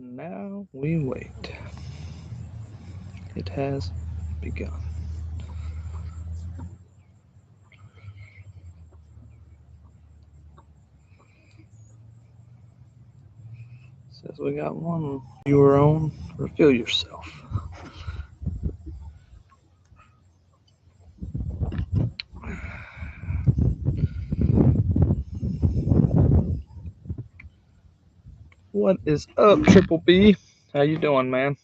Now we wait. It has begun. Says we got one viewer on. Reveal yourself. What is up, Triple B? How you doing, man?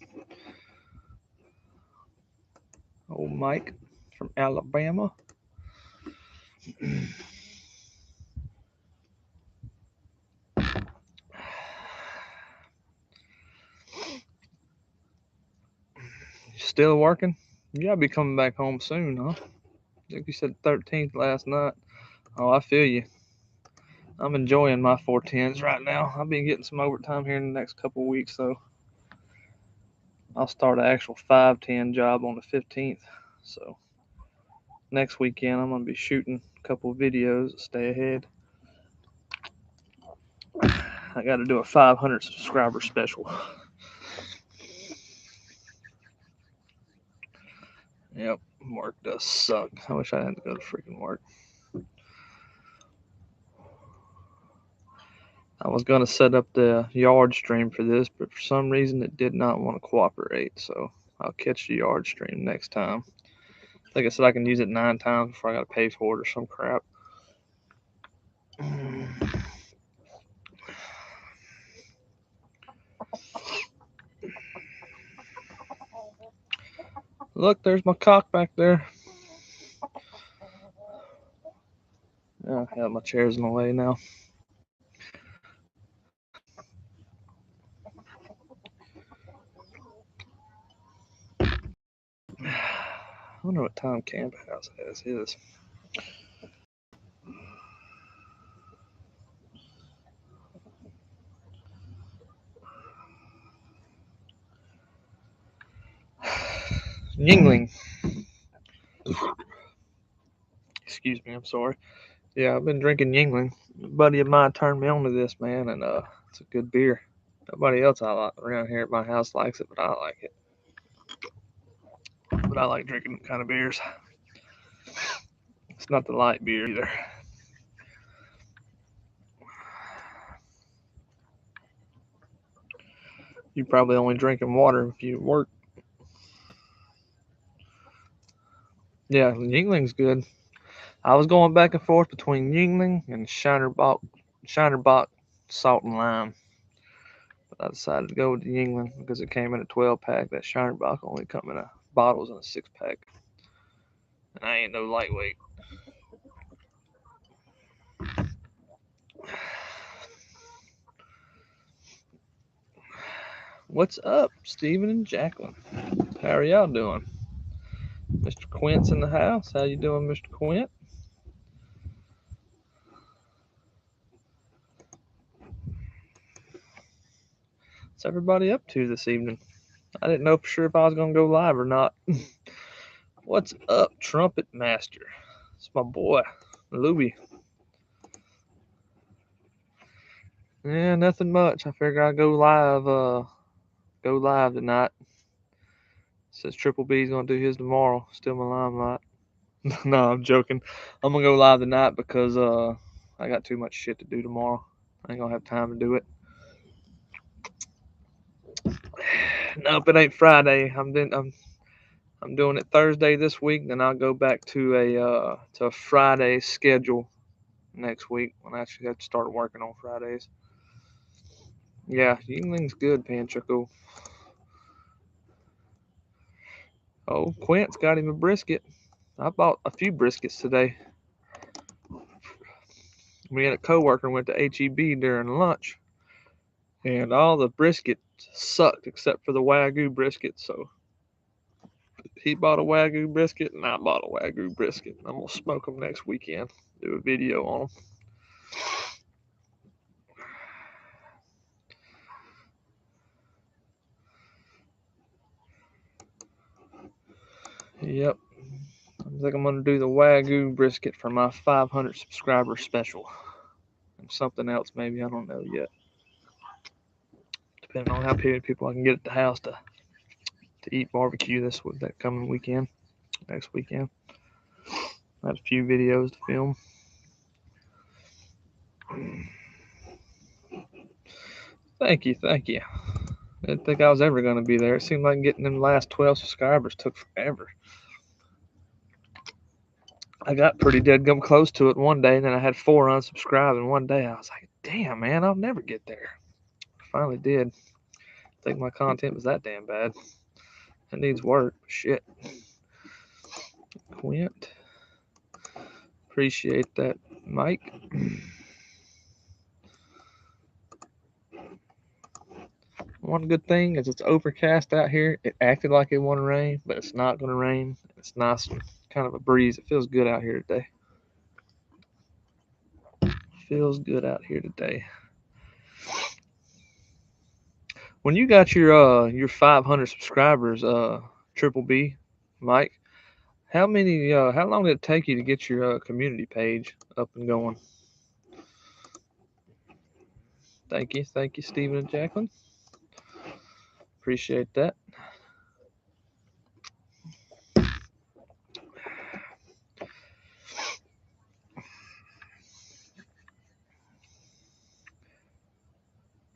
Old Mike from Alabama. Still working? You gotta be coming back home soon, huh? I think you said 13th last night. Oh, I feel you. I'm enjoying my 410s right now. I'll be getting some overtime here in the next couple of weeks, so I'll start an actual 510 job on the 15th. So next weekend, I'm gonna be shooting a couple of videos to stay ahead. I got to do a 500 subscriber special. Yep, work does suck. I wish I hadn't to go to freaking work. I was going to set up the yard stream for this, but for some reason it did not want to cooperate, so I'll catch the yard stream next time. Like I said, I can use it 9 times before I got to pay for it or some crap. Look, there's my cock back there. Yeah, my chair's in the way now. I wonder what time Camp House has his. Yingling. Excuse me, I'm sorry. Yeah, I've been drinking Yingling. A buddy of mine turned me on to this, man, and it's a good beer. Nobody else around here at my house likes it, but I like it. But I like drinking kind of beers. It's not the light beer either. You probably only drinking water if you work. Yeah, Yingling's good. I was going back and forth between Yingling and Shinerbach Salt and Lime. But I decided to go with the Yingling because it came in a 12-pack. That Shinerbach only come in bottles in a 6-pack. And I ain't no lightweight. What's up, Steven and Jacqueline? How are y'all doing? Mr. Quint's in the house. How you doing, Mr. Quint? What's everybody up to this evening? I didn't know for sure if I was going to go live or not. What's up, Trumpet Master? It's my boy, Louie. Yeah, nothing much. I figure I'll go live tonight. Says Triple B's gonna do his tomorrow. Still my limelight. No, I'm joking. I'm gonna go live tonight because I got too much shit to do tomorrow. I ain't gonna have time to do it. Nope, it ain't Friday. I'm doing it Thursday this week. Then I'll go back to a Friday schedule next week when I actually have to start working on Fridays. Yeah, Yingling's good, Panchoco. Oh, Quint's got him a brisket. I bought a few briskets today. Me and a coworker went to HEB during lunch, and all the briskets sucked except for the Wagyu brisket. So he bought a Wagyu brisket, and I bought a Wagyu brisket. I'm gonna smoke them next weekend. Do a video on them. Yep. I think I'm gonna do the Wagyu brisket for my 500 subscriber special. And something else maybe, I don't know yet. depending on how many people I can get at the house to eat barbecue that coming weekend, next weekend. I have a few videos to film. Thank you. I didn't think I was ever going to be there. It seemed like getting them last 12 subscribers took forever. I got pretty dead gum close to it one day, and then I had 4 unsubscribed in one day. I was like, damn, man, I'll never get there. I finally did. I think my content was that damn bad. It needs work. Shit. Quint. Appreciate that, Mike. One good thing is it's overcast out here. It acted like it wanted to rain, but it's not going to rain. It's nice, kind of a breeze. It feels good out here today. When you got your 500 subscribers, Triple B, Mike, how long did it take you to get your community page up and going? Thank you, Stephen and Jacqueline. Appreciate that.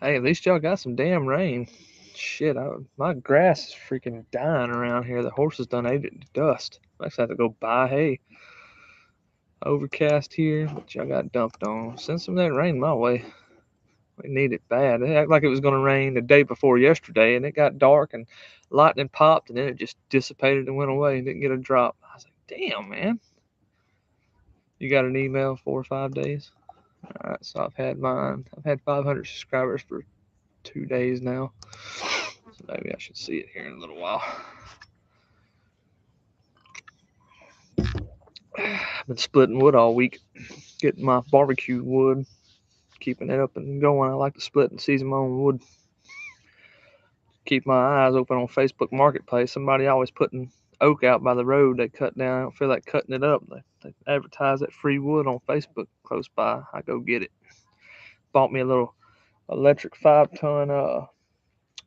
Hey, at least y'all got some damn rain. Shit, my grass is freaking dying around here. The horses done ate it to dust. I actually have to go buy hay. Overcast here, but y'all got dumped on. Send some of that rain my way. We need it bad. It acted like it was going to rain the day before yesterday, and it got dark and lightning popped, and then it just dissipated and went away and didn't get a drop. I was like, damn, man. You got an email 4 or 5 days? All right, so I've had 500 subscribers for 2 days now. So maybe I should see it here in a little while. I've been splitting wood all week, getting my barbecue wood, keeping it up and going. I like to split and season my own wood. Keep my eyes open on Facebook Marketplace. Somebody always putting oak out by the road they cut down. I don't feel like cutting it up. They advertise that free wood on Facebook close by. I go get it. Bought me a little electric 5-ton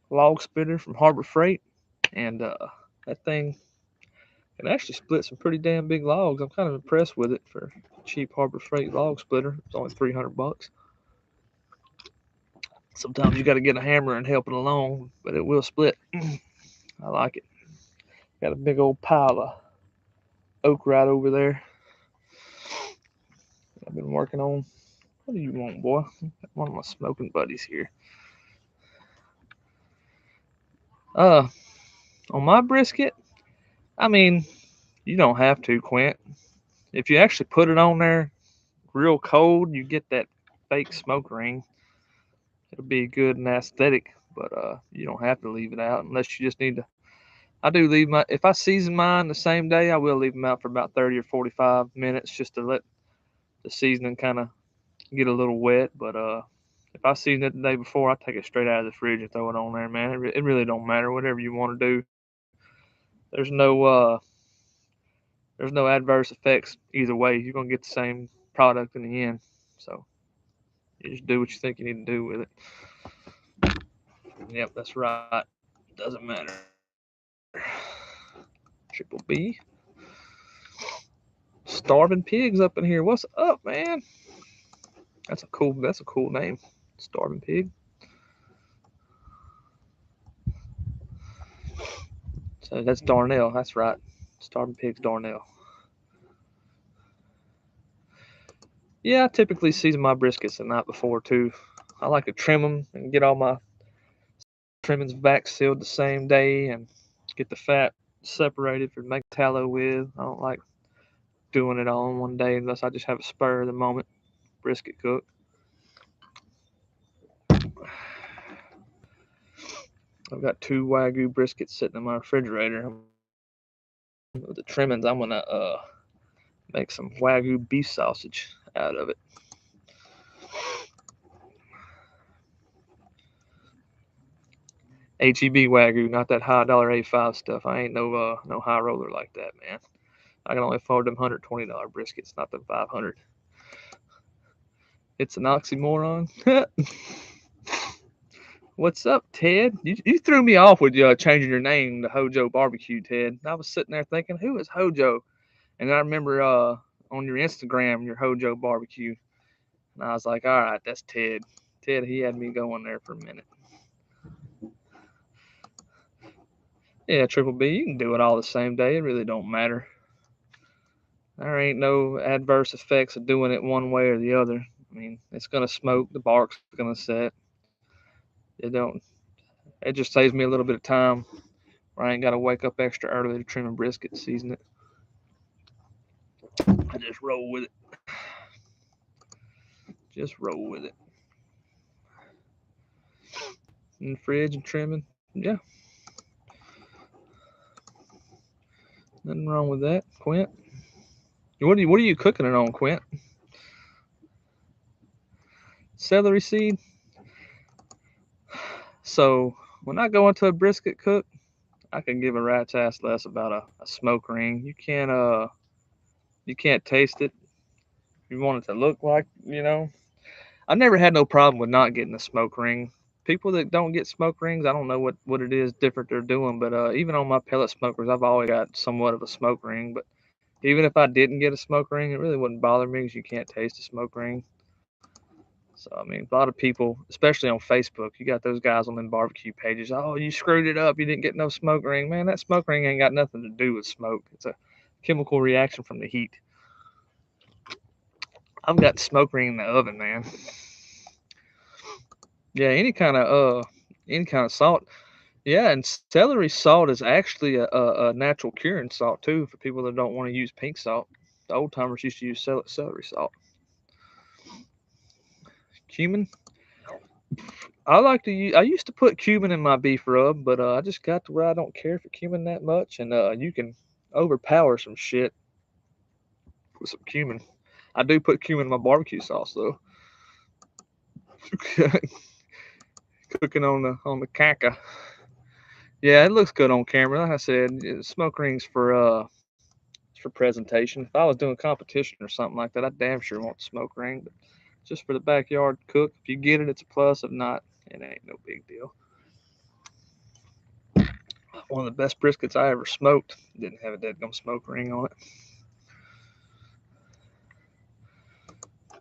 log splitter from Harbor Freight, and that thing can actually split some pretty damn big logs. I'm kind of impressed with it for a cheap Harbor Freight log splitter. It's only $300. Sometimes you got to get a hammer and help it along, but it will split. I like it. Got a big old pile of oak right over there. I've been working on. What do you want, boy? One of my smoking buddies here. On my brisket, I mean, you don't have to, Quint. If you actually put it on there real cold, you get that fake smoke ring. It'll be good and aesthetic, but you don't have to leave it out unless you just need to. I do leave if I season mine the same day, I will leave them out for about 30 or 45 minutes just to let the seasoning kind of get a little wet. But if I season it the day before, I take it straight out of the fridge and throw it on there, man. It really don't matter. Whatever you want to do. There's no adverse effects either way. You're gonna get the same product in the end. So you just do what you think you need to do with it. Yep, that's right. Doesn't matter. Triple B. Starving Pigs up in here. What's up, man? That's a cool name. Starving Pig. So that's Darnell. That's right. Starving Pig's Darnell. Yeah, I typically season my briskets the night before too. I like to trim them and get all my trimmings back sealed the same day and get the fat separated for make tallow with. I don't like doing it all in one day unless I just have a spur of the moment brisket cook. I've got 2 Wagyu briskets sitting in my refrigerator. With the trimmings, I'm gonna make some Wagyu beef sausage out of it. HEB Wagyu, not that high $1.85 stuff. I ain't no high roller like that, man. I can only afford them $120 briskets, not them 500. It's an oxymoron. What's up, Ted? You threw me off with changing your name to Hojo Barbecue, Ted. I was sitting there thinking, who is Hojo? And I remember on your Instagram, your Hojo Barbecue. And I was like, all right, that's Ted. Ted, he had me going there for a minute. Yeah, Triple B, you can do it all the same day. It really don't matter. There ain't no adverse effects of doing it one way or the other. I mean, it's gonna smoke, the bark's gonna set. It don't. It just saves me a little bit of time where I ain't gotta wake up extra early to trim a brisket, season it. I just roll with it. Just roll with it. In the fridge and trimming, yeah, nothing wrong with that. Quint, what are you cooking it on, Quint? Celery seed. So when I go into a brisket cook, I can give a rat's ass less about a smoke ring. You can't taste it. You want it to look like, I never had no problem with not getting a smoke ring. People that don't get smoke rings, I don't know what it is different they're doing, but even on my pellet smokers, I've always got somewhat of a smoke ring. But even if I didn't get a smoke ring, it really wouldn't bother me because you can't taste a smoke ring. So I mean, a lot of people, especially on Facebook, you got those guys on them barbecue pages. Oh, you screwed it up. You didn't get no smoke ring. Man, that smoke ring ain't got nothing to do with smoke. It's a chemical reaction from the heat. I've got smoke ring in the oven, man. Yeah, any kind of salt. Yeah, and celery salt is actually a natural curing salt too for people that don't want to use pink salt. The old timers used to use celery salt. Cumin. I like to use. I used to put cumin in my beef rub, but I just got to where I don't care for cumin that much, and you can overpower some shit with some cumin. I do put cumin in my barbecue sauce though. Cooking on the caca. Yeah, it looks good on camera. Like I said, smoke rings for presentation. If I was doing competition or something like that, I damn sure want the smoke ring. But just for the backyard cook, if you get it, it's a plus. If not, it ain't no big deal. One of the best briskets I ever smoked didn't have a dead smoke ring on it.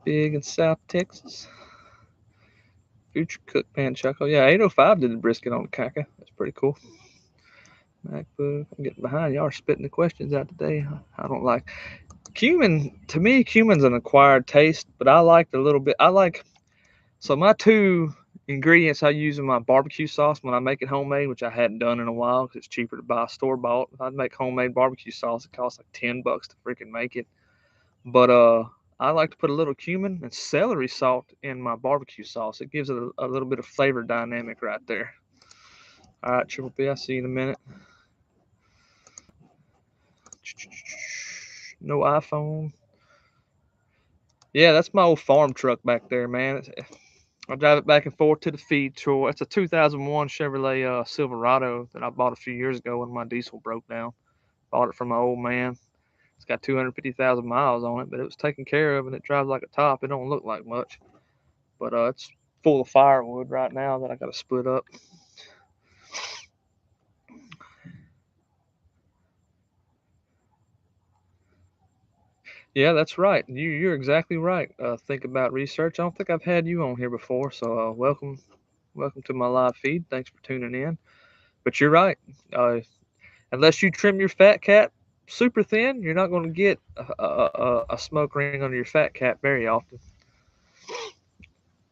Big in South Texas. Future Cook Panchucko. Yeah, 805 did the brisket on the caca. That's pretty cool. MacBook. I'm getting behind. Y'all are spitting the questions out today. I don't like cumin. To me, cumin's an acquired taste, but I like the little bit. So my two ingredients I use in my barbecue sauce when I make it homemade, which I hadn't done in a while because it's cheaper to buy store bought. If I'd make homemade barbecue sauce, it costs like $10 to freaking make it. But I like to put a little cumin and celery salt in my barbecue sauce. It gives it a little bit of flavor dynamic right there. All right, Triple P, I'll see you in a minute. No iPhone. Yeah, that's my old farm truck back there, man. I drive it back and forth to the feed store. It's a 2001 Chevrolet Silverado that I bought a few years ago when my diesel broke down. Bought it from my old man. It's got 250,000 miles on it, but it was taken care of and it drives like a top. It don't look like much, but it's full of firewood right now that I got to split up. Yeah, that's right. You're exactly right. Think about research. I don't think I've had you on here before, so welcome to my live feed. Thanks for tuning in. But you're right. Unless you trim your fat cap super thin, you're not going to get a smoke ring under your fat cap very often.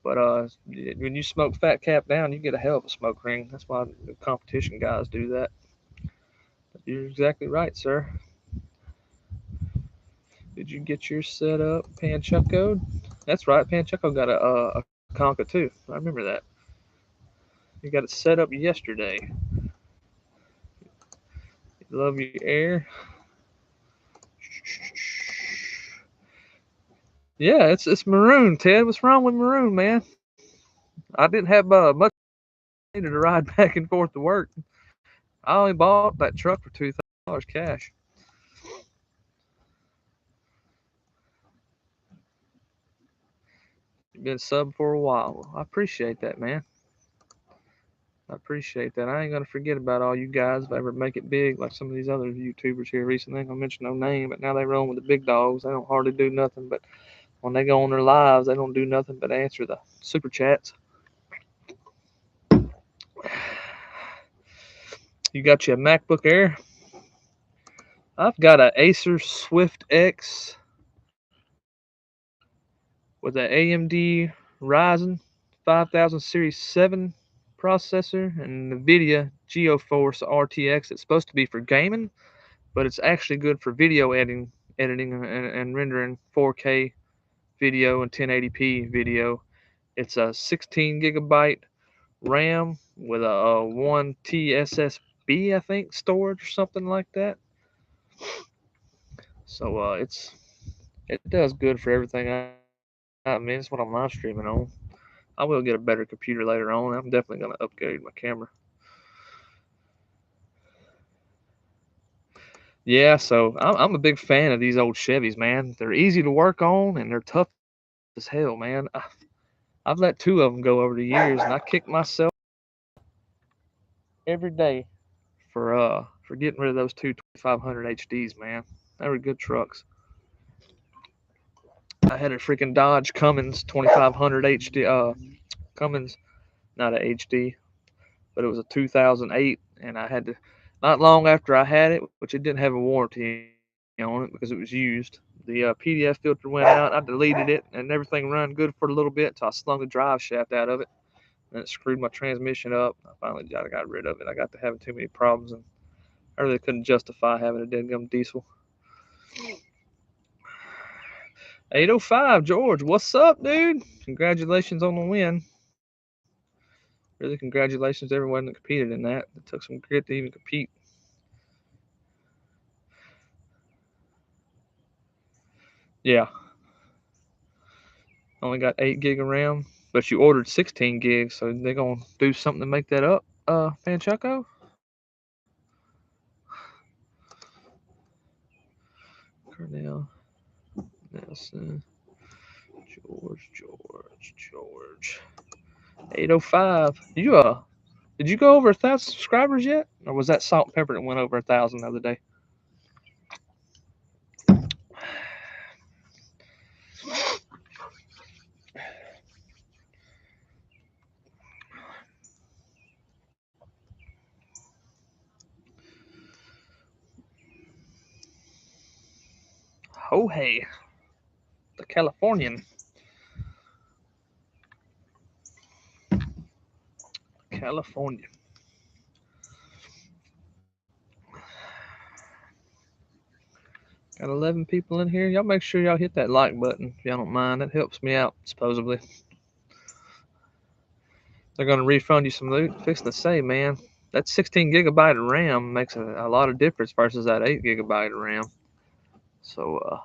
But when you smoke fat cap down, you get a hell of a smoke ring. That's why the competition guys do that. But you're exactly right, sir. Did you get your set up, Panchucko? That's right, Panchucko got a Conca too. I remember that. You got it set up yesterday. Love your air. Yeah, it's maroon, Ted. What's wrong with maroon, man? I didn't have much to ride back and forth to work. I only bought that truck for $2,000 cash. You've been sub for a while. Well, I appreciate that, man. I appreciate that. I ain't gonna forget about all you guys if I ever make it big like some of these other YouTubers here recently. I ain't gonna mention no name, but now they roll with the big dogs. They don't hardly do nothing, but when they go on their lives, they don't do nothing but answer the super chats. You got your MacBook Air? I've got a Acer Swift X with an AMD Ryzen 5000 Series 7 processor and NVIDIA GeoForce RTX. It's supposed to be for gaming, but it's actually good for video editing and rendering 4K video and 1080p video. It's a 16 gigabyte RAM with a 1 TSSB, I think, storage or something like that. So it does good for everything. I mean, it's what I'm live streaming on. I will get a better computer later on. I'm definitely going to upgrade my camera. Yeah, so I'm a big fan of these old Chevys, man. They're easy to work on and they're tough as hell, man. I've let two of them go over the years, and I kick myself every day for getting rid of those two 2500 HDs, man. They were good trucks. I had a freaking Dodge Cummins 2500 HD, Cummins, not a HD, but it was a 2008, and I had to, not long after I had it, which it didn't have a warranty on it because it was used. The PDF filter went out. I deleted it, and everything ran good for a little bit until I slung the drive shaft out of it, and it screwed my transmission up. I finally got rid of it. I got to having too many problems, and I really couldn't justify having a dead gum diesel. 805 George, what's up, dude? Congratulations on the win. Really, congratulations to everyone that competed in that. It took some grit to even compete. Yeah, only got 8 gig of RAM, but you ordered 16 gigs, so they're gonna do something to make that up, Fanchucko? Cornell, Nelson, George. 805. Did you go over 1,000 subscribers yet, or was that Salt and Pepper that went over 1,000 the other day? Oh hey, the Californian. California. Got 11 people in here. Y'all make sure y'all hit that like button if y'all don't mind. That helps me out, supposedly. They're going to refund you some loot. Fixing to say, man, that 16 gigabyte of RAM makes a lot of difference versus that 8 gigabyte of RAM. So,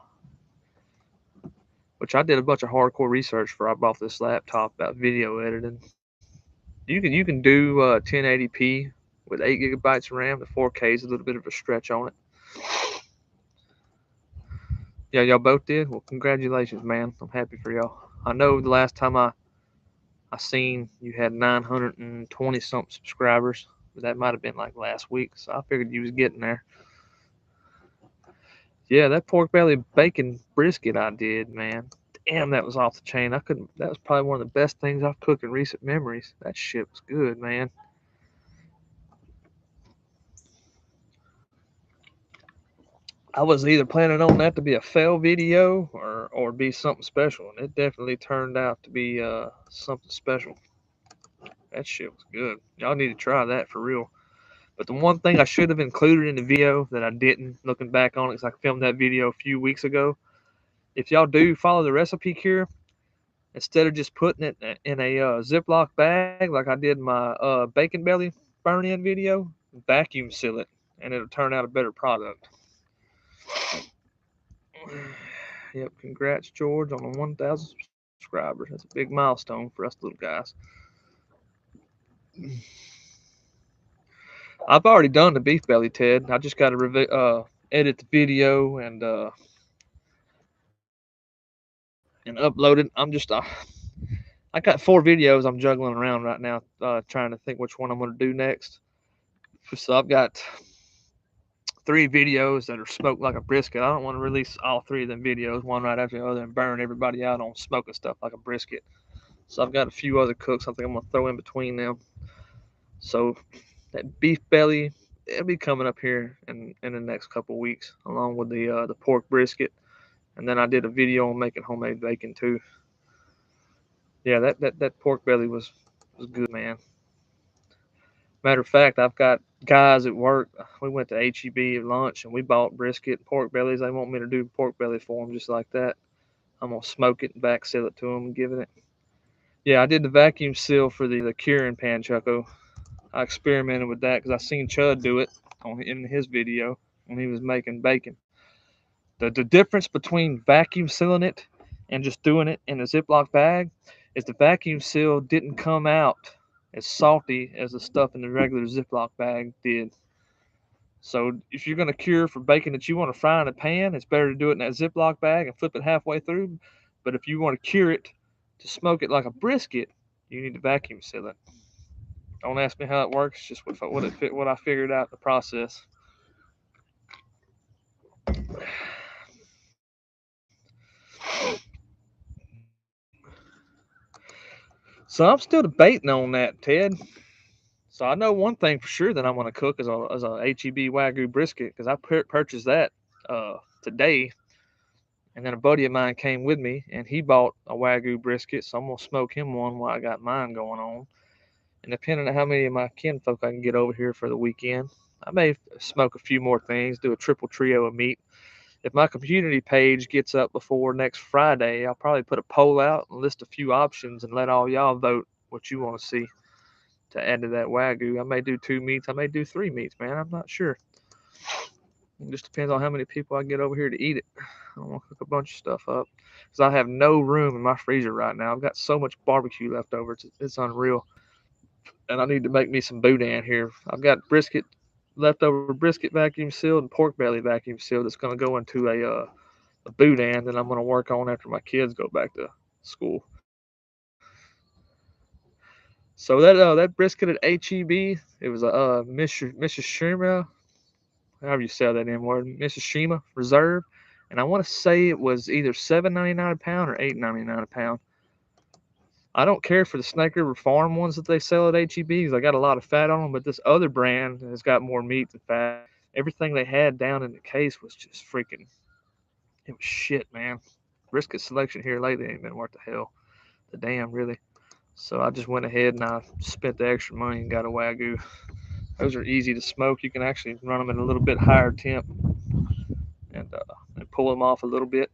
which I did a bunch of hardcore research for I bought this laptop about video editing. You can do 1080p with 8 gigabytes of RAM. The 4K is a little bit of a stretch on it. Yeah, y'all both did. Well, congratulations, man. I'm happy for y'all. I know the last time I seen you had 920 something subscribers. That might have been like last week, so I figured you was getting there. Yeah, that pork belly bacon brisket I did, man. Damn, that was off the chain. I couldn't. That was probably one of the best things I've cooked in recent memories. That shit was good, man. I was either planning on that to be a fail video or be something special, and it definitely turned out to be something special. That shit was good. Y'all need to try that for real. But the one thing I should have included in the video that I didn't, looking back on it, because I filmed that video a few weeks ago. If y'all do follow the recipe here, instead of just putting it in a Ziploc bag like I did my bacon belly burn in video, vacuum seal it, and it'll turn out a better product. Yep, congrats, George, on the 1,000 subscribers. That's a big milestone for us little guys. I've already done the beef belly, Ted. I just got to edit the video and upload it. I got 4 videos I'm juggling around right now, trying to think which one I'm going to do next. So I've got 3 videos that are smoked like a brisket. I don't want to release all 3 of them videos one right after the other and burn everybody out on smoking stuff like a brisket. So I've got a few other cooks I think I'm going to throw in between them. So that beef belly, it'll be coming up here in the next couple weeks, along with the pork brisket. And then I did a video on making homemade bacon too. Yeah, that pork belly was good, man. Matter of fact, I've got guys at work. We went to HEB at lunch and we bought brisket and pork bellies. They want me to do pork belly for them just like that. I'm gonna smoke it and back seal it to them and give it. Yeah, I did the vacuum seal for the Cumin panchucko. I experimented with that because I seen Chud do it in his video when he was making bacon. The difference between vacuum sealing it and just doing it in a Ziploc bag is the vacuum seal didn't come out as salty as the stuff in the regular Ziploc bag did. So if you're going to cure for bacon that you want to fry in a pan, it's better to do it in that Ziploc bag and flip it halfway through. But if you want to cure it to smoke it like a brisket, you need to vacuum seal it. Don't ask me how it works, just what I figured out in the process. So I'm still debating on that, Ted. So I know one thing for sure that I'm going to cook is a HEB Wagyu brisket because I purchased that today, and then a buddy of mine came with me and he bought a Wagyu brisket, so I'm gonna smoke him one while I got mine going on. And depending on how many of my kinfolk I can get over here for the weekend, I may smoke a few more things, do a triple trio of meat. If my community page gets up before next Friday, I'll probably put a poll out and list a few options and let all y'all vote what you want to see to add to that Wagyu. I may do 2 meats, I may do 3 meats, man. I'm not sure. It just depends on how many people I get over here to eat it. I don't want to cook a bunch of stuff up because I have no room in my freezer right now. I've got so much barbecue left over. It's unreal. And I need to make me some boudin here. I've got brisket, leftover brisket vacuum sealed and pork belly vacuum sealed that's going to go into a boudin that I'm going to work on after my kids go back to school. So that brisket at HEB, it was a Mrs. however you say that name word, Mississippi Reserve, and I want to say it was either $7.99 a pound or $8.99 a pound. I don't care for the Snake River Farm ones that they sell at HEB because they got a lot of fat on them, but this other brand has got more meat than fat. Everything they had down in the case was just freaking, it was shit, man. Brisket selection here lately ain't been worth the hell, the damn, really. So I just went ahead and I spent the extra money and got a Wagyu. Those are easy to smoke. You can actually run them at a little bit higher temp and pull them off a little bit.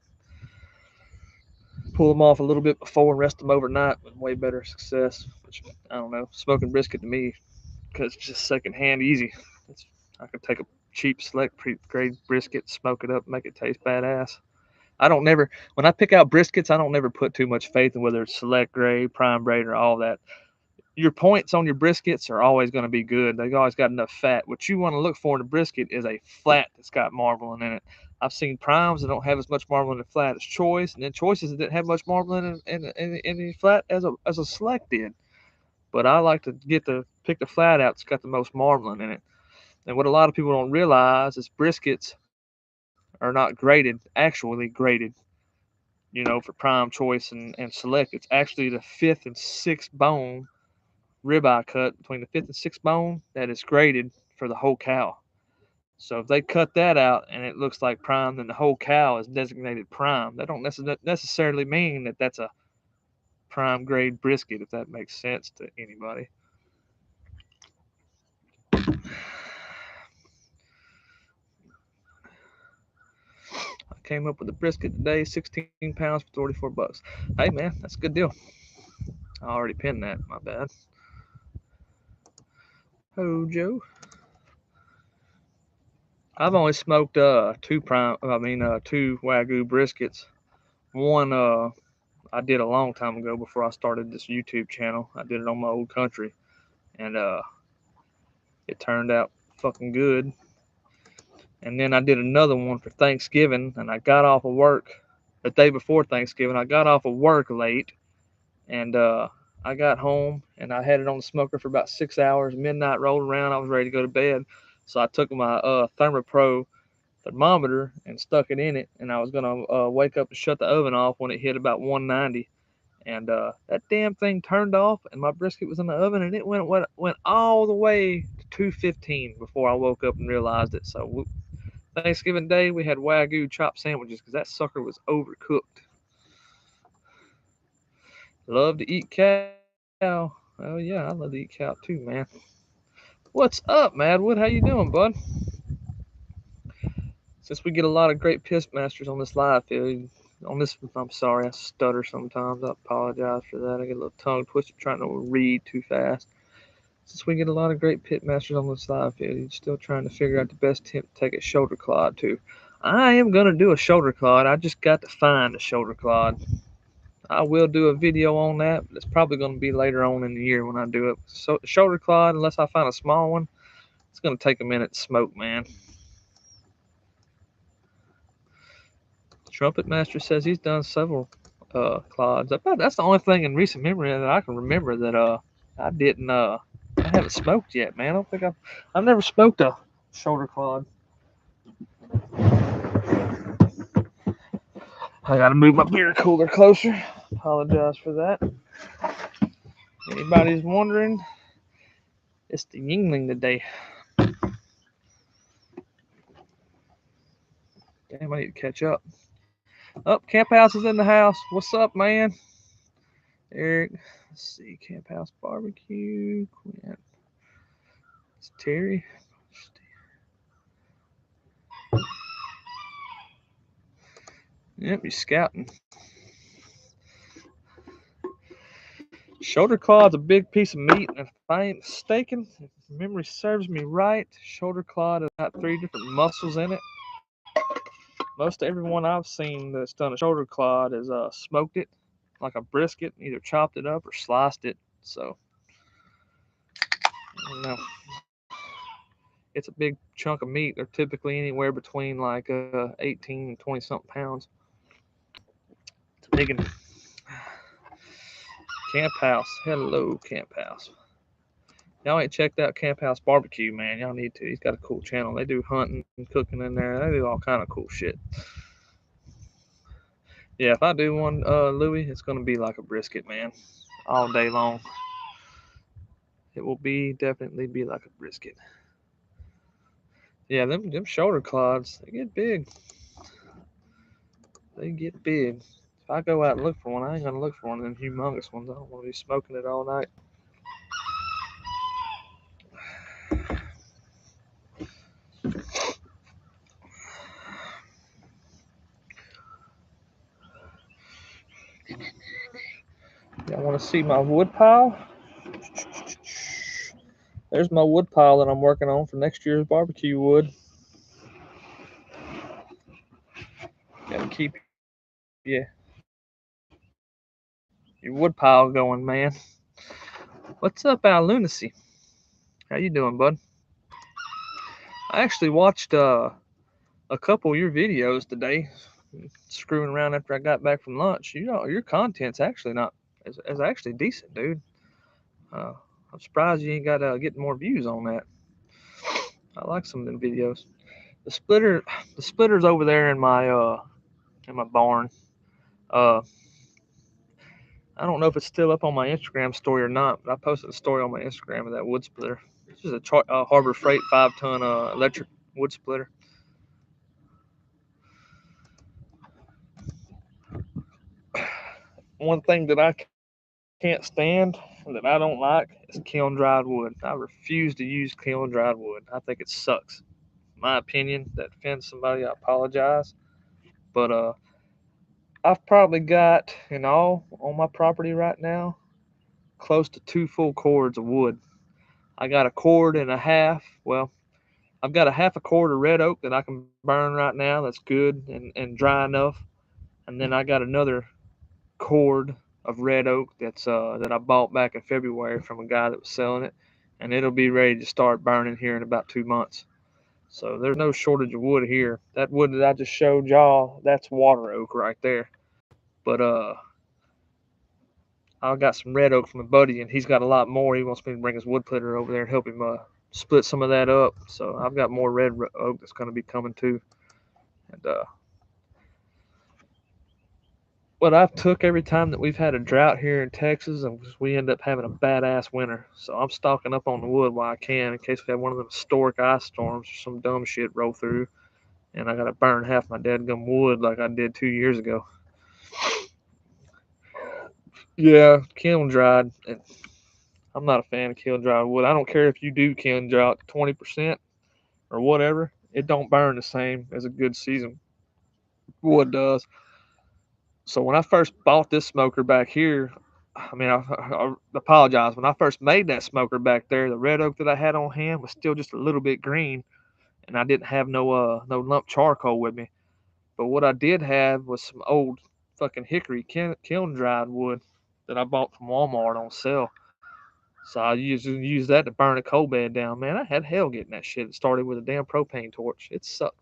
Pull them off a little bit before and rest them overnight with way better success. Which I don't know. Smoking brisket to me, because it's just secondhand easy. I can take a cheap select grade brisket, smoke it up, make it taste badass. I don't never when I pick out briskets, I don't never put too much faith in whether it's select grade, prime grade, or all that. Your points on your briskets are always going to be good. They've always got enough fat. What you want to look for in a brisket is a flat that's got marbling in it. I've seen primes that don't have as much marble in the flat as choice, and then choices that didn't have much marble in the flat as a select did. But I like to pick the flat out that's got the most marbling in it. And what a lot of people don't realize is briskets are not graded, actually graded, for prime, choice, and select. It's actually the fifth and sixth bone ribeye cut between the fifth and sixth bone that is graded for the whole cow. So if they cut that out and it looks like prime, then the whole cow is designated prime. That don't necessarily mean that that's a prime grade brisket, if that makes sense to anybody. I came up with a brisket today, 16 pounds for $34. Hey man, that's a good deal. I already pinned that. My bad. Oh Joe. I've only smoked two Wagyu briskets. One I did a long time ago before I started this YouTube channel. I did it on my old country, and it turned out fucking good. And then I did another one for Thanksgiving, and I got off of work the day before Thanksgiving. I got off of work late, And I got home and I had it on the smoker for about 6 hours. Midnight rolled around. I was ready to go to bed. So I took my Thermopro thermometer and stuck it in it. And I was going to wake up and shut the oven off when it hit about 190. And that damn thing turned off, and my brisket was in the oven, and it went all the way to 215 before I woke up and realized it. So Thanksgiving Day, we had Wagyu chopped sandwiches because that sucker was overcooked. Love to eat cow. Oh yeah, I love to eat cow too, man. What's up, Madwood? How you doing, bud? Since we get a lot of great piss masters on this live feed, I'm sorry, I stutter sometimes. I apologize for that. I get a little tongue twisted trying to read too fast. Since we get a lot of great pit masters on this live feed, you're still trying to figure out the best tip to take a shoulder clod to. I am going to do a shoulder clod. I just got to find a shoulder clod. I will do a video on that, but it's probably going to be later on in the year when I do it. So shoulder clod, unless I find a small one, it's going to take a minute to smoke, man. Trumpet Master says he's done several clods. That's the only thing in recent memory that I can remember that I didn't I haven't smoked yet, man. I don't think I've never smoked a shoulder clod. I gotta move my beer cooler closer. Apologize for that. Anybody's wondering, it's the Yingling today. Damn, I need to catch up. Camp House is in the house. What's up, man? Eric. Let's see. Camp House Barbecue. Quinn. It's Terry. Yep, he's scouting. Shoulder clod's a big piece of meat, and if I ain't mistaken, if memory serves me right, shoulder clod has got 3 different muscles in it. Most everyone I've seen that's done a shoulder clod has smoked it like a brisket, either chopped it up or sliced it. So, I don't know. It's a big chunk of meat. They're typically anywhere between like 18 and 20 something pounds. It's a big one. Camp House. Hello, Camp House. Y'all ain't checked out Camp House Barbecue, man. Y'all need to. He's got a cool channel. They do hunting and cooking in there. They do all kind of cool shit. Yeah, if I do one, Louis, it's gonna be like a brisket, man, all day long. It will definitely be like a brisket. Yeah, them shoulder clods, they get big. They get big. If I go out and look for one, I ain't gonna look for one of them humongous ones. I don't want to be smoking it all night. Y'all want to see my wood pile? There's my wood pile that I'm working on for next year's barbecue wood. Gotta keep your wood pile going, man. What's up, Al Lunacy? How you doing, bud? I actually watched a couple of your videos today, screwing around after I got back from lunch. You know, your content's actually not is actually decent, dude. I'm surprised you ain't got getting more views on that. I like some of them videos. The splitter's over there in my barn. Uh, I don't know if it's still up on my Instagram story or not, but I posted a story on my Instagram of that wood splitter. This is a Harbor Freight 5-ton electric wood splitter. One thing that I can't stand, that I don't like, is kiln dried wood. I refuse to use kiln dried wood. I think it sucks. My opinion, that offends somebody, I apologize. But I've probably got in all on my property right now close to 2 full cords of wood. I got a cord and a half. Well, I've got a half a cord of red oak that I can burn right now. That's good and dry enough. And then I got another cord of red oak that I bought back in February from a guy that was selling it, and it'll be ready to start burning here in about 2 months. So there's no shortage of wood here. That wood that I just showed y'all, that's water oak right there. But I got some red oak from a buddy, and he's got a lot more. He wants me to bring his wood splitter over there and help him split some of that up. So I've got more red oak that's going to be coming too. And what I've took every time that we've had a drought here in Texas, and we end up having a badass winter. So I'm stocking up on the wood while I can in case we have one of them historic ice storms or some dumb shit roll through, and I got to burn half my dadgum wood like I did 2 years ago. Yeah, kiln dried. And I'm not a fan of kiln dried wood. I don't care if you do kiln dry 20% or whatever. It don't burn the same as a good seasoned wood does. So when I first bought this smoker back here, I mean, I apologize. When I first made that smoker back there, the red oak that I had on hand was still just a little bit green, and I didn't have no lump charcoal with me. But what I did have was some old fucking hickory kiln dried wood that I bought from Walmart on sale. So I used that to burn a coal bed down. Man, I had hell getting that shit. It started with a damn propane torch. It sucked.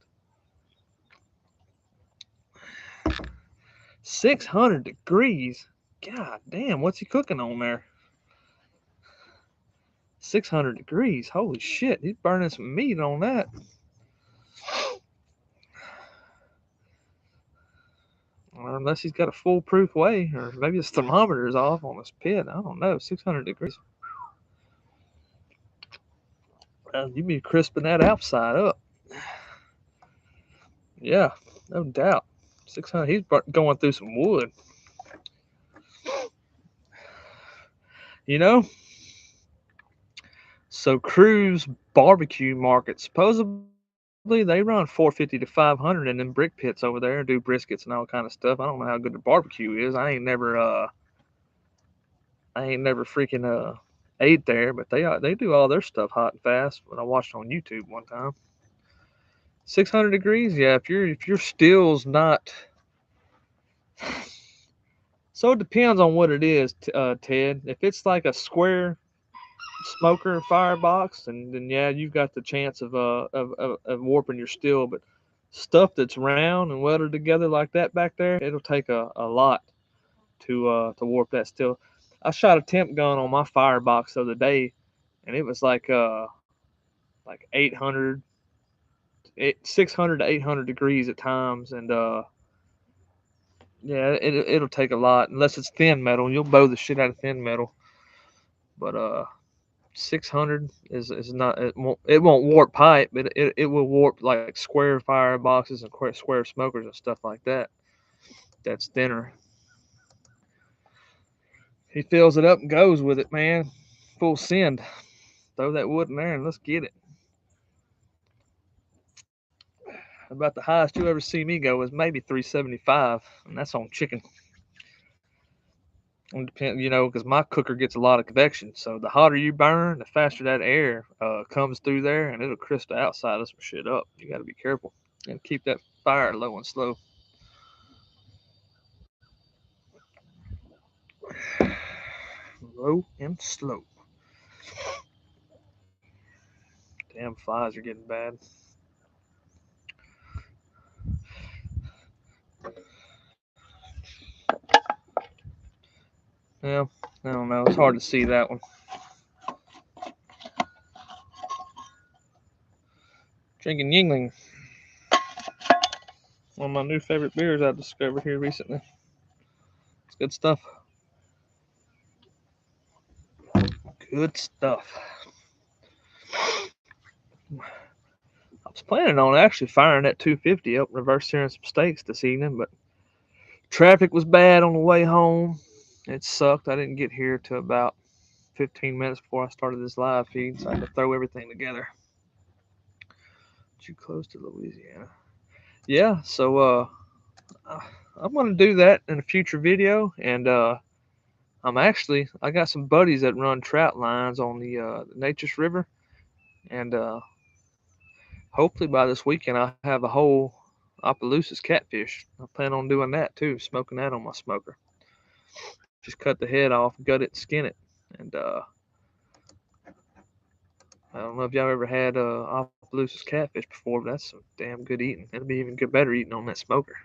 600 degrees. God damn, what's he cooking on there? 600 degrees. Holy shit, he's burning some meat on that. Or unless he's got a foolproof way, or maybe his thermometer is off on his pit. I don't know. 600 degrees. You'd be crisping that outside up. Yeah, no doubt. 600. He's going through some wood. You know? So Cruise Barbecue Market, supposedly they run 450 to 500 in them brick pits over there, do briskets and all kind of stuff. I don't know how good the barbecue is. I ain't never freaking ate there, but they do all their stuff hot and fast. When I watched on YouTube one time, 600 degrees. Yeah, if your still's not. So it depends on what it is, Ted. If it's like a square smoker firebox, and then yeah, you've got the chance of warping your still. But stuff that's round and welded together like that back there, it'll take a lot to warp that still. I shot a temp gun on my firebox the other day, and it was like 800, 600 to 800 degrees at times, and yeah, it'll take a lot unless it's thin metal. You'll bow the shit out of thin metal, but 600 is not, it won't warp pipe, but it will warp like square fireboxes and square smokers and stuff like that. That's thinner. He fills it up and goes with it, man. Full send. Throw that wood in there and let's get it. About the highest you'll ever see me go is maybe 375, and that's on chicken. It depends, because my cooker gets a lot of convection. So the hotter you burn, the faster that air comes through there, and it'll crisp the outside of some shit up. You got to be careful and keep that fire low and slow. Low and slow. Damn flies are getting bad. Yeah, I don't know. It's hard to see that one. Drinking Yingling. One of my new favorite beers I discovered here recently. It's good stuff. Good stuff. I was planning on actually firing that 250 up, reverse searing some steaks this evening, but traffic was bad on the way home. It sucked. I didn't get here till about 15 minutes before I started this live feed, so I had to throw everything together. Too close to Louisiana. Yeah, so I'm gonna do that in a future video, and I got some buddies that run trout lines on the Nature's River, and hopefully by this weekend I'll have a whole Opelousas catfish. I plan on doing that too, smoking that on my smoker. Just cut the head off, gut it, skin it, and I don't know if y'all ever had Opelousas catfish before, but that's some damn good eating. It'll be even good, better eating on that smoker.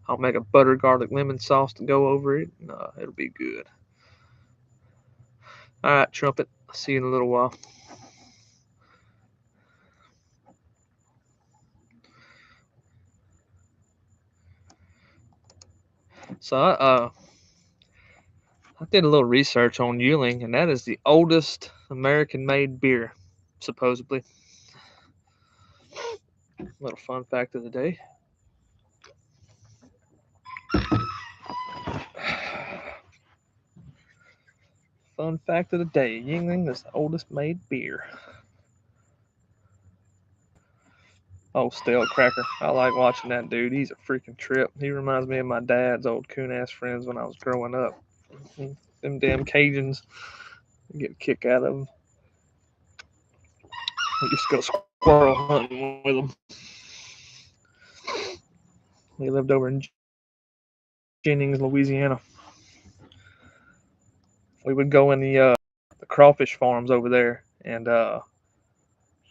I'll make a butter garlic lemon sauce to go over it, and it'll be good. All right, Trumpet. I'll see you in a little while. So I did a little research on Yuling, and that is the oldest American-made beer, supposedly. Little fun fact of the day. Fun fact of the day: Yuengling is the oldest made beer. Oh, Stale Cracker. I like watching that dude. He's a freaking trip. He reminds me of my dad's old coon-ass friends when I was growing up. Them damn Cajuns. I get a kick out of them. We used to go squirrel hunting with them. They lived over in Jennings, Louisiana. We would go in the crawfish farms over there, and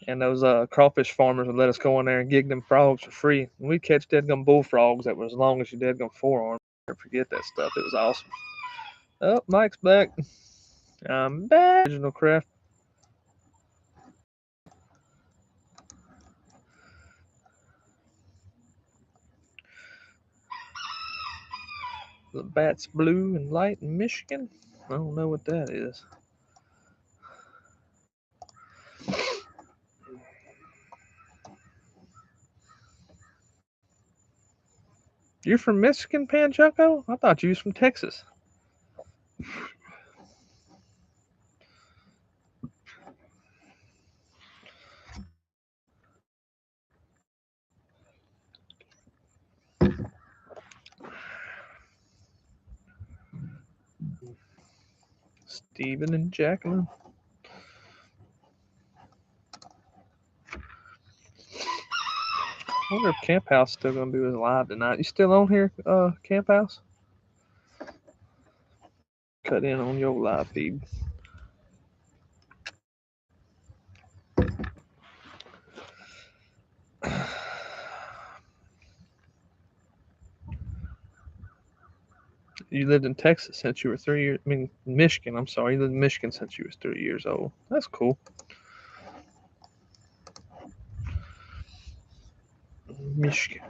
those crawfish farmers would let us go in there and gig them frogs for free. And we'd catch dead gum bullfrogs that were as long as your dead gum forearm. Never forget that stuff. It was awesome. Oh, Mike's back. I'm back. Original craft. The bat's blue and light in Michigan. I don't know what that is. You're from Michigan, Panchucko? I thought you was from Texas. Stephen and Jacqueline. I wonder if Camp House is still gonna do his live tonight. You still on here, Camp House? Cut in on your live feed. You lived in Texas since you were 3 years. I mean, Michigan. I'm sorry, you lived in Michigan since you was 3 years old. That's cool. Michigan.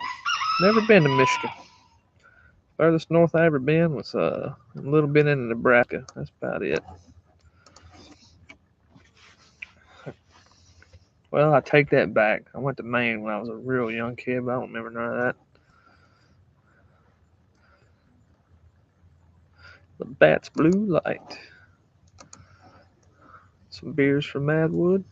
Never been to Michigan. Furthest north I ever been was a little bit into Nebraska. That's about it. Well, I take that back. I went to Maine when I was a real young kid, but I don't remember none of that. The Bat's Blue Light. Some beers from Madwood.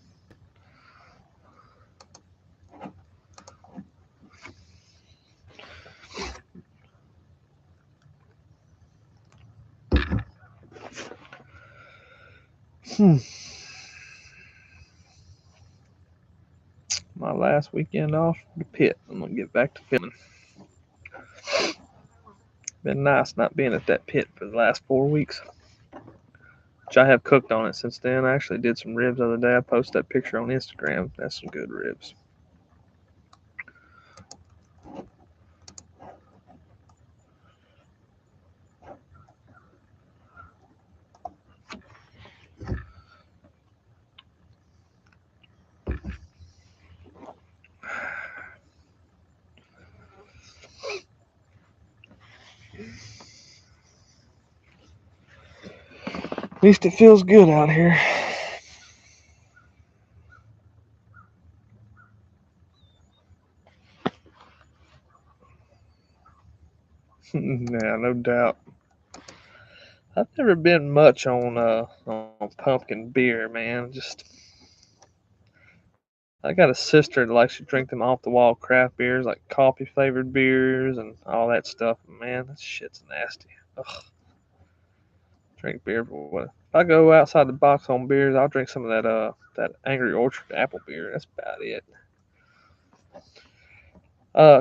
My last weekend off the pit. I'm gonna get back to filming. Been nice not being at that pit for the last 4 weeks. Which I have cooked on it since then. I actually did some ribs the other day. I posted that picture on Instagram. That's some good ribs. At least it feels good out here. Yeah, no doubt. I've never been much on pumpkin beer, man. Just I got a sister that likes to drink them off the wall craft beers, like coffee flavored beers and all that stuff. Man, that shit's nasty. Ugh. Drink beer for what? If I go outside the box on beers, I'll drink some of that Angry Orchard apple beer. That's about it.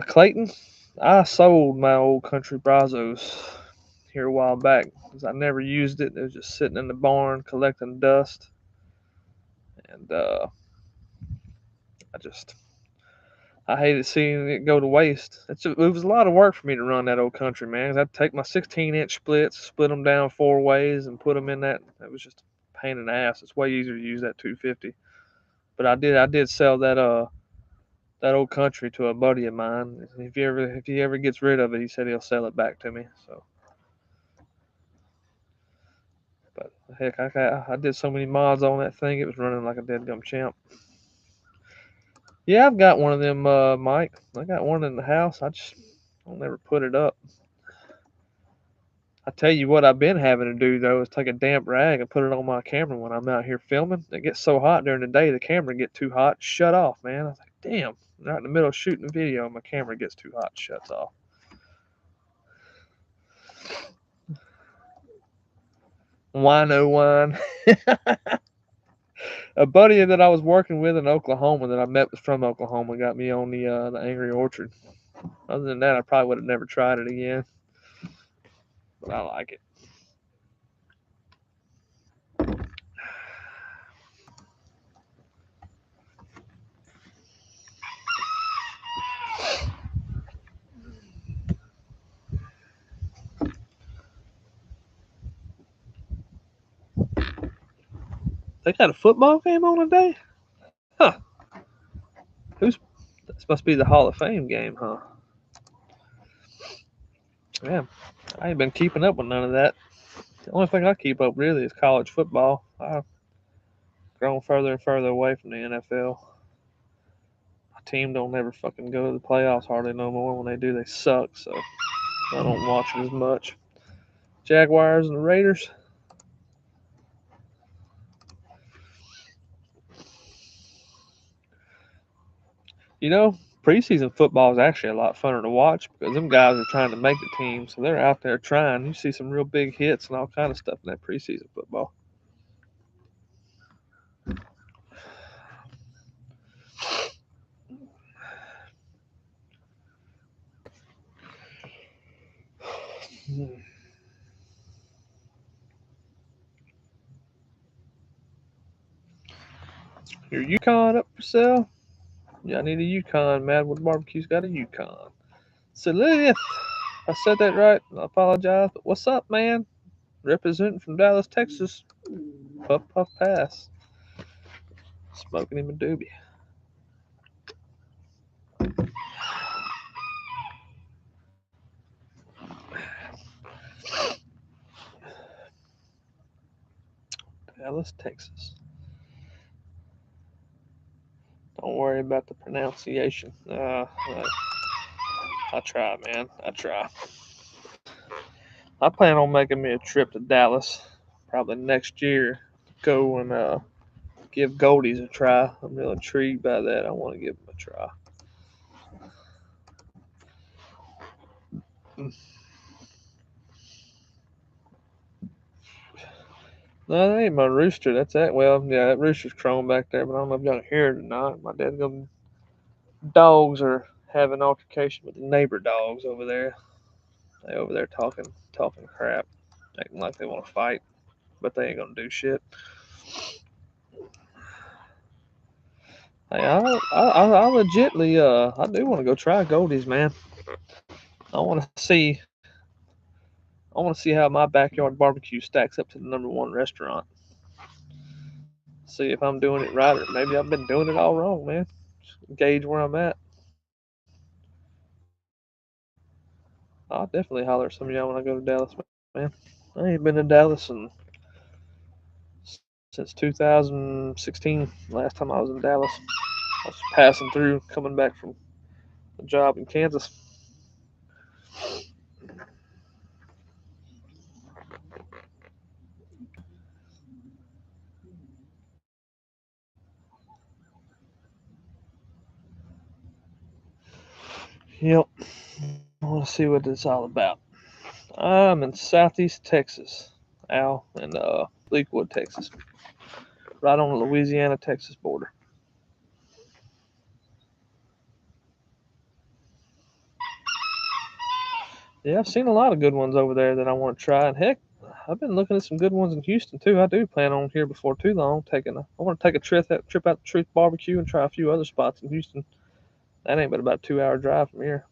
Clayton, I sold my old country Brazos here a while back because I never used it. It was just sitting in the barn collecting dust, and I hated seeing it go to waste. It was a lot of work for me to run that old country, man. 'Cause I'd take my 16-inch splits, split them down 4 ways, and put them in that. It was just a pain in the ass. It's way easier to use that 250. But I did sell that old country to a buddy of mine. If he ever gets rid of it, he said he'll sell it back to me. So, but heck, I did so many mods on that thing, it was running like a dead gum champ. Yeah, I've got one of them, Mike. I got one in the house. I'll never put it up. I tell you what, I've been having to do though is take a damp rag and put it on my camera when I'm out here filming. It gets so hot during the day, the camera get too hot, shut off, man. I was like, damn, right in the middle of shooting a video, my camera gets too hot, shuts off. Wino wine. A buddy that I was working with in Oklahoma that I met was from Oklahoma got me on the Angry Orchard. Other than that, I probably would have never tried it again, but I like it. They got a football game on today? Huh. Who's That must be the Hall of Fame game, huh? Yeah. I ain't been keeping up with none of that. The only thing I keep up really is college football. I've grown further and further away from the NFL. My team don't ever fucking go to the playoffs hardly no more. When they do, they suck, so I don't watch it as much. Jaguars and the Raiders. You know, preseason football is actually a lot funner to watch because them guys are trying to make the team, so they're out there trying. You see some real big hits and all kind of stuff in that preseason football. Your Yukon up for sale? Yeah, I need a Yukon. Madwood Barbecue's got a Yukon. Salith. I said that right. I apologize. But what's up, man? Representing from Dallas, Texas. Puff Puff Pass. Smoking him a doobie. Dallas, Texas. Don't worry about the pronunciation. I try, man. I try. I plan on making me a trip to Dallas probably next year to go and give Goldies a try. I'm real intrigued by that. I want to give them a try. No, that ain't my rooster. That's that. Well, yeah, that rooster's crowing back there, but I don't know if y'all can hear it or not. My dad's dogs are having altercation with the neighbor dogs over there. They over there talking crap, acting like they want to fight, but they ain't gonna do shit. Hey, I legitly, I do want to go try Goldies, man. I want to see, I want to see how my backyard barbecue stacks up to the number one restaurant. See if I'm doing it right, or maybe I've been doing it all wrong, man. Gauge where I'm at. I'll definitely holler at some of y'all when I go to Dallas, man. I ain't been to Dallas since 2016. Last time I was in Dallas, I was passing through, coming back from a job in Kansas. Yep. I want to see what it's all about. I'm in Southeast Texas, Al, in Lakewood, Texas, right on the Louisiana-Texas border. Yeah, I've seen a lot of good ones over there that I want to try. And heck, I've been looking at some good ones in Houston too. I do plan on here before too long I want to take a trip out to Truth Barbecue and try a few other spots in Houston. That ain't but about a 2 hour drive from here.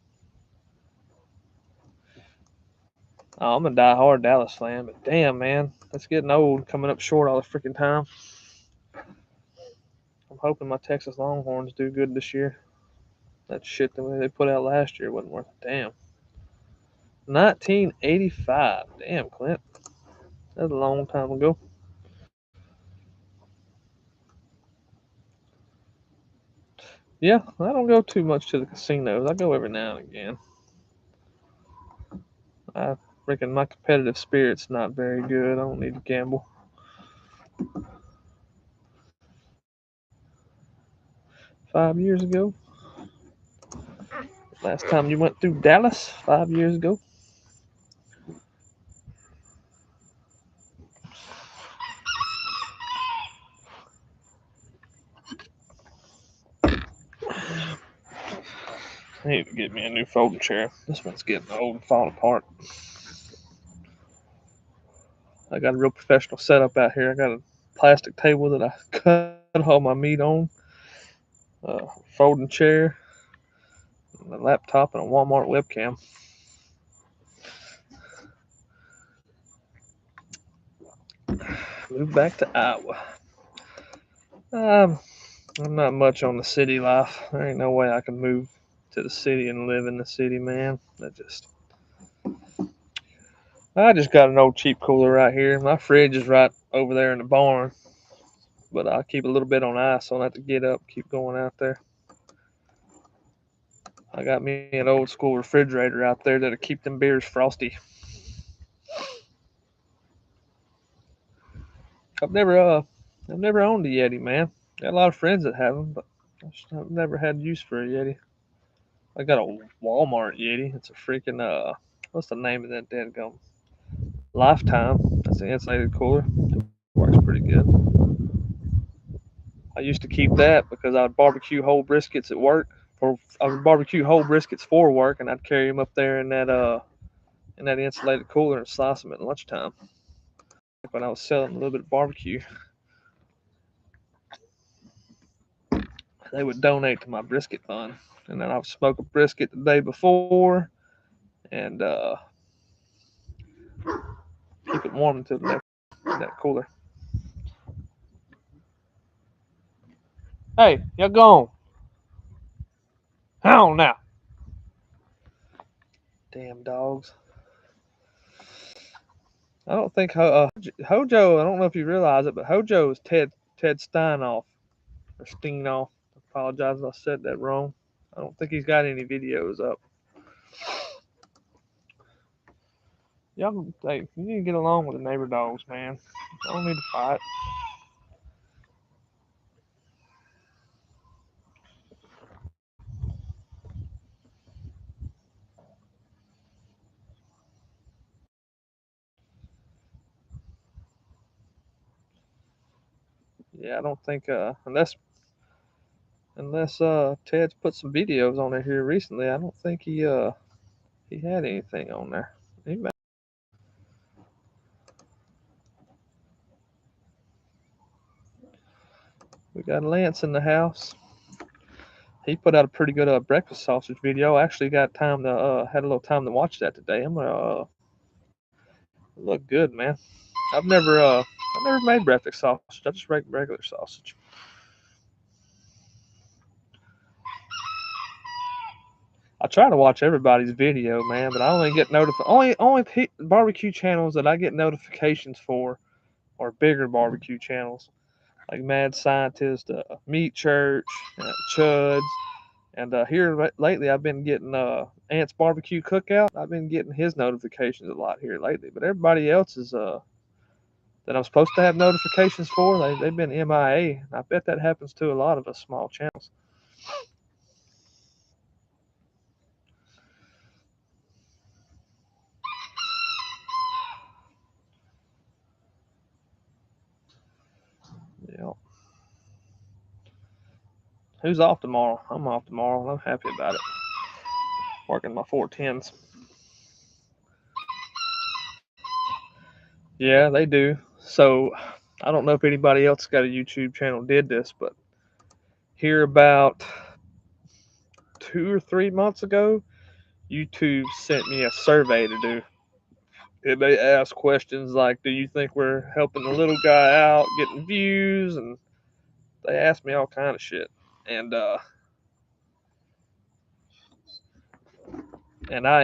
Oh, I'm a die-hard Dallas fan, but damn, man, that's getting old, coming up short all the freaking time. I'm hoping my Texas Longhorns do good this year. That shit that they put out last year wasn't worth a damn. 1985. Damn, Clint. That's a long time ago. Yeah, I don't go too much to the casinos. I go every now and again. I reckon my competitive spirit's not very good. I don't need to gamble. Five years ago. Last time you went through Dallas, 5 years ago. I need to get me a new folding chair. This one's getting old and falling apart. I got a real professional setup out here. I got a plastic table that I cut all my meat on, a folding chair, a laptop, and a Walmart webcam. Moved back to Iowa. I'm not much on the city life. There ain't no way I can move to the city and live in the city, man. I just got an old cheap cooler right here. My fridge is right over there in the barn, but I keep a little bit on ice, so I don't have to get up, keep going out there. I got me an old school refrigerator out there that'll keep them beers frosty. I've never owned a Yeti, man. Got a lot of friends that have them, but I've never had use for a Yeti. I got a Walmart Yeti. It's a freaking what's the name of that dead gum? Lifetime. That's an insulated cooler. It works pretty good. I used to keep that because I would barbecue whole briskets at work. I would barbecue whole briskets for work, and I'd carry them up there in that insulated cooler and slice them at lunchtime. Like when I was selling a little bit of barbecue, they would donate to my brisket fund, and then I would smoke a brisket the day before, and keep it warm until the next that cooler. Hey, y'all gone? How now? Damn dogs. I don't think Hojo. I don't know if you realize it, but Hojo is Ted Steinoff or Steinoff. I apologize if I said that wrong. I don't think he's got any videos up. Y'all, hey, you need to get along with the neighbor dogs, man. I don't need to fight. Yeah, I don't think unless Ted's put some videos on there here recently. I don't think he had anything on there. We got Lance in the house. He put out a pretty good breakfast sausage video. I actually got time to had a little time to watch that today. I'm gonna look good, man. I've never made breakfast sausage. I just make regular sausage. I try to watch everybody's video, man, but I only get only barbecue channels that I get notifications for are bigger barbecue channels like Mad Scientist, Meat Church, Chuds, and here lately I've been getting Ant's Barbecue Cookout. I've been getting his notifications a lot here lately, but everybody else is that I'm supposed to have notifications for, they've been MIA. I bet that happens to a lot of us small channels. Yeah. Who's off tomorrow? I'm off tomorrow, and I'm happy about it. Working my 410s. Yeah, they do. So I don't know if anybody else got a YouTube channel did this, but here about 2 or 3 months ago, YouTube sent me a survey to do. And they ask questions like, "Do you think we're helping the little guy out, getting views?" And they ask me all kind of shit. And I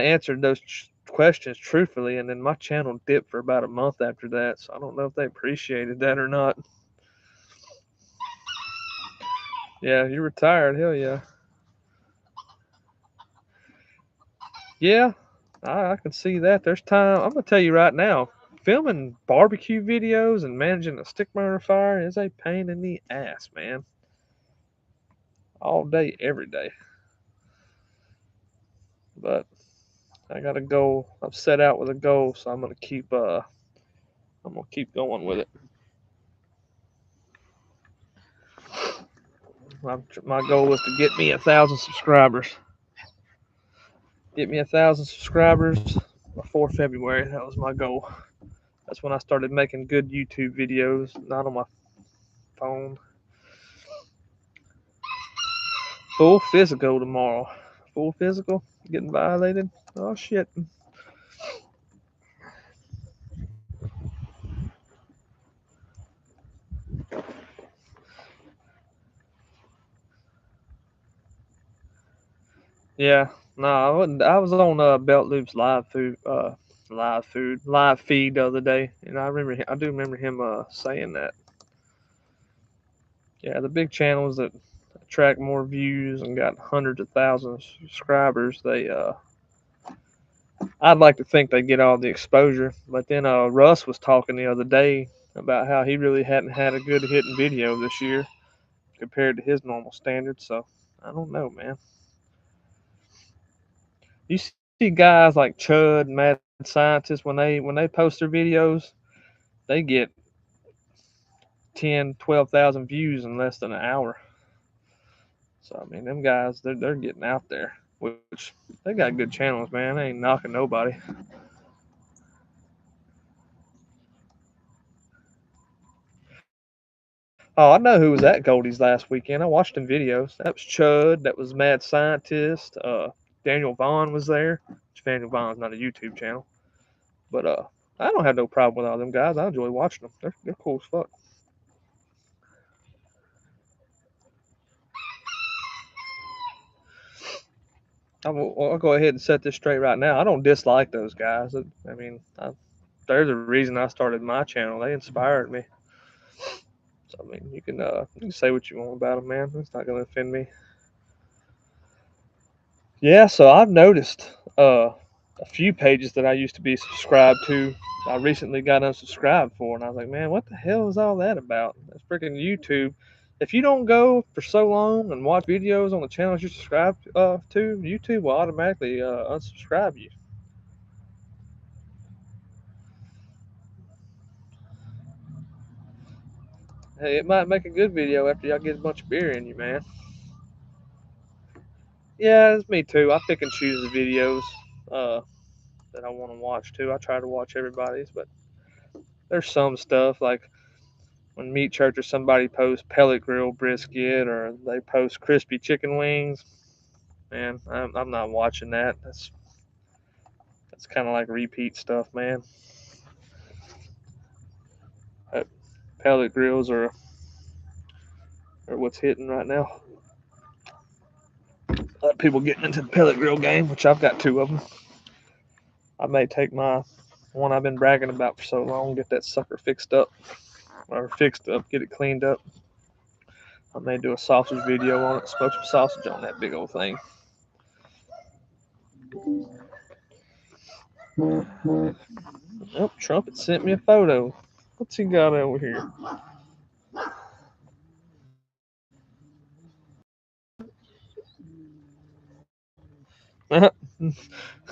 answered those questions truthfully, and then my channel dipped for about a month after that. So I don't know if they appreciated that or not. Yeah, you retired? Hell yeah. Yeah, I can see that. There's time. I'm gonna tell you right now, filming barbecue videos and managing a stick burner fire is a pain in the ass, man. All day, every day. But I got a goal. I've set out with a goal, so I'm gonna keep going with it. My goal is to get me 1,000 subscribers. Get me 1,000 subscribers before February. That was my goal. That's when I started making good YouTube videos, not on my phone. Full physical tomorrow. Full physical? Getting violated? Oh shit. Yeah. No, I wasn't. I was on Belt Loop's live feed the other day, and I do remember him saying that. Yeah, the big channels that attract more views and got hundreds of thousands of subscribers, I'd like to think they get all the exposure. But then Russ was talking the other day about how he really hadn't had a good hitting video this year compared to his normal standards. So I don't know, man. You see guys like Chud, Mad Scientist, when they post their videos, they get 10, 12,000 views in less than an hour. So I mean, them guys, they're getting out there, which they got good channels, man. They ain't knocking nobody. Oh, I know who was at Goldie's last weekend. I watched them videos. That was Chud. That was Mad Scientist. Daniel Vaughn was there. Daniel Vaughn's not a YouTube channel, but I don't have no problem with all them guys. I enjoy watching them. They're cool as fuck. I'll go ahead and set this straight right now. I don't dislike those guys. I mean, they're the reason I started my channel. They inspired me. So I mean, you can say what you want about them, man. It's not gonna offend me. Yeah, so I've noticed a few pages that I used to be subscribed to. I recently got unsubscribed for, and I was like, man, what the hell is all that about? That's freaking YouTube. If you don't go for so long and watch videos on the channels you're subscribed to, YouTube will automatically unsubscribe you. Hey, it might make a good video after y'all get a bunch of beer in you, man. Yeah, it's me too. I pick and choose the videos uh, that I want to watch too. I try to watch everybody's, but there's some stuff like when Meat Church or somebody posts pellet grill brisket or they post crispy chicken wings. Man, I'm not watching that. That's kind of like repeat stuff, man. Uh, Pellet grills are what's hitting right now. A lot of people getting into the pellet grill game, which I've got two of them. I may take my one I've been bragging about for so long, get that sucker fixed up, get it cleaned up. I may do a sausage video on it, smoke some sausage on that big old thing. Oh, Trumpet sent me a photo. What's he got over here?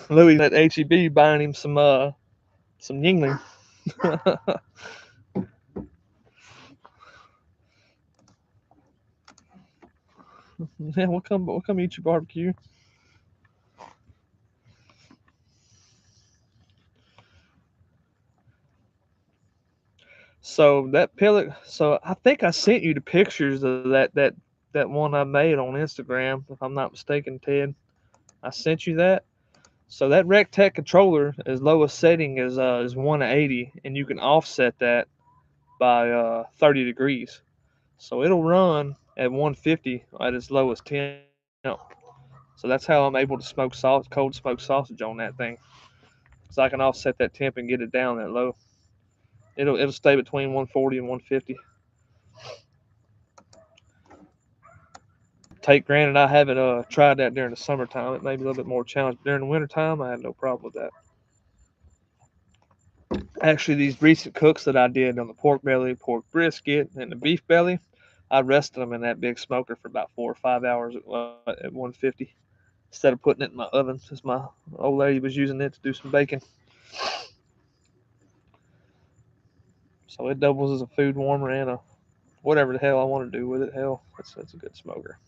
Louis at HEB buying him some Yingling. Yeah, we'll come eat your barbecue. So I think I sent you the pictures of that one I made on Instagram, if I'm not mistaken, Ted. I sent you that. So that Rectech controller, as lowest setting is 180, and you can offset that by 30 degrees. So it'll run at 150 at its lowest temp. So that's how I'm able to smoke cold smoked sausage on that thing. So I can offset that temp and get it down that low. It'll stay between 140 and 150. Take granted, I haven't tried that during the summertime. It may be a little bit more challenging. During the wintertime, I had no problem with that. Actually, these recent cooks that I did on the pork belly, pork brisket, and the beef belly, I rested them in that big smoker for about 4 or 5 hours at 150 instead of putting it in my oven, since my old lady was using it to do some bacon. So it doubles as a food warmer and a whatever the hell I want to do with it. Hell, that's a good smoker.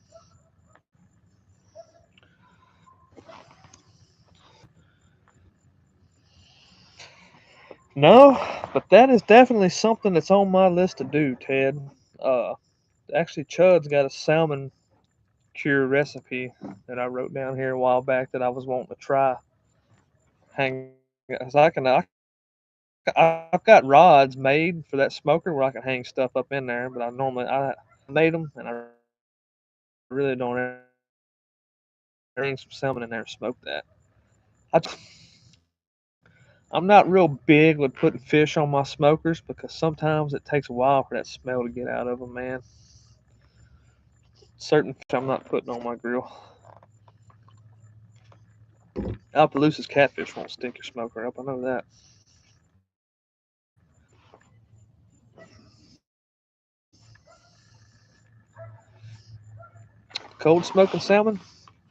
No, but that is definitely something that's on my list to do, Ted. Uh, Actually, Chud's got a salmon cure recipe that I wrote down here a while back that I was wanting to try. Hang, cause I've got rods made for that smoker where I can hang stuff up in there, but I made them and I really don't ever hang some salmon in there and smoke that. I I'm not real big with putting fish on my smokers because sometimes it takes a while for that smell to get out of them, man. Certain fish I'm not putting on my grill. Alpalusa's catfish won't stink your smoker up. I know that. Cold smoking salmon,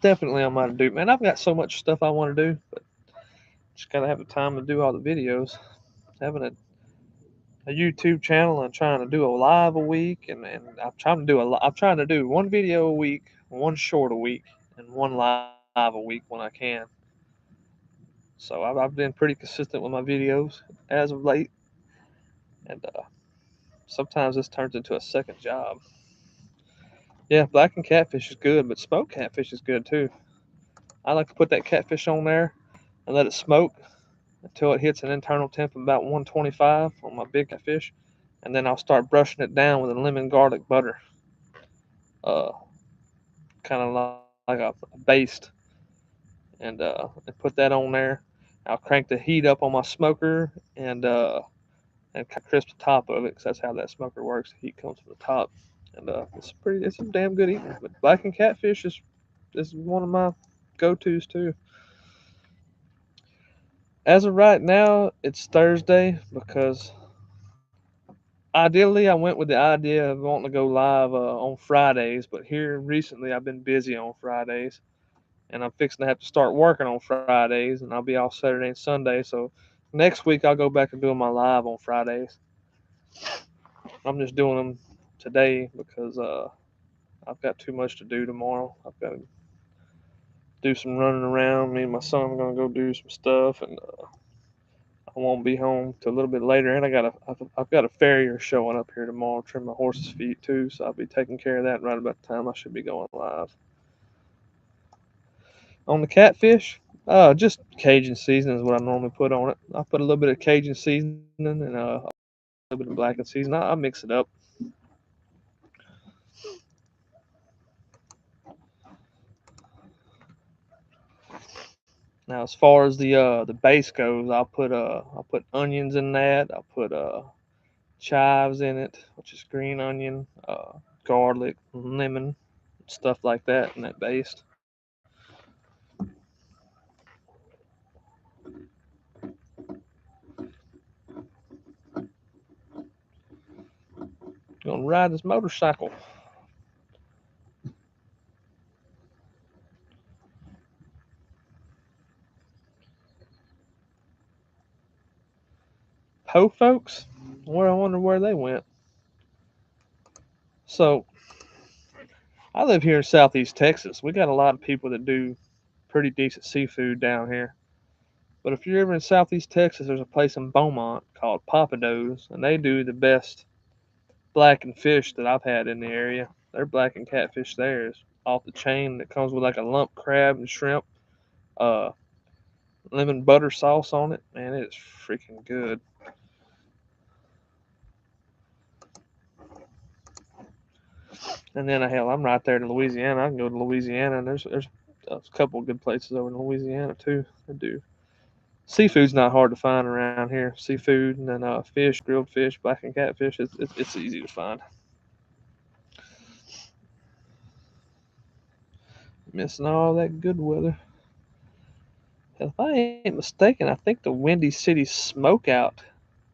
definitely on my to do. Man, I've got so much stuff I want to do, but just gotta have the time to do all the videos. Having a YouTube channel and trying to do a live a week, and I'm trying to do one video a week, one short a week, and one live a week when I can. So I've been pretty consistent with my videos as of late, and sometimes this turns into a second job. Yeah, blackened catfish is good, but smoked catfish is good too. I like to put that catfish on there and let it smoke until it hits an internal temp of about 125 on my big catfish, and then I'll start brushing it down with a lemon garlic butter, uh, kind of like a baste, and put that on there. I'll crank the heat up on my smoker and crisp the top of it because that's how that smoker works. The heat comes from the top, and it's a damn good eating. But blackened catfish is one of my go tos too. As of right now, it's Thursday because ideally I went with the idea of wanting to go live on Fridays, but here recently I've been busy on Fridays, and I'm fixing to have to start working on Fridays, and I'll be off Saturday and Sunday. So next week I'll go back to doing my live on Fridays. I'm just doing them today because I've got too much to do tomorrow. I've got to do some running around. Me and my son are gonna go do some stuff, and I won't be home till a little bit later. And I've got a farrier showing up here tomorrow, trim my horse's feet too. So I'll be taking care of that right about the time I should be going live. On the catfish, just Cajun seasoning is what I normally put on it. I put a little bit of Cajun seasoning and a little bit of blackened seasoning. I mix it up. Now, as far as the base goes, I'll put onions in that. I'll put chives in it, which is green onion, garlic, lemon, stuff like that in that base. Gonna ride this motorcycle. Po folks, where I wonder where they went. So I live here in Southeast Texas. We got a lot of people that do pretty decent seafood down here. But if you're ever in Southeast Texas, there's a place in Beaumont called Papado's, and they do the best blackened fish that I've had in the area. Their blackened catfish there is off the chain. That comes with like a lump crab and shrimp. Uh, lemon butter sauce on it. Man, it is freaking good. And then hell, I'm right there in Louisiana. I can go to Louisiana, and there's a couple of good places over in Louisiana too. They do. Seafood's not hard to find around here. Seafood and then fish, grilled fish, black and catfish. It's easy to find. Missing all that good weather. If I ain't mistaken, I think the Windy City Smokeout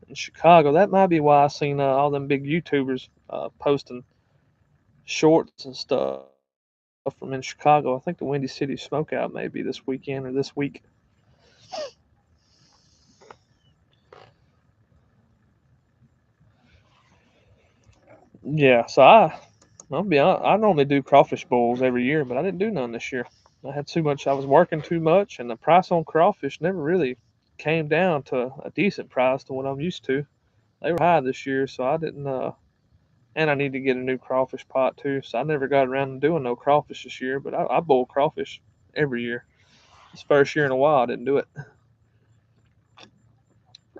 in Chicago. That might be why I seen all them big YouTubers posting shorts and stuff from in Chicago. I think the Windy City Smokeout may be this weekend or this week. Yeah, so I'll be honest, I normally do crawfish bowls every year, but I didn't do none this year. I had too much. I was working too much, and the price on crawfish never really came down to a decent price to what I'm used to. They were high this year, so I didn't. And I need to get a new crawfish pot too, so I never got around to doing no crawfish this year. But I boil crawfish every year. This first year in a while, I didn't do it.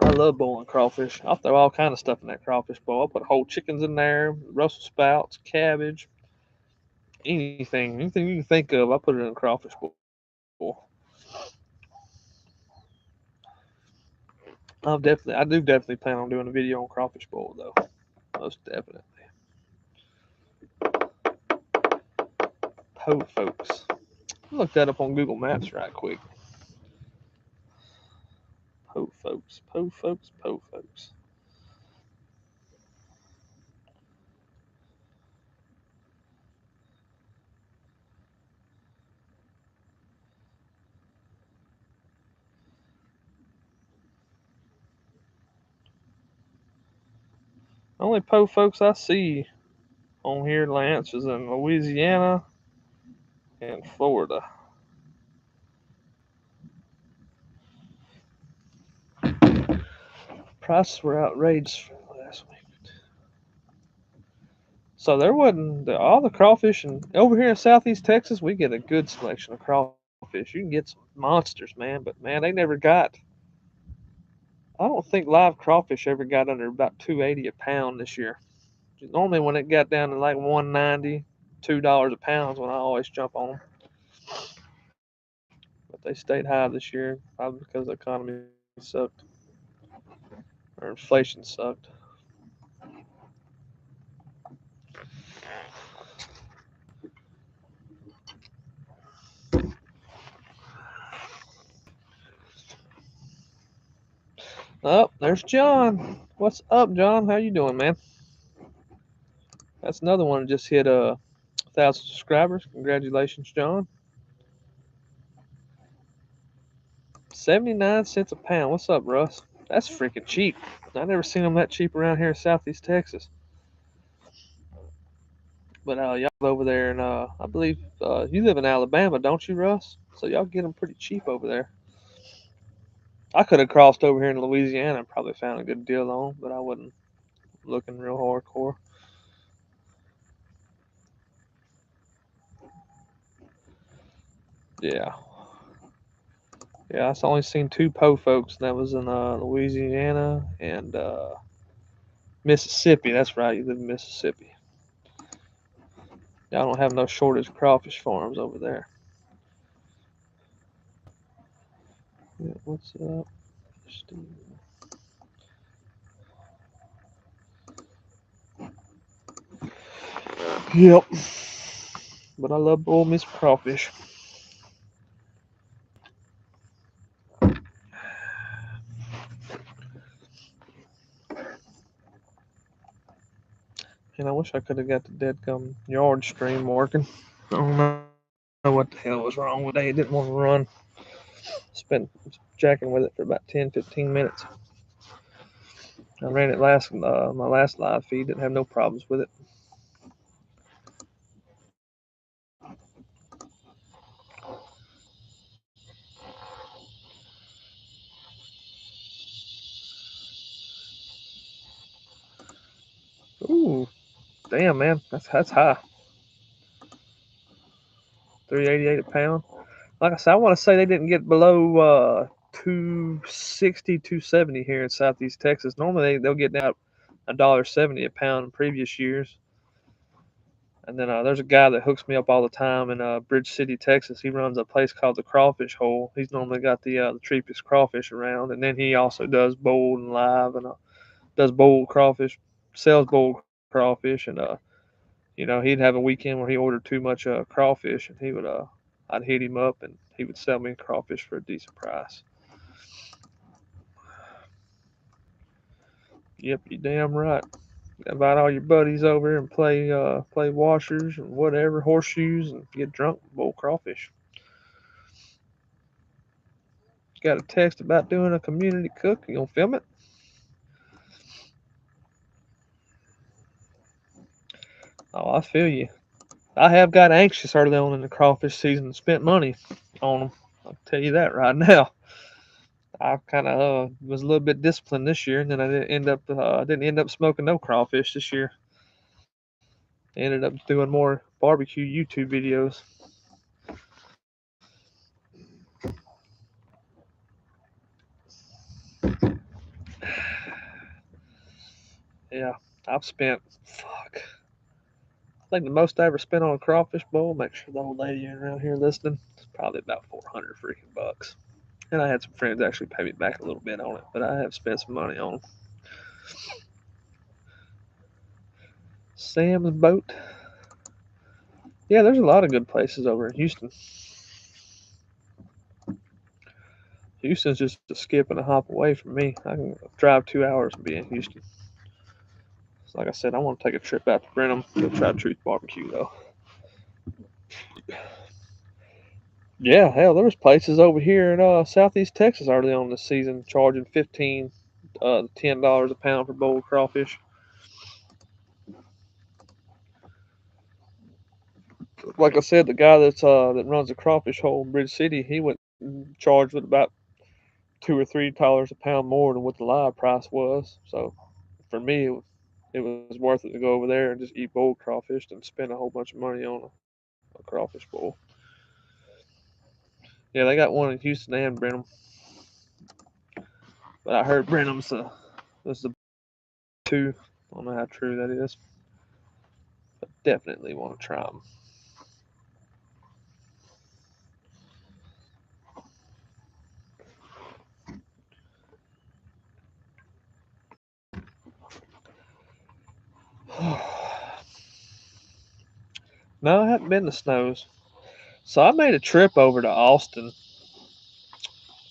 I love boiling crawfish. I'll throw all kind of stuff in that crawfish bowl. I'll put whole chickens in there, Brussels sprouts, cabbage, anything you can think of. I put it in a crawfish bowl. I do definitely plan on doing a video on crawfish bowl though. Most definitely. Po folks. Look that up on Google Maps right quick. Po folks, po folks, po folks. Only po folks I see on here, Lance, is in Louisiana and Florida. Prices were outrageous last week. So there wasn't all the crawfish, and over here in Southeast Texas, we get a good selection of crawfish. You can get some monsters, man, but man, they never got. I don't think live crawfish ever got under about 280 a pound this year. Normally, when it got down to like 190, $2 a pound is when I always jump on them. But they stayed high this year, probably because the economy sucked or inflation sucked. Oh, there's John. What's up, John? How you doing, man? That's another one that just hit 1,000 subscribers. Congratulations, John. 79 cents a pound. What's up, Russ? That's freaking cheap. I never seen them that cheap around here in Southeast Texas. But y'all over there, and I believe you live in Alabama, don't you, Russ? So y'all get them pretty cheap over there. I could have crossed over here in Louisiana and probably found a good deal on, but I wasn't looking real hardcore. Yeah. Yeah, I've only seen two po folks, and that was in Louisiana and Mississippi. That's right, you live in Mississippi. Y'all don't have no shortage of crawfish farms over there. Yeah, what's up, Steve? Yep. But I love boiled Miss Crawfish. And I wish I could have got the deadgum yard stream working. I don't know what the hell was wrong with it. It didn't want to run. Spent jacking with it for about 10-15 minutes. I ran it my last live feed. Didn't have no problems with it. Ooh, damn, man, that's high. 388 a pound. Like I said, I want to say they didn't get below $2.60, $2.70 here in Southeast Texas. Normally they'll get down $1.70 a pound in previous years. And then there's a guy that hooks me up all the time in Bridge City, Texas. He runs a place called the Crawfish Hole. He's normally got the cheapest crawfish around, and then he also does boiled and live, and does boiled crawfish, sells boiled crawfish, and he'd have a weekend where he ordered too much crawfish, and I'd hit him up, and he would sell me crawfish for a decent price. Yep, you damn right. Invite all your buddies over and play washers and whatever, horseshoes, and get drunk and boil crawfish. Got a text about doing a community cook. You gonna film it? Oh, I feel you. I have got anxious early on in the crawfish season and spent money on them. I'll tell you that right now. I kind of was a little bit disciplined this year, and then I didn't end up smoking no crawfish this year. I ended up doing more barbecue YouTube videos. Yeah, I've spent I think the most I ever spent on a crawfish bowl. Make sure the old lady around here listening. It's probably about 400 freaking bucks. And I had some friends actually pay me back a little bit on it, but I have spent some money on them. Sam's Boat. Yeah, there's a lot of good places over in Houston. Houston's just a skip and a hop away from me. I can drive 2 hours and be in Houston. So like I said, I want to take a trip out to Brenham to try Truth Barbecue though. Yeah, hell, there was places over here in Southeast Texas early on this season charging $10 a pound for boiled crawfish. Like I said, the guy that runs the crawfish hole in Bridge City, he went charged with about $2 or $3 a pound more than what the live price was. So for me, it was worth it to go over there and just eat boiled crawfish than spend a whole bunch of money on a crawfish bowl. Yeah, they got one in Houston and Brenham, but I heard Brenham's was the two. I don't know how true that is, but definitely want to try them. No, I haven't been to Snows. So I made a trip over to Austin,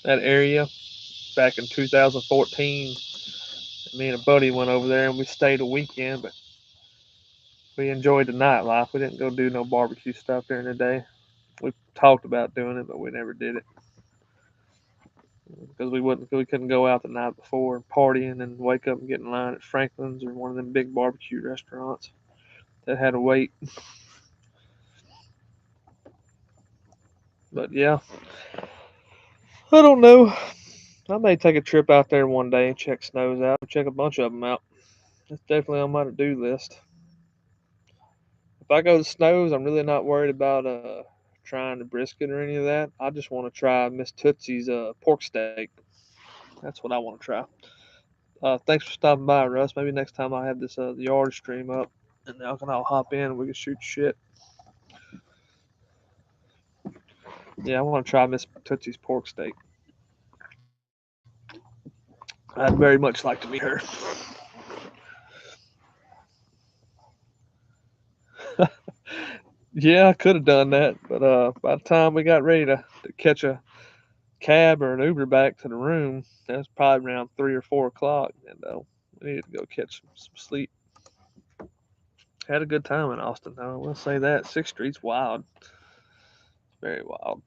that area, back in 2014. Me and a buddy went over there and we stayed a weekend, but we enjoyed the nightlife. We didn't go do no barbecue stuff during the day. We talked about doing it, but we never did it because we couldn't go out the night before and party and then wake up and get in line at Franklin's or one of them big barbecue restaurants that had to wait. But yeah, I don't know. I may take a trip out there one day and check Snows out. Check a bunch of them out. It's definitely on my to-do list. If I go to Snows, I'm really not worried about trying the brisket or any of that. I just want to try Miss Tootsie's pork steak. That's what I want to try. Thanks for stopping by, Russ. Maybe next time I have this the yard stream up, and y'all can all hop in and we can shoot shit. Yeah, I want to try Miss Tootsie's pork steak. I'd very much like to meet her. Yeah, I could have done that, but by the time we got ready to catch a cab or an Uber back to the room, that was probably around 3 or 4 o'clock, and we needed to go catch some sleep. Had a good time in Austin, though. I will say that Sixth Street's wild. It's very wild.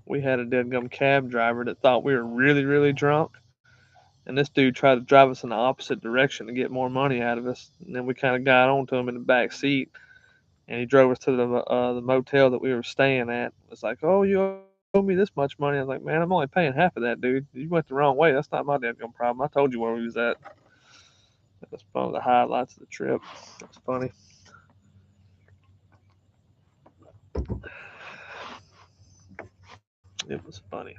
We had a dead gum cab driver that thought we were really, really drunk, and this dude tried to drive us in the opposite direction to get more money out of us. And then we kind of got onto him in the back seat, and he drove us to the motel that we were staying at. It's like, oh, you owe me this much money. I was like, man, I'm only paying half of that, dude. You went the wrong way. That's not my damn problem. I told you where we was at. That was one of the highlights of the trip. That's funny. It was funny.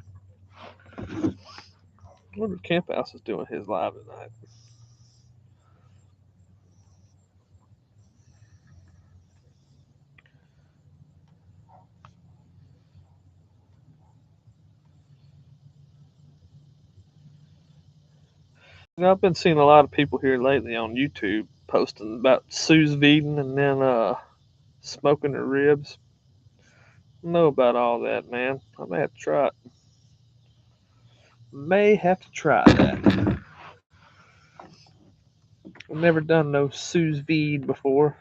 I wonder if Camp House is doing his live tonight. I've been seeing a lot of people here lately on YouTube posting about sous viding and then smoking their ribs. I know about all that, man. I may have to try it. May have to try that. I've never done no sous vide before.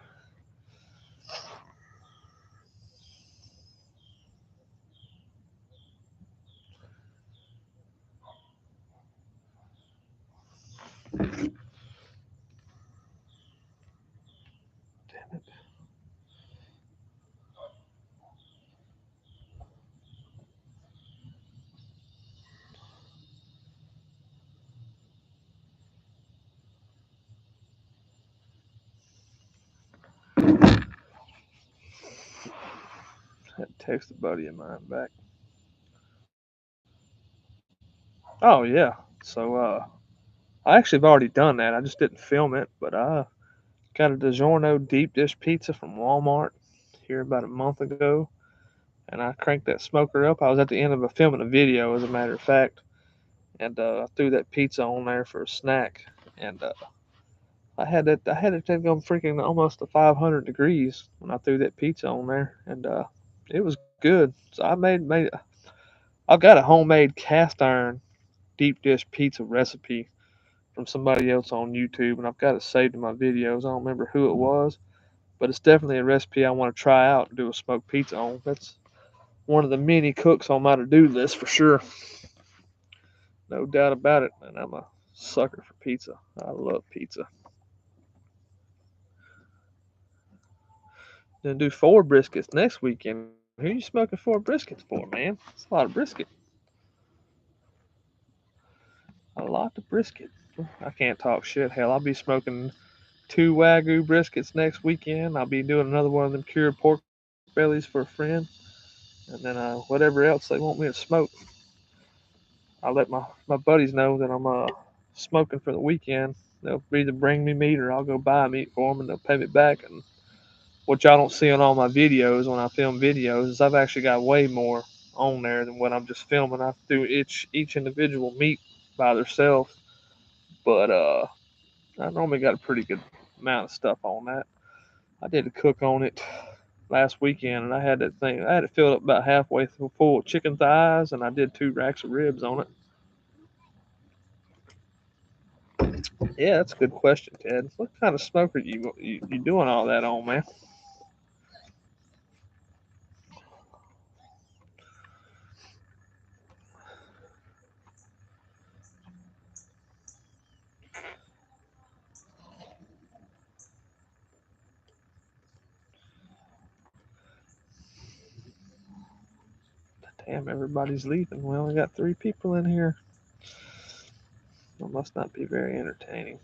Damn it. I had to text a buddy of mine back. Oh yeah. So I actually have already done that. I just didn't film it, but I got a DiGiorno deep dish pizza from Walmart here about a month ago, and I cranked that smoker up. I was at the end of filming a video, as a matter of fact, and I threw that pizza on there for a snack, and I had it go freaking almost to 500 degrees when I threw that pizza on there, and it was good. So I've got a homemade cast iron deep dish pizza recipe from somebody else on YouTube, and I've got it saved in my videos. I don't remember who it was, but it's definitely a recipe I want to try out and do a smoked pizza on. That's one of the many cooks on my to-do list for sure. No doubt about it. And I'm a sucker for pizza. I love pizza. Then do 4 briskets next weekend. Who are you smoking 4 briskets for, man? It's a lot of brisket. A lot of brisket. I can't talk shit. Hell, I'll be smoking 2 Wagyu briskets next weekend. I'll be doing another one of them cured pork bellies for a friend. And then whatever else they want me to smoke. I'll let my buddies know that I'm smoking for the weekend. They'll either bring me meat or I'll go buy meat for them and they'll pay me back. And what y'all don't see on all my videos when I film videos is I've actually got way more on there than what I'm just filming. I do each individual meat by themselves, but I normally got a pretty good amount of stuff on that. I did a cook on it last weekend, and I had that thing. I had it filled up about halfway full of chicken thighs, and I did 2 racks of ribs on it. Yeah, that's a good question, Ted. What kind of smoker you doing all that on, man? Damn, everybody's leaving. We only got 3 people in here. It must not be very entertaining.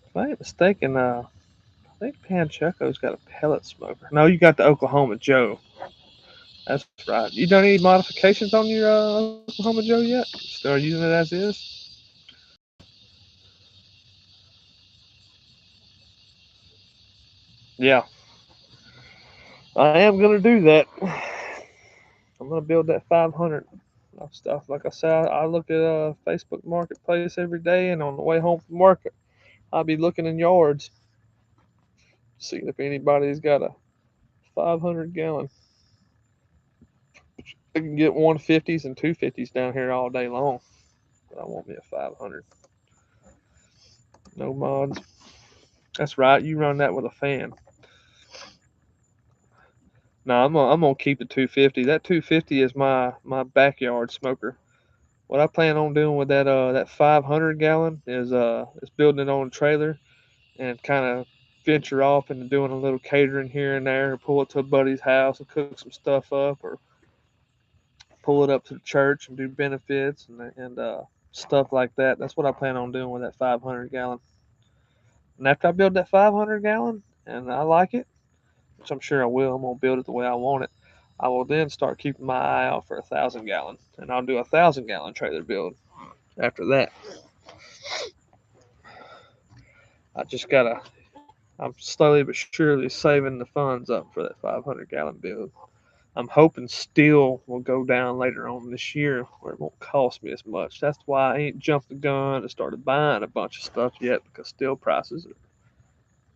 If I ain't mistaken, I think Pancheco's got a pellet smoker. No, you got the Oklahoma Joe. That's right. You done any modifications on your Oklahoma Joe yet? Still using it as is? Yeah, I am gonna do that. I'm gonna build that 500 stuff. Like I said, I look at Facebook Marketplace every day, and on the way home from work, I'll be looking in yards, seeing if anybody's got a 500 gallon. I can get 150s and 250s down here all day long, but I want me a 500. No mods. That's right. You run that with a fan. No, I'm gonna keep the 250. That 250 is my backyard smoker. What I plan on doing with that 500 gallon is building it on a trailer and kind of venture off into doing a little catering here and there, or pull it to a buddy's house and cook some stuff up, or pull it up to the church and do benefits and stuff like that. That's what I plan on doing with that 500 gallon. And after I build that 500 gallon and I like it, which I'm sure I will, I'm gonna build it the way I want it. I will then start keeping my eye out for 1,000 gallon, and I'll do a 1,000 gallon trailer build after that. I just gotta. I'm slowly but surely saving the funds up for that 500 gallon build. I'm hoping steel will go down later on this year where it won't cost me as much. That's why I ain't jumped the gun and started buying a bunch of stuff yet, because steel prices are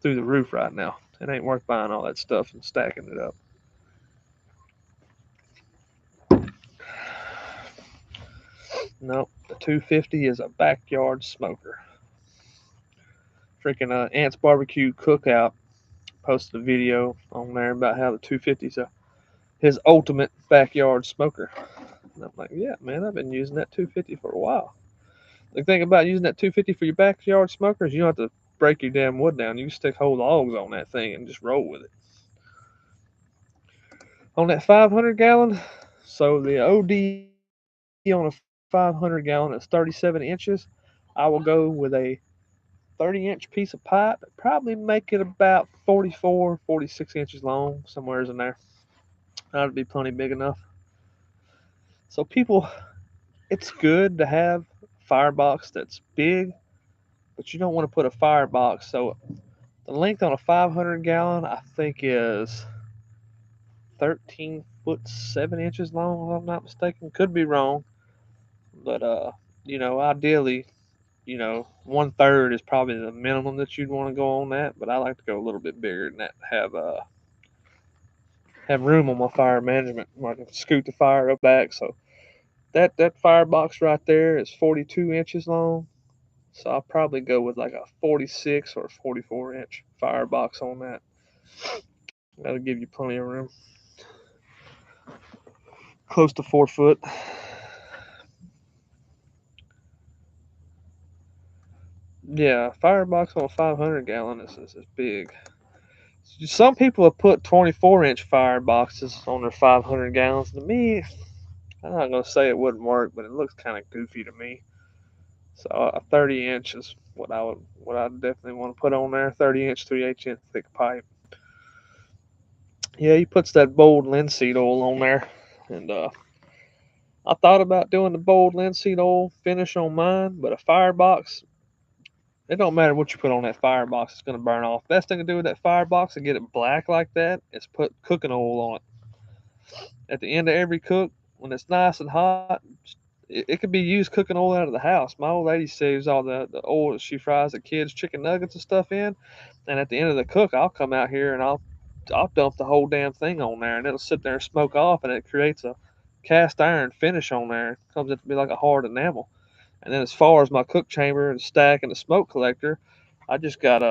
through the roof right now. It ain't worth buying all that stuff and stacking it up. Nope, the 250 is a backyard smoker. Freaking Ant's Barbecue Cookout posted a video on there about how the 250 is his ultimate backyard smoker. And I'm like, yeah, man, I've been using that 250 for a while. The thing about using that 250 for your backyard smoker is you don't have to break your damn wood down. You can stick whole logs on that thing and just roll with it. On that 500 gallon, so the OD on a 500 gallon is 37 inches. I will go with a 30-inch piece of pipe, probably make it about 44, 46 inches long, somewheres in there. That'd be plenty big enough. So people, it's good to have a firebox that's big, but you don't want to put a firebox. So the length on a 500 gallon, I think, is 13 foot 7 inches long, if I'm not mistaken. Could be wrong, but ideally, 1/3 is probably the minimum that you'd want to go on that. But I like to go a little bit bigger than that. Have room on my fire management where I can scoot the fire up back. So that firebox right there is 42 inches long. So I'll probably go with like a 46 or 44-inch firebox on that. That'll give you plenty of room. Close to 4 foot. Yeah, firebox on a 500 gallon is big. Some people have put 24-inch fireboxes on their 500 gallons. To me, I'm not gonna say it wouldn't work, but it looks kind of goofy to me. So a 30-inch is what I definitely want to put on there. 30-inch, 3/8 inch thick pipe. Yeah, he puts that bold linseed oil on there, and I thought about doing the bold linseed oil finish on mine, but a firebox, it don't matter what you put on that firebox, it's gonna burn off. Best thing to do with that firebox to get it black like that is put cooking oil on it. At the end of every cook, when it's nice and hot, it could be used cooking oil out of the house. My old lady saves all the oil that she fries the kids chicken nuggets and stuff in, and at the end of the cook, I'll come out here and I'll dump the whole damn thing on there, and it'll sit there and smoke off, and it creates a cast iron finish on there. It comes in to be like a hard enamel. And then as far as my cook chamber and stack and the smoke collector, I just got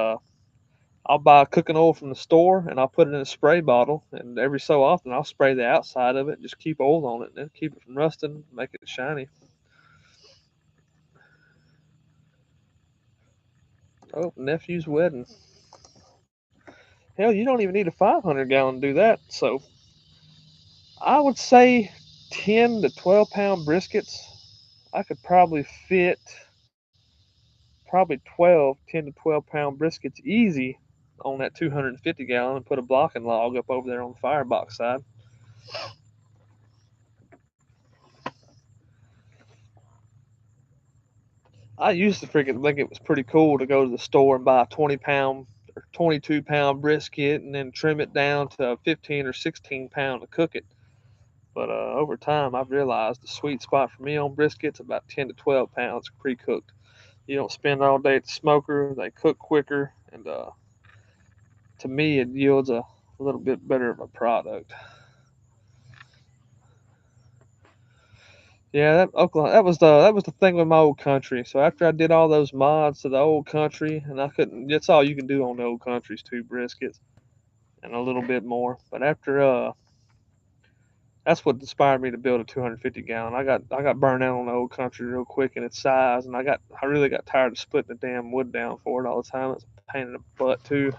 I'll buy cooking oil from the store and I'll put it in a spray bottle, and every so often I'll spray the outside of it, just keep oil on it, and then keep it from rusting, make it shiny. Oh, nephew's wedding. Hell, you don't even need a 500 gallon to do that. So I would say 10 to 12 pound briskets. I could probably fit probably 10 to 12 pound briskets easy on that 250 gallon and put a blocking log up over there on the firebox side. I used to freaking think it was pretty cool to go to the store and buy a 20-pound or 22-pound brisket and then trim it down to 15 or 16 pound to cook it. But over time, I've realized the sweet spot for me on briskets about 10 to 12 pounds pre-cooked. You don't spend all day at the smoker; they cook quicker, and to me, it yields a little bit better of a product. Yeah, that Oklahoma, that was the thing with my old country. So after I did all those mods to the old country, and I couldn't, that's all you can do on the old countries, two briskets and a little bit more. But after that's what inspired me to build a 250 gallon. I got burned out on the old country real quick in its size, and I really got tired of splitting the damn wood down for it all the time. It's a pain in the butt too.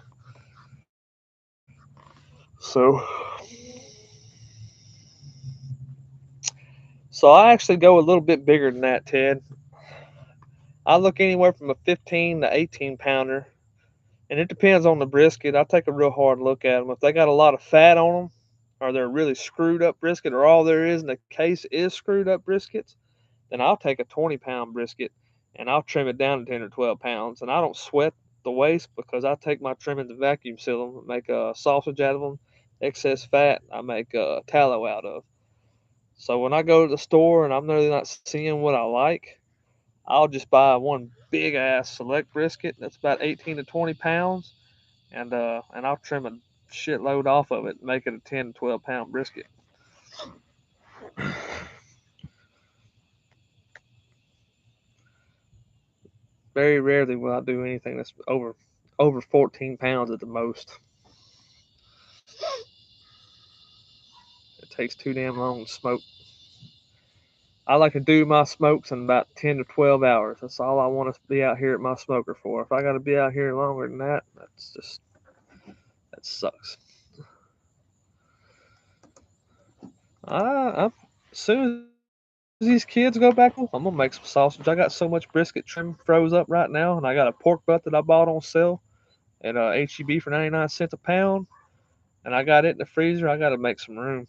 So so I actually go a little bit bigger than that, Ted. I look anywhere from a 15 to 18 pounder And it depends on the brisket. I take a real hard look at them. If they got a lot of fat on them, or they're really screwed up brisket, or all there is in the case is screwed up briskets, then I'll take a 20-pound brisket and I'll trim it down to 10 or 12 pounds. And I don't sweat the waste because I take my trimmings and vacuum seal them, make a sausage out of them. Excess fat, I make tallow out of. So when I go to the store and I'm really not seeing what I like, I'll just buy one big ass select brisket that's about 18 to 20 pounds, and I'll trim a shitload off of it and make it a 10 to 12 pound brisket. Very rarely will I do anything that's over 14 pounds at the most. It takes too damn long to smoke. I like to do my smokes in about 10 to 12 hours. That's all I want to be out here at my smoker for. If I got to be out here longer than that, that sucks. As soon as these kids go back to school, I'm gonna make some sausage. I got so much brisket trim froze up right now, and I got a pork butt that I bought on sale at HEB for 99 cents a pound, and I got it in the freezer. I got to make some room.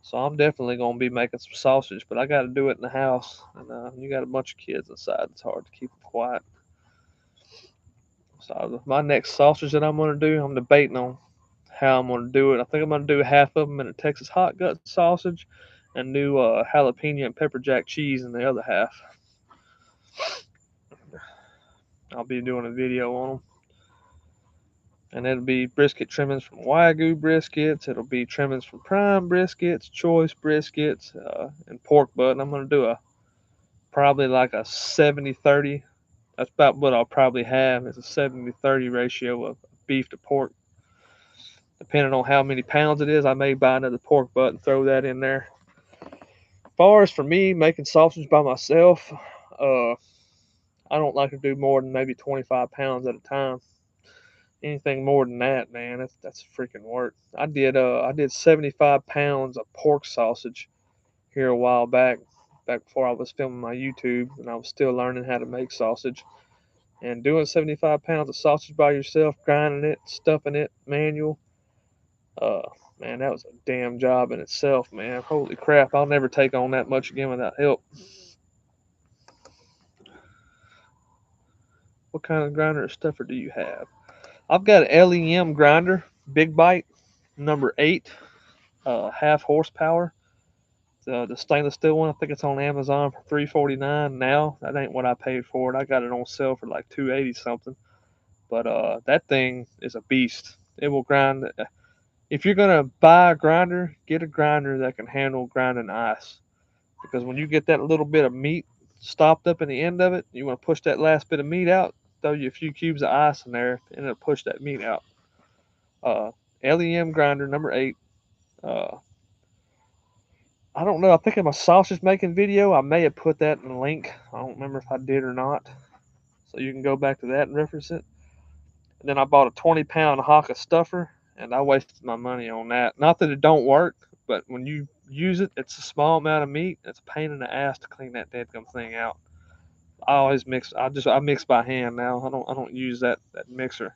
So I'm definitely gonna be making some sausage, but I got to do it in the house, and you got a bunch of kids inside. It's hard to keep them quiet. So my next sausage that I'm gonna do, I'm debating on how I'm gonna do it. I think I'm gonna do half of them in a Texas hot gut sausage, and do jalapeno and pepper jack cheese in the other half. I'll be doing a video on them, and it'll be brisket trimmings from Wagyu briskets. It'll be trimmings from prime briskets, choice briskets, and pork butt. And I'm gonna do a probably like a 70-30. That's about what I'll probably have. It's a 70-30 ratio of beef to pork. Depending on how many pounds it is, I may buy another pork butt and throw that in there. As far as for me making sausage by myself, uh, I don't like to do more than maybe 25 pounds at a time. Anything more than that, man, that's freaking work. I did 75 pounds of pork sausage here a while back before I was filming my YouTube, and I was still learning how to make sausage. And doing 75 pounds of sausage by yourself, grinding it, stuffing it, manual, uh, man, that was a damn job in itself, man. Holy crap, I'll never take on that much again without help. What kind of grinder or stuffer do you have? I've got an LEM grinder, Big Bite, number 8, half horsepower. The stainless steel one, I think it's on Amazon for $3.49 now. That ain't what I paid for it. I got it on sale for like $2.80 something. But that thing is a beast. It will grind. If you're gonna buy a grinder, get a grinder that can handle grinding ice. Because when you get that little bit of meat stopped up in the end of it, you want to push that last bit of meat out. Throw you a few cubes of ice in there, and it'll push that meat out. Uh, LEM grinder number 8. Uh, I don't know. I think in my sausage making video, I may have put that in the link. I don't remember if I did or not. So you can go back to that and reference it. And then I bought a 20-pound Haka stuffer, and I wasted my money on that. Not that it don't work, but when you use it, it's a small amount of meat. It's a pain in the ass to clean that deadgum thing out. I always mix. I mix by hand now. I don't use that mixer.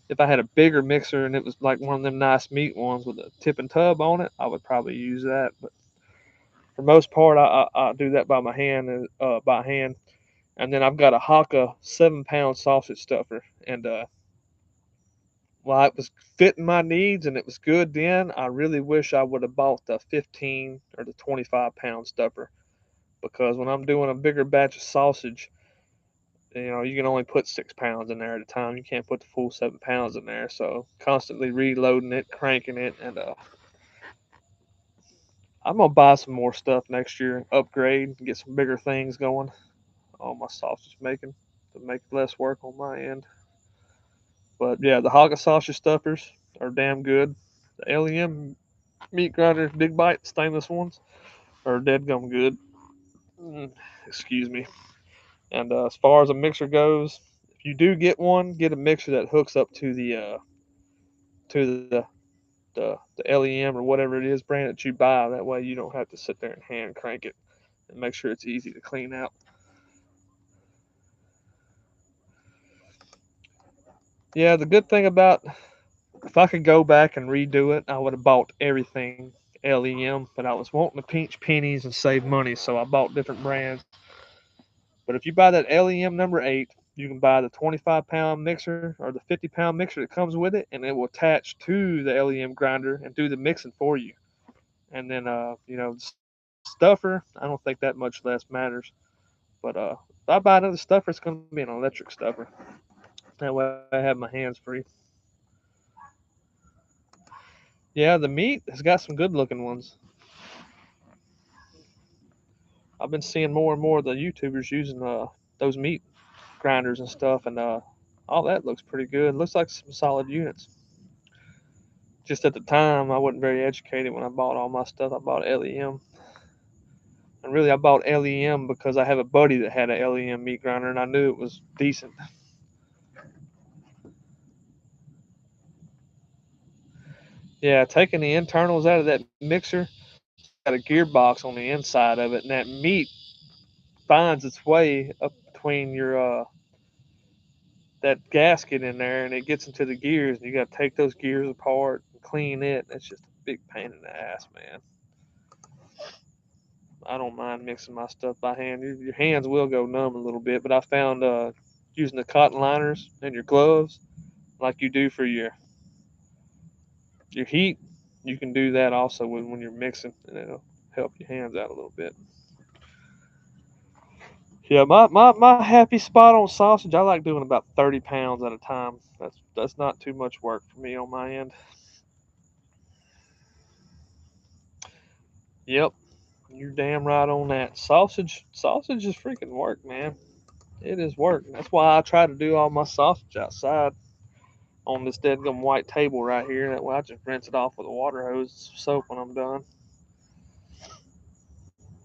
If I had a bigger mixer and it was like one of them nice meat ones with a tip and tub on it, I would probably use that. But for most part, I do that by my hand and by hand. And then I've got a Haka 7-pound sausage stuffer, and while it was fitting my needs and it was good then, I really wish I would have bought the 15 or the 25-pound stuffer, because when I'm doing a bigger batch of sausage, you can only put 6 pounds in there at a time. You can't put the full 7 pounds in there. So constantly reloading it, cranking it, and I'm gonna buy some more stuff next year, upgrade, get some bigger things going on my sausage making to make less work on my end. But yeah, the Hogga sausage stuffers are damn good. The LEM meat grinders, big bite stainless ones, are dead gum good. Excuse me. And as far as a mixer goes, if you do get one, get a mixer that hooks up to to the LEM or whatever it is brand that you buy. That way you don't have to sit there and hand crank it, and make sure it's easy to clean out. Yeah, the good thing about if I could go back and redo it, I would have bought everything LEM, but I was wanting to pinch pennies and save money, so I bought different brands. But if you buy that LEM number 8, you can buy the 25-pound mixer or the 50-pound mixer that comes with it, and it will attach to the LEM grinder and do the mixing for you. And then, stuffer, I don't think that much less matters. But if I buy another stuffer, it's going to be an electric stuffer. That way I have my hands free. Yeah, the meat has got some good looking ones. I've been seeing more and more of the YouTubers using those meat grinders and stuff, and all that looks pretty good. Looks like some solid units. Just at the time, I wasn't very educated when I bought all my stuff. I bought LEM, and really I bought LEM because I have a buddy that had a LEM meat grinder, and I knew it was decent. Yeah, taking the internals out of that mixer, it's got a gearbox on the inside of it, and that meat finds its way up between your that gasket in there, and it gets into the gears, and you got to take those gears apart and clean it. It's just a big pain in the ass, man. I don't mind mixing my stuff by hand. Your hands will go numb a little bit, but I found using the cotton liners and your gloves, like you do for your heat, you can do that also when you're mixing, and it'll help your hands out a little bit. Yeah, my happy spot on sausage, I like doing about 30 pounds at a time. That's not too much work for me on my end. Yep, you're damn right on that. Sausage is freaking work, man. It is work. That's why I try to do all my sausage outside on this deadgum white table right here. That way I just rinse it off with a water hose, soap when I'm done.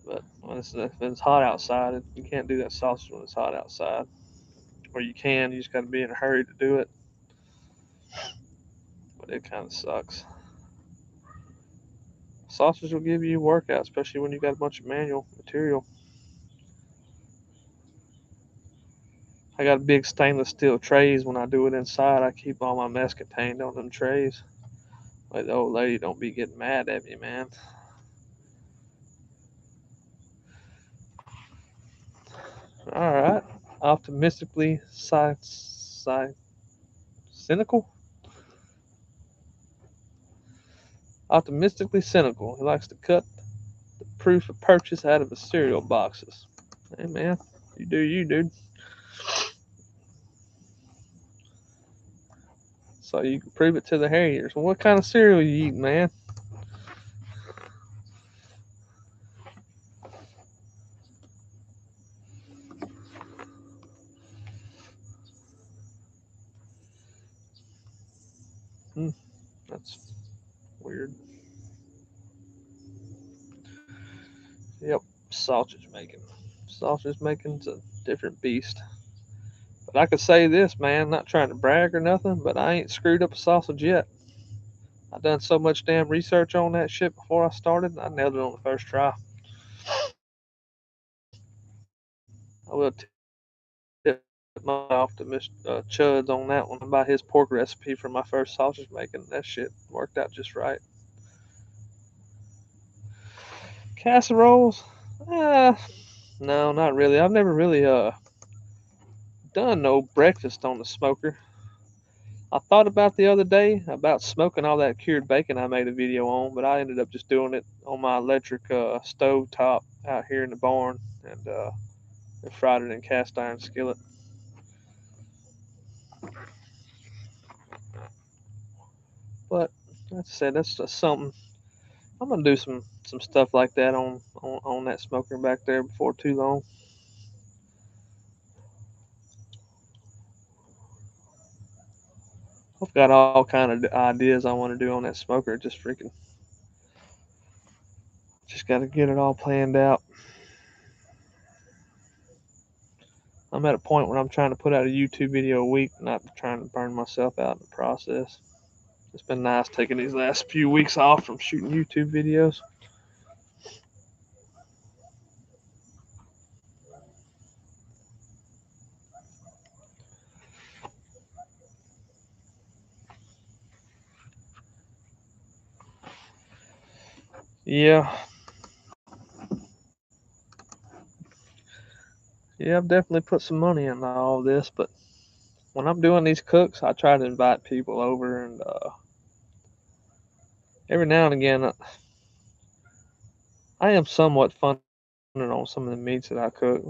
But if it's hot outside, you can't do that sausage when it's hot outside. Or you can, you just got to be in a hurry to do it. But it kind of sucks. Sausage will give you a workout, especially when you got a bunch of manual material. I got big stainless steel trays when I do it inside. I keep all my mess contained on them trays. Like the old lady don't be getting mad at me, man. All right. Optimistically cynical? Optimistically cynical. He likes to cut the proof of purchase out of his cereal boxes. Hey, man. You do you, dude. So you can prove it to the Harriers. Well, what kind of cereal you eating, man? Hmm, that's weird. Yep, sausage making. Sausage making's a different beast. But I could say this, man, not trying to brag or nothing, but I ain't screwed up a sausage yet. I done so much damn research on that shit before I started, I nailed it on the first try. I will tip my off to Mr. Chuds on that one about his pork recipe for my first sausage making. That shit worked out just right. Casseroles? Uh, no, not really. I've never really done no breakfast on the smoker. I thought about the other day about smoking all that cured bacon I made a video on, but I ended up just doing it on my electric stove top out here in the barn and fried it in cast iron skillet. But like I said, that's just something I'm gonna do some stuff like that on that smoker back there before too long. I've got all kind of ideas I want to do on that smoker. Just got to get it all planned out. I'm at a point where I'm trying to put out a YouTube video a week, not trying to burn myself out in the process. It's been nice taking these last few weeks off from shooting YouTube videos. Yeah, yeah, I've definitely put some money into all this, but when I'm doing these cooks, I try to invite people over, and every now and again, I am somewhat funded on some of the meats that I cook.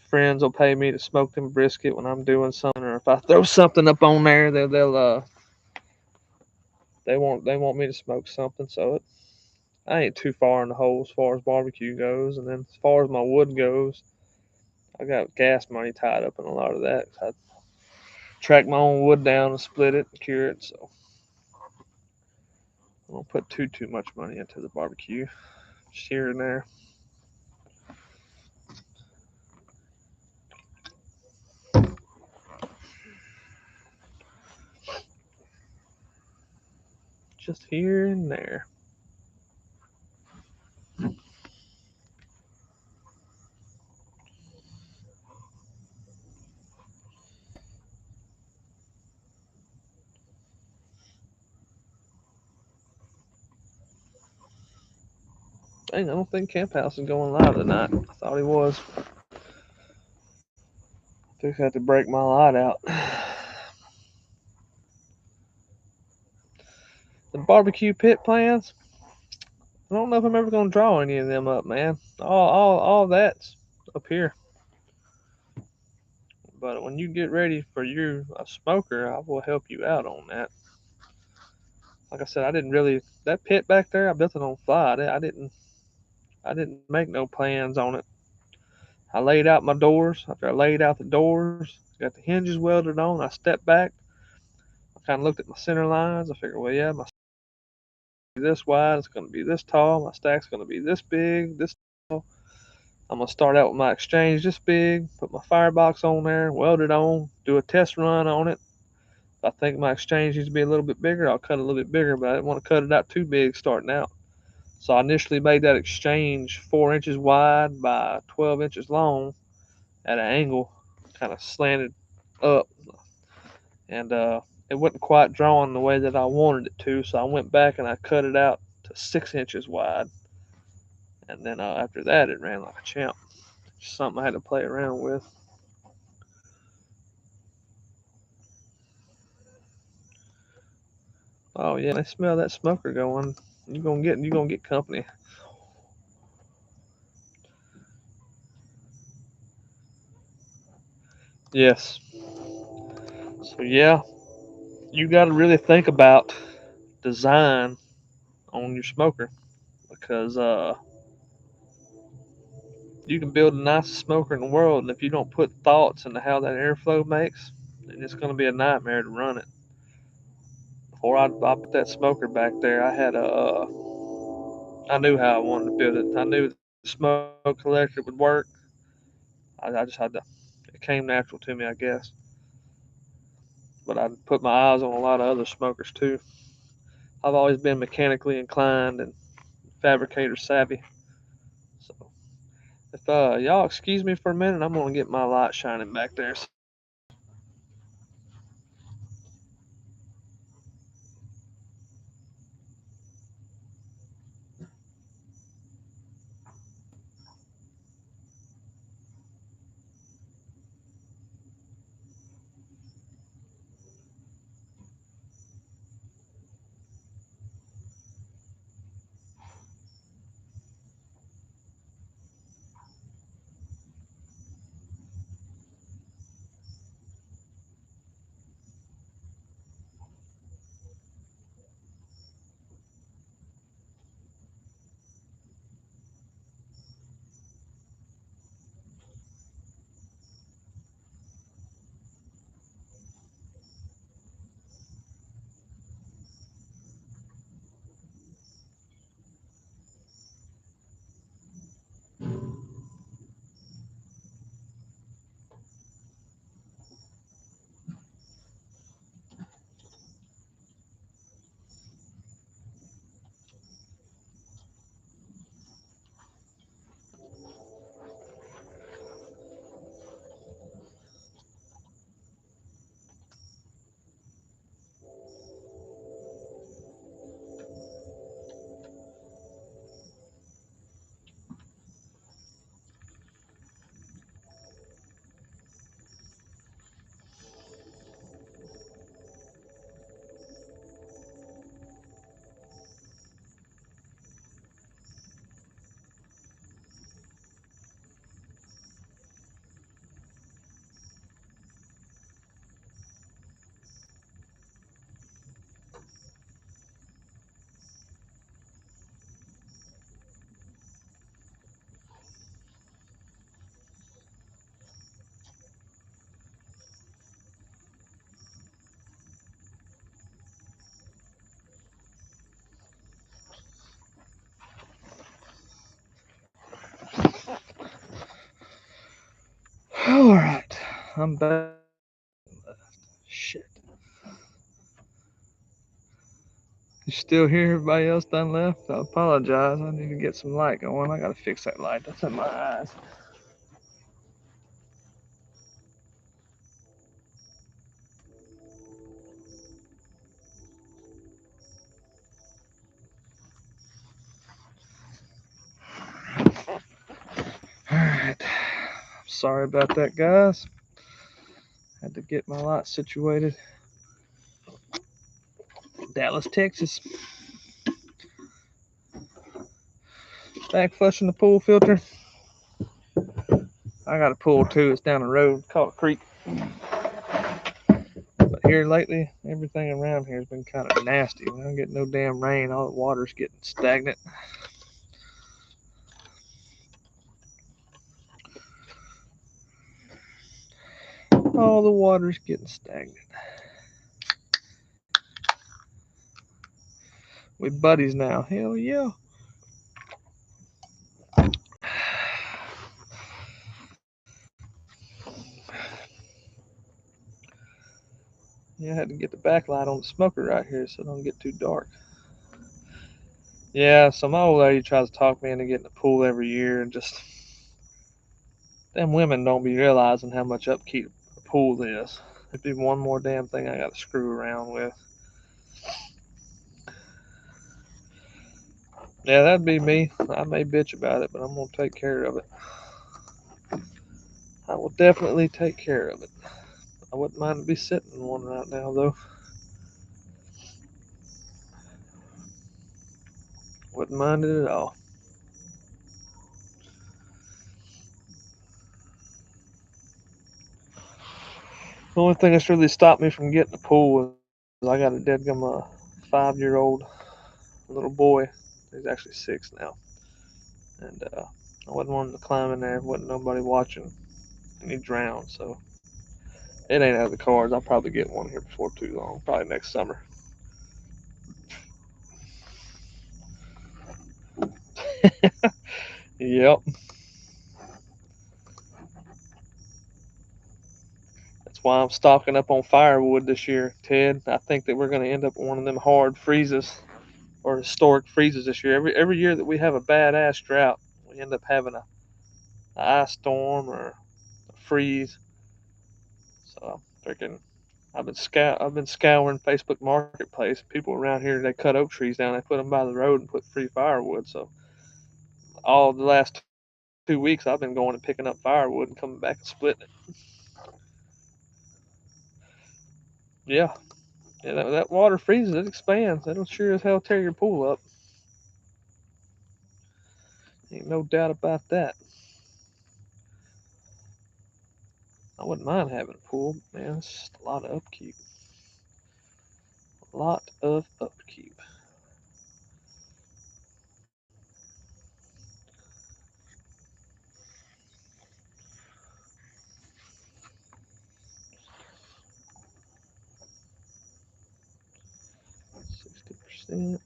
Friends will pay me to smoke them brisket when I'm doing something, or if I throw something up on there, they want me to smoke something. So I ain't too far in the hole as far as barbecue goes, and then as far as my wood goes, I got gas money tied up in a lot of that. I track my own wood down and split it and cure it. So I don't put too much money into the barbecue, just here and there. Just here and there. Dang, I don't think Camp House is going live tonight. I thought he was. Just had to break my light out. The barbecue pit plans. I don't know if I'm ever gonna draw any of them up, man. All that's up here. But when you get ready for you a smoker, I will help you out on that. Like I said, I didn't really that pit back there. I built it on fly. I didn't make no plans on it. I laid out my doors. After I laid out the doors, got the hinges welded on. I stepped back. I kind of looked at my center lines. I figured, well, yeah, my this wide. It's going to be this tall. My stack's going to be this big, this tall. I'm going to start out with my exchange this big, put my firebox on there, weld it on, do a test run on it. If I think my exchange needs to be a little bit bigger, I'll cut it a little bit bigger, but I didn't want to cut it out too big starting out. So I initially made that exchange 4 inches wide by 12 inches long at an angle, kind of slanted up. And it wasn't quite drawn the way that I wanted it to, so I went back and I cut it out to 6 inches wide. And then after that, it ran like a champ. Just something I had to play around with. Oh yeah, I smell that smoker going. You gonna get company. Yes. So yeah, you got to really think about design on your smoker because you can build the nicest smoker in the world, and if you don't put thoughts into how that airflow makes, then it's going to be a nightmare to run it. Before I put that smoker back there, I knew how I wanted to build it. I knew the smoke collector would work. I just had to. It came natural to me, I guess. But I put my eyes on a lot of other smokers too. I've always been mechanically inclined and fabricator savvy. So if y'all excuse me for a minute, I'm gonna get my light shining back there. I'm back. Shit. You still here? Everybody else done left? I apologize. I need to get some light going. I gotta fix that light. That's in my eyes. Alright. Sorry about that, guys. Had to get my light situated. Dallas, Texas. Back flushing the pool filter. I got a pool too. It's down the road called a creek. But here lately, everything around here has been kind of nasty. We don't get no damn rain. All the water's getting stagnant. All the water's getting stagnant. We buddies now. Hell yeah. Yeah, I had to get the backlight on the smoker right here so it don't get too dark. Yeah, so my old lady tries to talk me into getting a pool every year, and just them women don't be realizing how much upkeep a pool is. It'd be one more damn thing I got to screw around with. Yeah, that'd be me. I may bitch about it, but I'm gonna take care of it. I will definitely take care of it. I wouldn't mind to be sitting in one right now, though. Wouldn't mind it at all. The only thing that's really stopped me from getting a pool is I got a deadgum 5-year-old little boy. He's actually 6 now, and I wasn't wanting to climb in there. Wasn't nobody watching, and he drowned. So it ain't out of the cards. I'll probably get one here before too long. Probably next summer. Yep. That's why I'm stocking up on firewood this year, Ted. I think that we're going to end up with one of them hard freezes or historic freezes this year. Every year that we have a badass drought, we end up having a ice storm or a freeze. So I'm freaking. I've been scouring Facebook Marketplace. People around here they cut oak trees down. They put them by the road and put free firewood. So all the last 2 weeks I've been going and picking up firewood and coming back and splitting it. Yeah, yeah. That water freezes. It expands. It'll sure as hell tear your pool up. Ain't no doubt about that. I wouldn't mind having a pool, man. It's just a lot of upkeep. A lot of upkeep. 60%.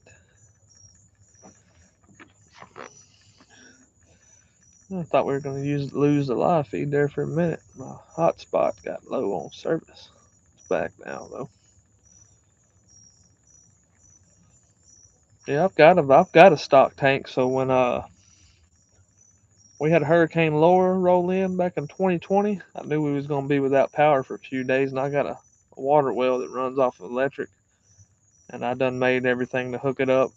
I thought we were going to lose the live feed there for a minute. My hotspot got low on service. It's back now though. Yeah, I've got a stock tank. So when we had Hurricane Laura roll in back in 2020, I knew we was going to be without power for a few days, and I got a water well that runs off of electric, and I done made everything to hook it up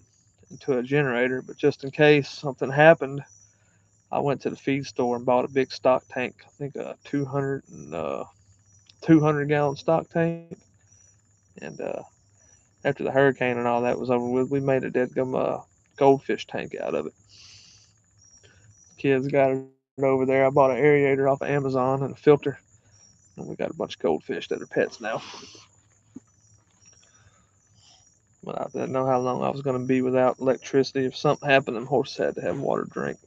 into a generator. But just in case something happened, I went to the feed store and bought a big stock tank. I think a 200 gallon stock tank. And after the hurricane and all that was over with, we made a deadgum goldfish tank out of it. Kids got it over there. I bought an aerator off of Amazon and a filter, and we got a bunch of goldfish that are pets now. But I didn't know how long I was going to be without electricity. If something happened, them horses had to have water to drink.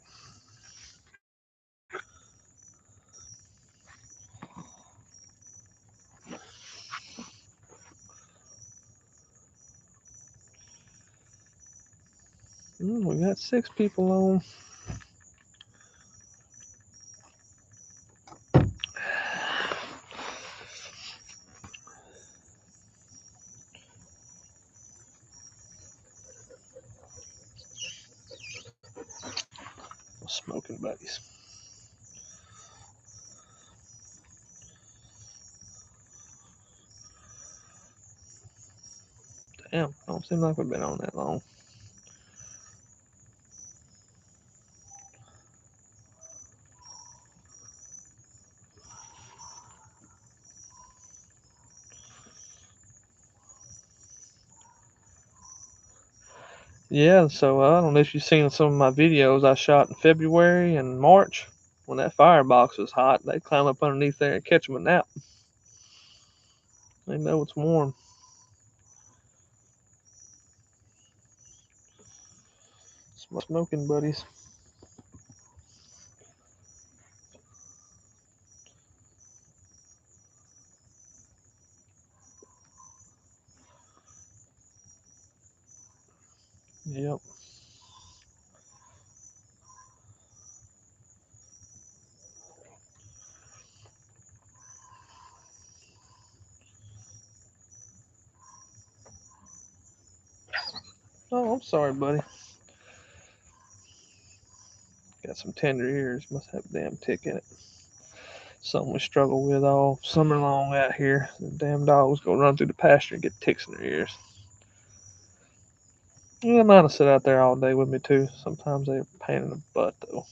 We got 6 people on. smoking buddies. Damn, don't seem like we've been on that long. Yeah, so I don't know if you've seen some of my videos I shot in February and March. When that firebox was hot, they'd climb up underneath there and catch them a nap. They know it's warm. Smoking buddies. Yep. Oh, I'm sorry, buddy. Got some tender ears. Must have a damn tick in it. Something we struggle with all summer long out here. The damn dogs go run through the pasture and get ticks in their ears. Yeah, mine will sit out there all day with me too. Sometimes they're a pain in the butt though.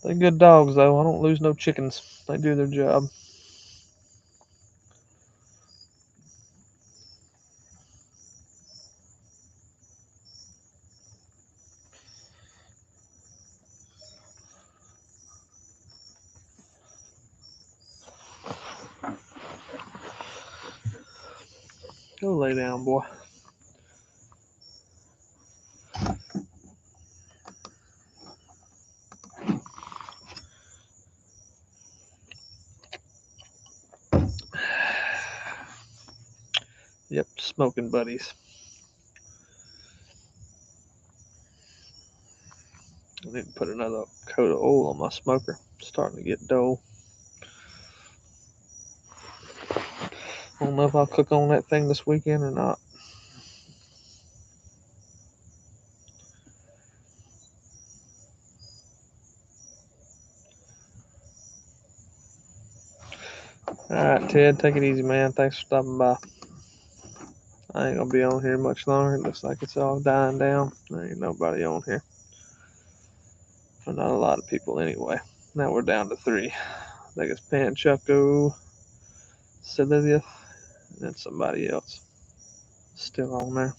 They're good dogs though. I don't lose no chickens. They do their job. Go lay down, boy. Yep, smoking buddies. I need to put another coat of oil on my smoker. It's starting to get dull. I don't know if I'll cook on that thing this weekend or not. Alright, Ted, take it easy, man. Thanks for stopping by. I ain't gonna be on here much longer. It looks like it's all dying down. There ain't nobody on here. Well, not a lot of people anyway. Now we're down to 3. I think it's Panchucko, Cecilia, and then somebody else still on there.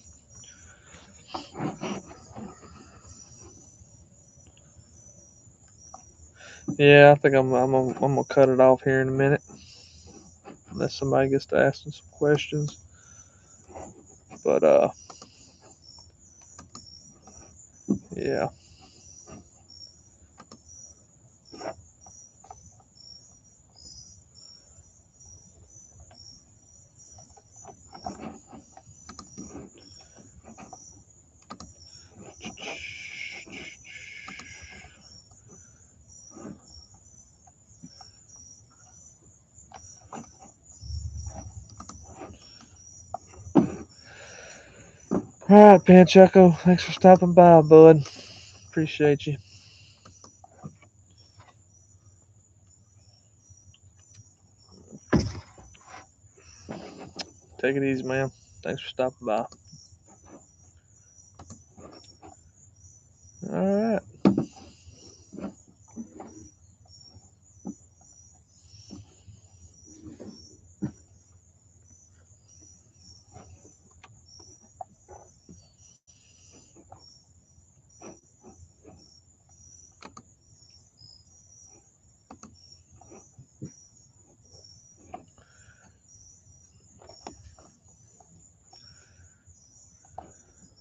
Yeah, I think I'm gonna cut it off here in a minute, unless somebody gets to asking some questions. But yeah. All right, Panchucko, thanks for stopping by, bud. Appreciate you. Take it easy, man. Thanks for stopping by. All right.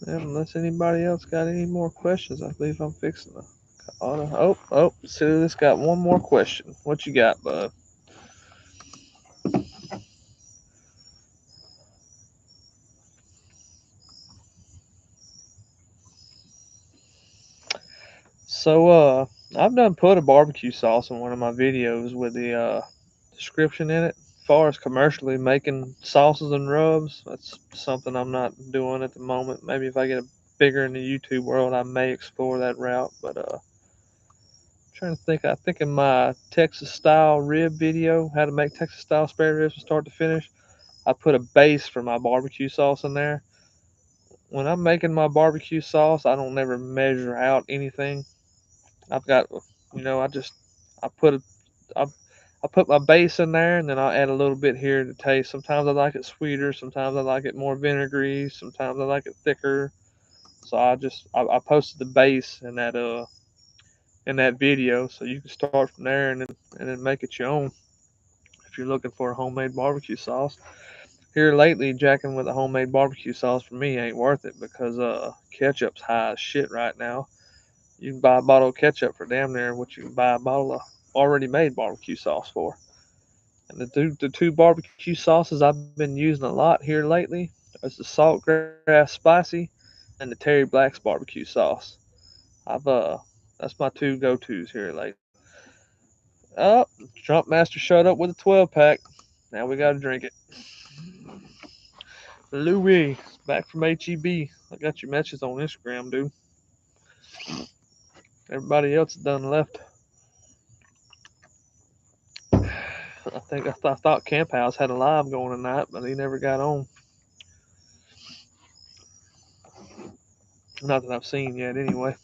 Unless anybody else got any more questions, I believe I'm fixing to. Oh, Celia's got one more question. What you got, bud? So, I've done put a barbecue sauce in one of my videos with the description in it. far as commercially making sauces and rubs, that's something I'm not doing at the moment. Maybe if I get bigger in the YouTube world, I may explore that route. But trying to think, I think in my Texas style rib video, how to make Texas style spare ribs from start to finish, I put a base for my barbecue sauce in there. When I'm making my barbecue sauce, I don't never measure out anything. I've got, I just I put a I, I put my base in there, and then I'll add a little bit here to taste. Sometimes I like it sweeter, sometimes I like it more vinegary, sometimes I like it thicker. So I posted the base in that video, so you can start from there and then make it your own if you're looking for a homemade barbecue sauce. Here lately, jacking with a homemade barbecue sauce for me ain't worth it because ketchup's high as shit right now. You can buy a bottle of ketchup for damn near what you can buy a bottle of already made barbecue sauce for. And the two barbecue sauces I've been using a lot here lately is the saltgrass spicy and the Terry Black's barbecue sauce. I've That's my two go tos here lately. Oh, Trump Master showed up with a 12-pack. Now we gotta drink it. Louis, back from HEB. I got your messages on Instagram, dude. Everybody else done left. I thought Camp House had a live going tonight, but he never got on. Not that I've seen yet, anyway.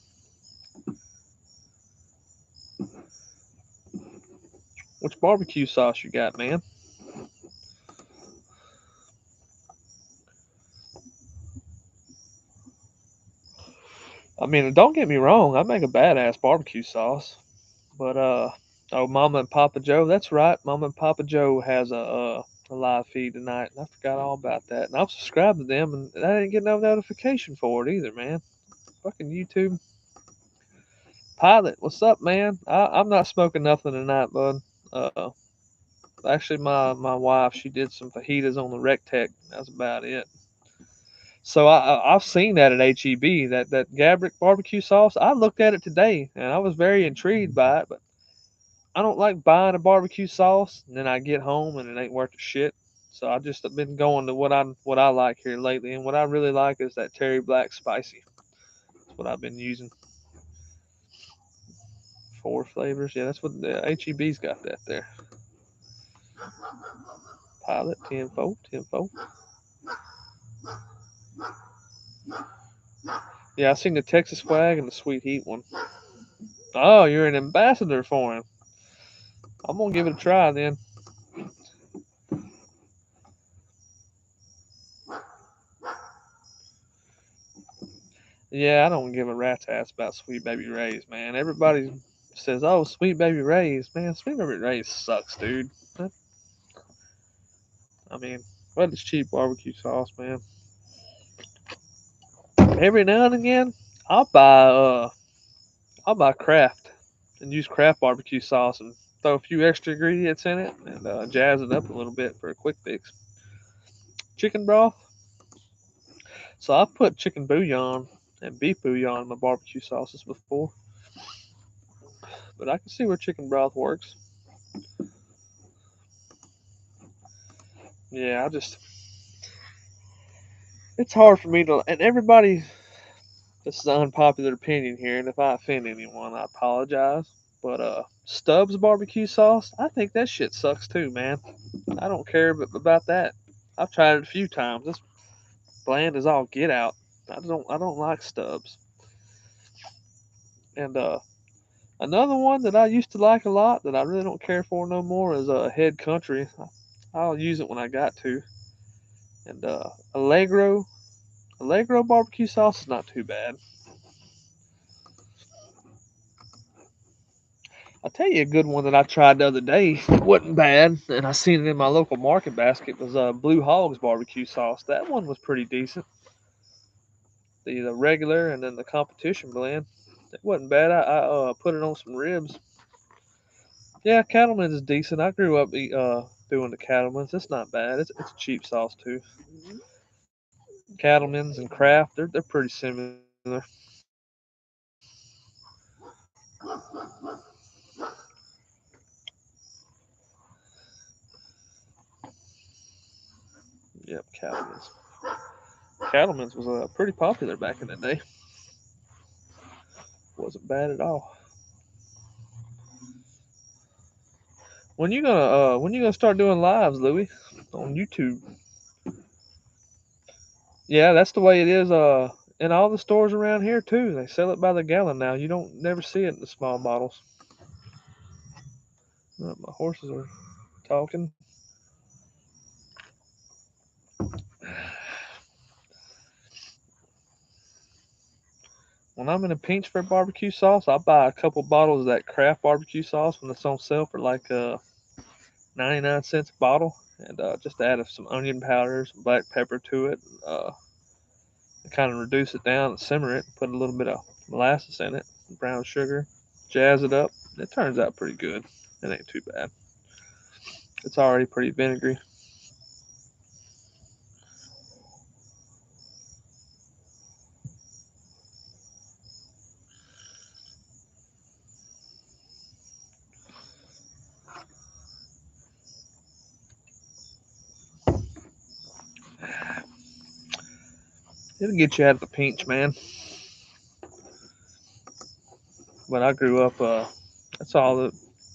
Which barbecue sauce you got, man? I mean, don't get me wrong. I make a badass barbecue sauce, but oh, Mama and Papa Joe. That's right. Mama and Papa Joe has a live feed tonight, and I forgot all about that. And I'm subscribed to them, and I didn't get no notification for it either, man. Fucking YouTube. Pilot, what's up, man? I'm not smoking nothing tonight, bud. Uh, Actually, my wife, she did some fajitas on the Rec Tech. That's about it. So I've seen that at HEB, that Gabrick barbecue sauce. I looked at it today, and I was very intrigued by it. But I don't like buying a barbecue sauce, and then I get home and it ain't worth the shit. So I just have been going to what I like here lately, and what I really like is that Terry Black spicy. That's what I've been using. 4 flavors, yeah, that's what the HEB's got that there. Pilot 10-4, 10-4. Yeah, I seen the Texas flag and the Sweet Heat one. Oh, you're an ambassador for him. I'm gonna give it a try then. Yeah, I don't give a rat's ass about Sweet Baby Ray's, man. Everybody says, "Oh, Sweet Baby Ray's, man. Sweet Baby Ray's sucks, dude." I mean, what is cheap barbecue sauce, man? Every now and again, I'll buy uh I'll buy Kraft and use Kraft barbecue sauce and throw a few extra ingredients in it and jazz it up a little bit for a quick fix. Chicken broth. So I've put chicken bouillon and beef bouillon in my barbecue sauces before, but I can see where chicken broth works. Yeah, it's hard for me to, and everybody, this is an unpopular opinion here, and if I offend anyone, I apologize. But Stubbs barbecue sauce, I think that shit sucks too, man. I don't care about that. I've tried it a few times. It's bland as all get out. I don't like Stubbs. And another one that I used to like a lot that I really don't care for no more is Head Country. I'll use it when I got to. And Allegro barbecue sauce is not too bad. I'll tell you a good one that I tried the other day. It wasn't bad, and I seen it in my local market basket. Was Blue Hogs barbecue sauce. That one was pretty decent. The regular and then the competition blend. It wasn't bad. I put it on some ribs. Yeah, Cattleman's is decent. I grew up doing the Cattleman's. It's not bad. It's a cheap sauce too. Cattleman's and Kraft, they're pretty similar. Yep, Cattleman's. Cattleman's was pretty popular back in the day. Wasn't bad at all. When you gonna start doing lives, Louis, on YouTube? Yeah, that's the way it is. In all the stores around here too, they sell it by the gallon now. You don't never see it in the small bottles. My horses are talking. When I'm in a pinch for barbecue sauce, I buy a couple bottles of that Kraft barbecue sauce when it's on sale for like 99 cents a bottle, and just add some onion powder, some black pepper to it, and kind of reduce it down and simmer it. Put a little bit of molasses in it, brown sugar, jazz it up. It turns out pretty good. It ain't too bad. It's already pretty vinegary. It'll get you out of the pinch, man. But I grew up, that's all that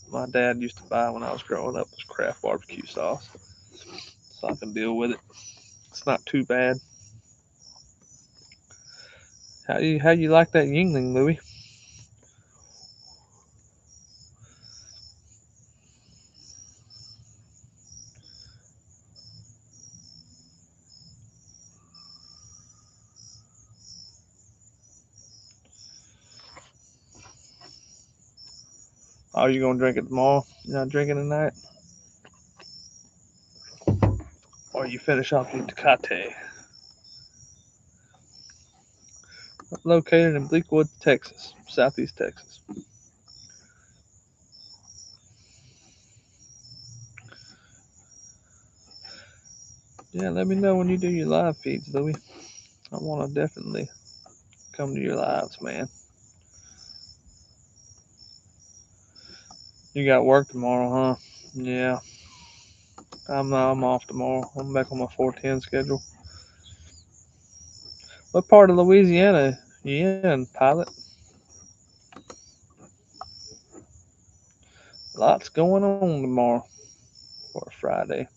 my dad used to buy when I was growing up was Kraft barbecue sauce. So I can deal with it. It's not too bad. How you like that Yingling, Louis? Oh, you gonna drink it tomorrow? You're not drinking tonight? Or you finish off your Tecate? Located in Bleakwood, Texas, southeast Texas. Yeah, let me know when you do your live feeds, Louis. I want to definitely come to your lives, man. You got work tomorrow, huh? Yeah, I'm off tomorrow. I'm back on my 410 schedule. What part of Louisiana you in, pilot? Lots going on tomorrow for Friday.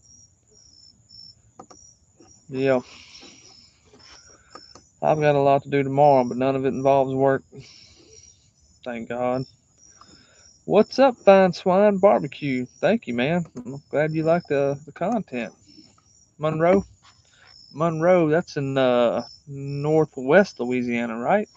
Yeah, I've got a lot to do tomorrow, but none of it involves work. Thank God. What's up, Fine Swine Barbecue? Thank you, man. I'm glad you like the content. Monroe? Monroe, that's in northwest Louisiana, right?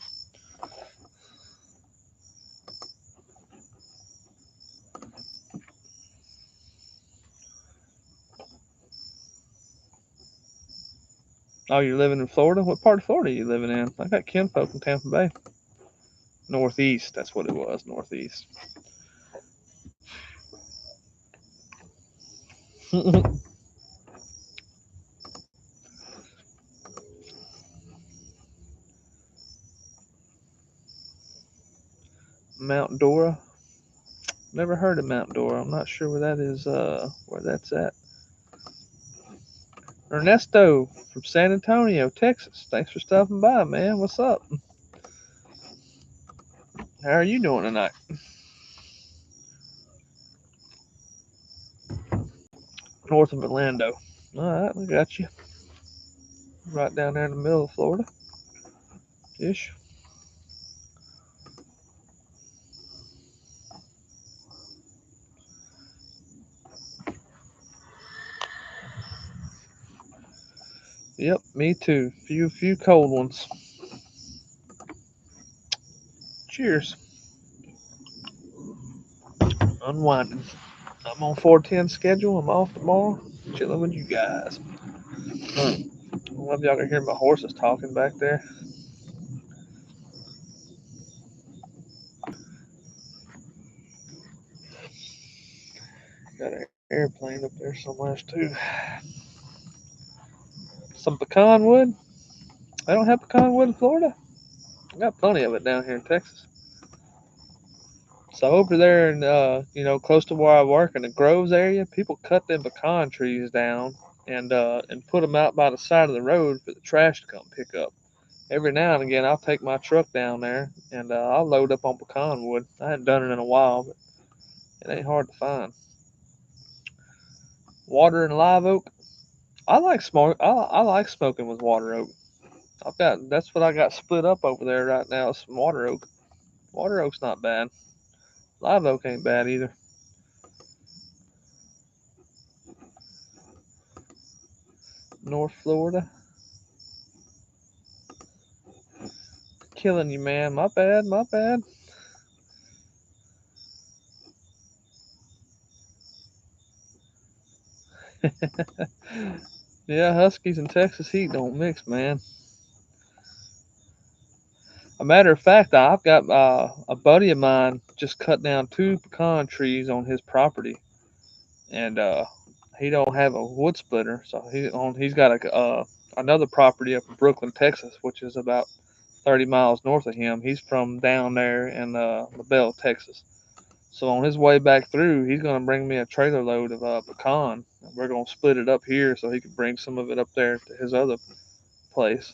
Oh, you're living in Florida? What part of Florida are you living in? I got kinfolk in Tampa Bay. Northeast, that's what it was, northeast. Mount Dora? Never heard of Mount Dora. I'm not sure where that is, where that's at. Ernesto from San Antonio, Texas. Thanks for stopping by, man. What's up? How are you doing tonight? North of Orlando. All right, I got you. Right down there in the middle of Florida ish. Yep, me too. Few cold ones. Cheers. Unwinding. I'm on 410 schedule. I'm off tomorrow. Chilling with you guys. I love y'all can hear my horses talking back there. Got an airplane up there somewhere too. Some pecan wood. They don't have pecan wood in Florida. I got plenty of it down here in Texas. So over there in close to where I work in the Groves area, people cut them pecan trees down and put them out by the side of the road for the trash to come pick up. Every now and again, I'll take my truck down there and I'll load up on pecan wood. I hadn't done it in a while, but it ain't hard to find. Water and live oak. I like smoke. I like smoking with water oak. That's what I got split up over there right now. Some water oak. Water oak's not bad. Live oak ain't bad either. North Florida. Killing you, man. My bad. My bad. Yeah, Huskies and Texas heat don't mix, man. A matter of fact, I've got a buddy of mine just cut down 2 pecan trees on his property, and he don't have a wood splitter, so he's got another property up in Brooklyn, Texas, which is about 30 miles north of him. He's from down there in LaBelle, Texas. So on his way back through, he's gonna bring me a trailer load of pecan. And we're gonna split it up here so he can bring some of it up there to his other place.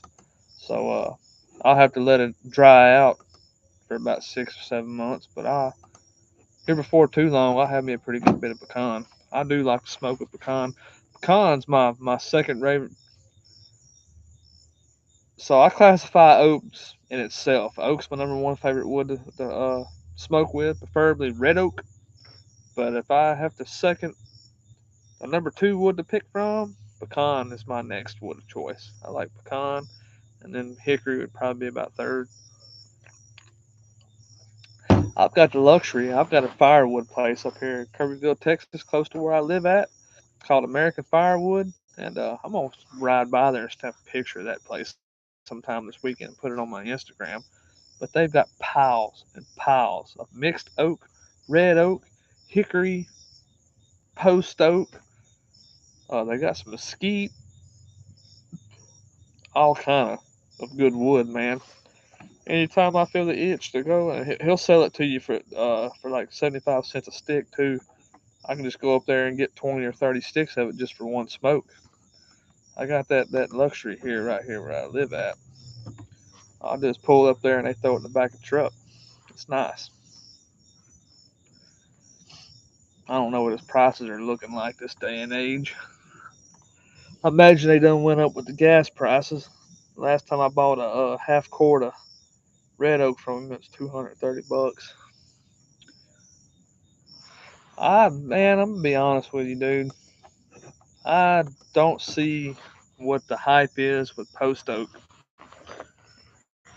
So I'll have to let it dry out for about 6 or 7 months. But here before too long, I'll have me a pretty good bit of pecan. I do like to smoke a pecan. Pecan's my second favorite. So I classify oaks in itself. Oak's my number one favorite wood to smoke with, preferably red oak. But if I have to second a number two wood to pick from, pecan is my next wood of choice. I like pecan, and then hickory would probably be about third. I've got the luxury. I've got a firewood place up here in Kirbyville, Texas, close to where I live at, called American Firewood, and I'm gonna ride by there and snap a picture of that place sometime this weekend and put it on my Instagram. But they've got piles and piles of mixed oak, red oak, hickory, post oak. They got some mesquite, all of good wood, man. Anytime I feel the itch to go, and he'll sell it to you for like 75 cents a stick too. I can just go up there and get 20 or 30 sticks of it just for one smoke. I got that luxury here, right here where I live at. I'll just pull up there and they throw it in the back of the truck. It's nice. I don't know what his prices are looking like this day and age. I imagine they done went up with the gas prices. Last time I bought a half quart of red oak from him, it was $230. I'm gonna be honest with you, dude. I don't see what the hype is with post oak.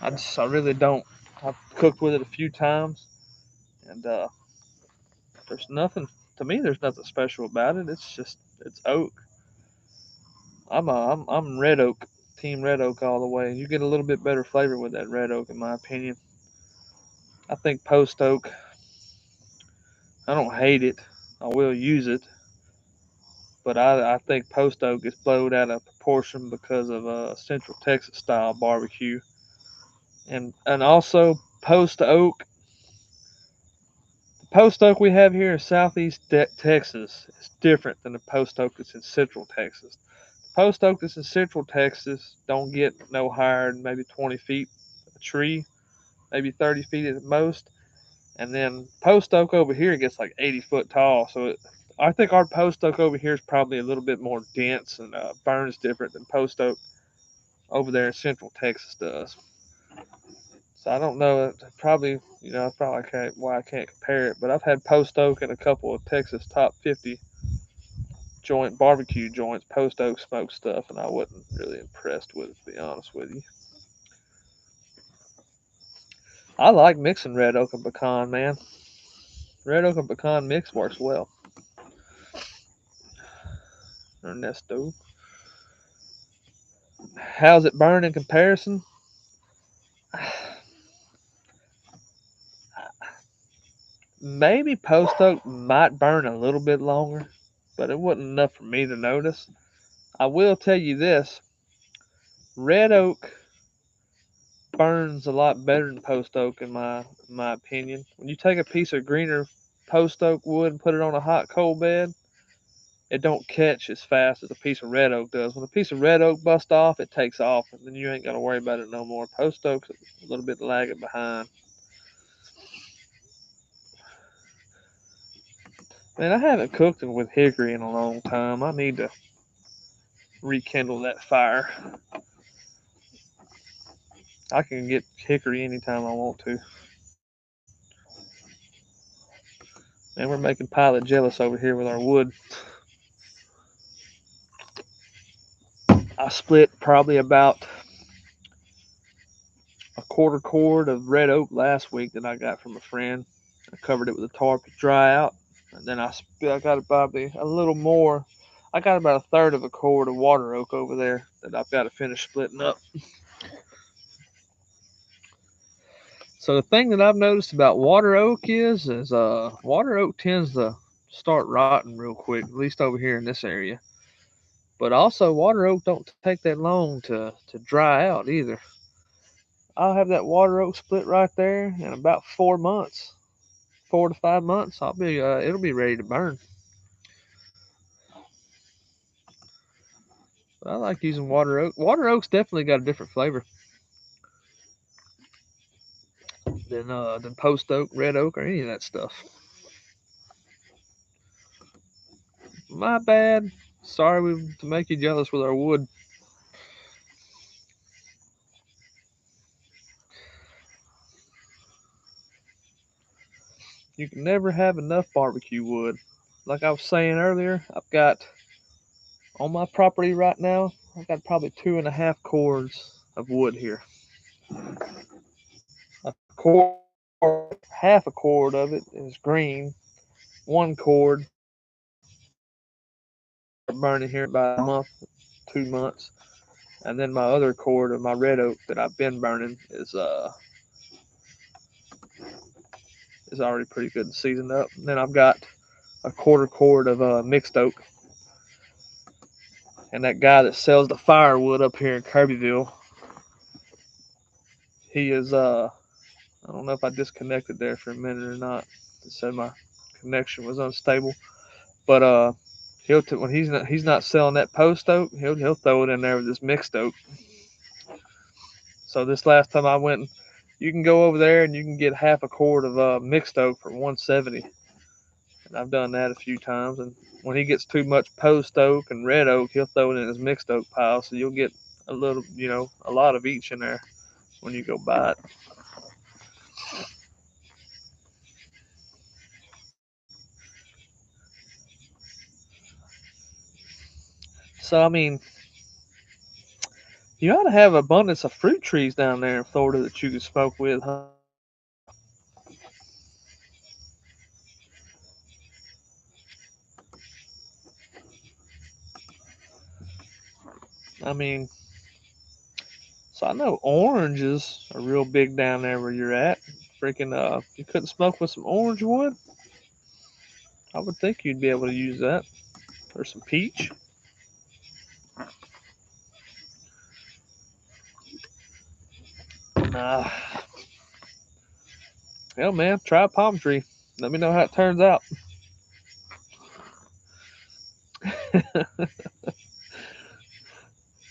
I really don't. I've cooked with it a few times, and there's nothing to me. There's nothing special about it. It's oak. I'm red oak, team red oak all the way. You get a little bit better flavor with that red oak, in my opinion. I think post oak. I don't hate it. I will use it, but I think post oak is blowed out of proportion because of Central Texas style barbecue, and also post oak. The post oak we have here in Southeast Texas is different than the post oak that's in Central Texas. The post oak that's in Central Texas don't get no higher than maybe 20 feet a tree, maybe 30 feet at the most, and then post oak over here gets like 80 foot tall. I think our post oak over here is probably a little bit more dense and burns different than post oak over there in Central Texas does. So I don't know. Probably, that's probably why I can't compare it. But I've had post oak in a couple of Texas top 50 joint barbecue joints, post oak smoked stuff, and I wasn't really impressed with it, to be honest with you. I like mixing red oak and pecan, man. Red oak and pecan mix works well. Ernesto, how's it burn in comparison? Maybe post oak might burn a little bit longer, but it wasn't enough for me to notice. I will tell you this: red oak burns a lot better than post oak in my opinion. When you take a piece of greener post oak wood and put it on a hot coal bed, it don't catch as fast as a piece of red oak does. When a piece of red oak busts off, it takes off, and then you ain't got to worry about it no more. Post oak's a little bit lagging behind. Man, I haven't cooked with hickory in a long time. I need to rekindle that fire. I can get hickory anytime I want to. And we're making Pilot jealous over here with our wood. I split probably about a quarter cord of red oak last week that I got from a friend. I covered it with a tarp to dry out. And then I got probably a little more. I got about a third of a cord of water oak over there that I've got to finish splitting up. So the thing that I've noticed about water oak is water oak tends to start rotting real quick, at least over here in this area. But also water oak don't take that long to dry out either. I'll have that water oak split right there in about 4 months, 4 to 5 months. It'll be ready to burn. But I like using water oak. Water oak's definitely got a different flavor than post oak, red oak, or any of that stuff. My bad. Sorry to make you jealous with our wood. You can never have enough barbecue wood. Like I was saying earlier, I've got on my property right now, I've got probably 2.5 cords of wood here. A cord, half a cord of it is green. One cord burning here about a month, 2 months, and then my other cord of my red oak that I've been burning is already pretty good and seasoned up. And then I've got a quarter cord of mixed oak. And that guy that sells the firewood up here in Kirbyville, he is I don't know if I disconnected there for a minute or not. It said my connection was unstable, but when he's not selling that post oak, he'll throw it in there with this mixed oak. So this last time I went, you can go over there and you can get half a cord of mixed oak for 170. And I've done that a few times. And when he gets too much post oak and red oak, he'll throw it in his mixed oak pile. So you'll get a little, a lot of each in there when you go buy it. So I mean, you ought to have abundance of fruit trees down there in Florida that you can smoke with, huh? I mean, so I know oranges are real big down there where you're at. Freaking, you couldn't smoke with some orange wood? I would think you'd be able to use that. Or some peach. Nah. Hell, man, try a palm tree. Let me know how it turns out.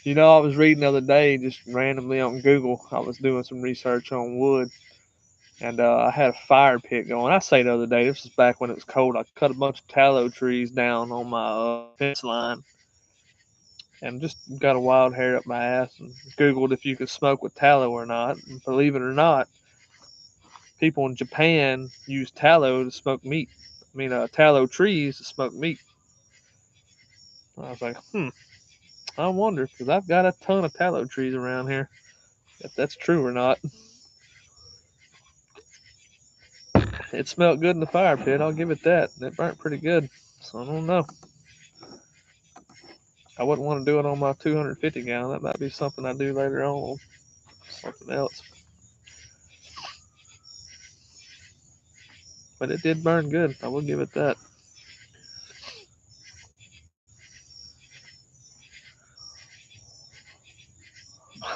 I was reading the other day, just randomly on Google. I was doing some research on wood, and I had a fire pit going. I say the other day, this was back when it was cold. I cut a bunch of tallow trees down on my fence line, and just got a wild hair up my ass and Googled if you could smoke with tallow or not. And believe it or not, people in Japan use tallow to smoke meat. I mean, tallow trees to smoke meat. I was like, I wonder, because I've got a ton of tallow trees around here, if that's true or not. It smelled good in the fire pit, I'll give it that. It burnt pretty good, so I don't know. I wouldn't want to do it on my 250 gallon. That might be something I do later on. Something else. But it did burn good. I will give it that.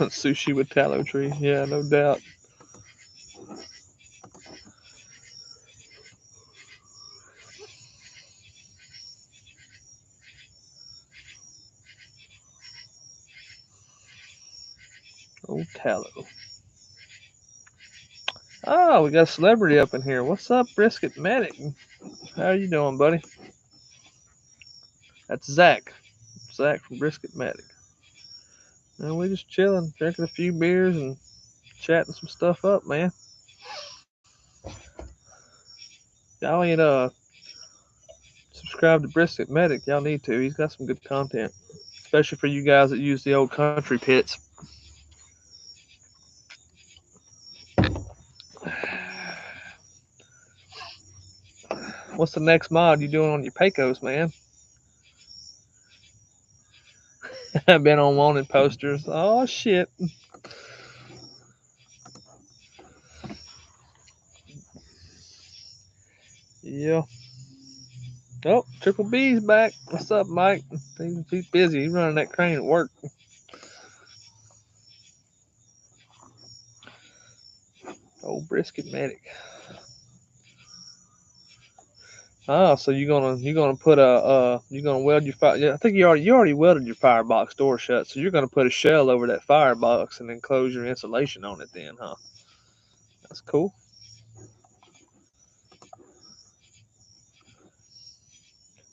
Sushi with tallow tree. Yeah, no doubt. Old tallow. Oh, we got a celebrity up in here. What's up, Brisket Medic? How are you doing, buddy? That's Zach. Zach from Brisket Medic. And we just chilling, drinking a few beers and chatting some stuff up, man. Y'all ain't subscribed to Brisket Medic. Y'all need to. He's got some good content, especially for you guys that use the old country pits. What's the next mod you doing on your Pecos, man? I've been on wanted posters. Oh shit. Yeah. Oh, Triple B's back. What's up, Mike? He's busy. He's running that crane at work. Old Brisket Medic. Oh, so you're gonna put you're gonna weld your fire. Yeah, I think you already welded your firebox door shut. So you're gonna put a shell over that firebox and then close your insulation on it. Then, huh? That's cool.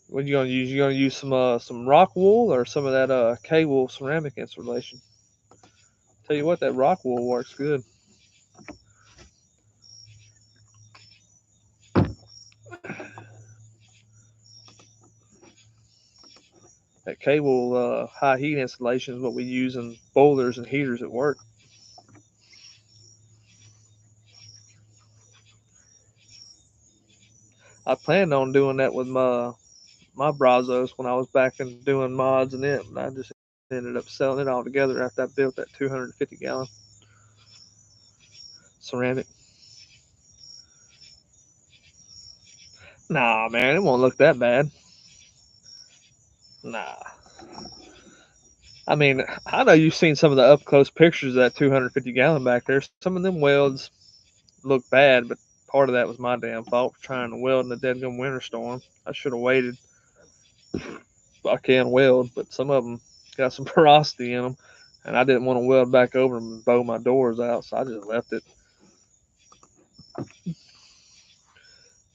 What you gonna use? You gonna use some rock wool or some of that K wool ceramic insulation? Tell you what, that rock wool works good. That K wool high heat insulation is what we use in boilers and heaters at work. I planned on doing that with my Brazos when I was back and doing mods and it, and I just ended up selling it all together after I built that 250-gallon ceramic. Nah, man, it won't look that bad. Nah. I mean, I know you've seen some of the up close pictures of that 250-gallon back there. Some of them welds look bad, but part of that was my damn fault for trying to weld in the deadgum winter storm. I should have waited. I can weld, but some of them got some porosity in them, and I didn't want to weld back over them and bow my doors out, so I just left it.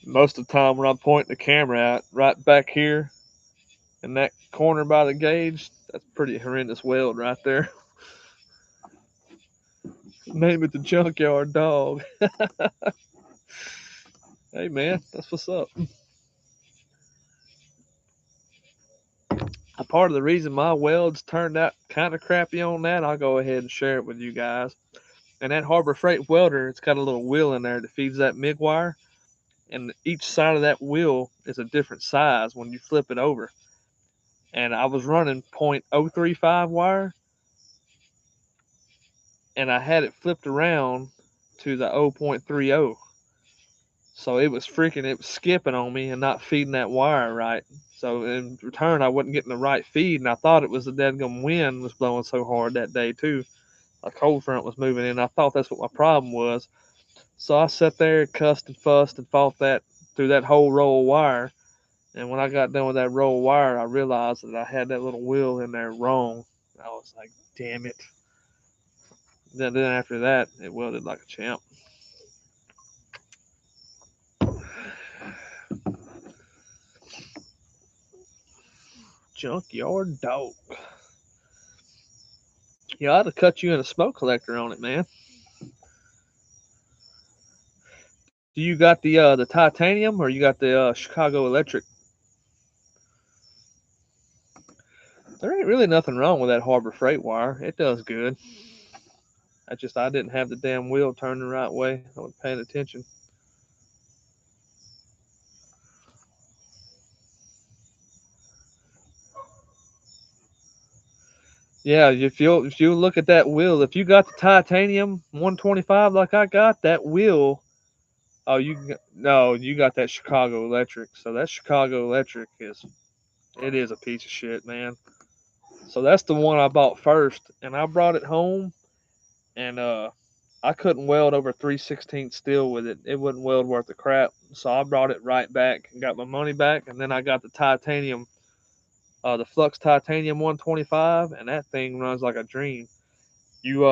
Most of the time when I'm pointing the camera out, right back here in that corner by the gauge, that's pretty horrendous weld right there. Name it the junkyard dog. Hey man, that's what's up. A part of the reason my welds turned out kind of crappy on that, I'll go ahead and share it with you guys. And that Harbor Freight welder, it's got a little wheel in there that feeds that MIG wire, and each side of that wheel is a different size when you flip it over. And I was running .035 wire, and I had it flipped around to the 0.30. So it was skipping on me and not feeding that wire right. So in return, I wasn't getting the right feed, and I thought it was the deadgum wind was blowing so hard that day too. A cold front was moving in. I thought that's what my problem was. So I sat there, cussed and fussed, and fought that through that whole roll of wire. And when I got done with that roll of wire, I realized that I had that little wheel in there wrong. I was like, damn it. Then after that, it welded like a champ. Junkyard dog. Yeah, I ought to cut you in a smoke collector on it, man. Do you got the titanium or you got the Chicago Electric? There ain't really nothing wrong with that Harbor Freight wire. It does good. I didn't have the damn wheel turned the right way. I wasn't paying attention. Yeah, if you look at that wheel, if you got the titanium 125 like I got, that wheel, oh you got that Chicago Electric. So that Chicago Electric is a piece of shit, man. So that's the one I bought first, and I brought it home, and I couldn't weld over 3/16 steel with it. It wouldn't weld worth a crap. So I brought it right back and got my money back, and then I got the titanium, the Flux Titanium 125, and that thing runs like a dream. You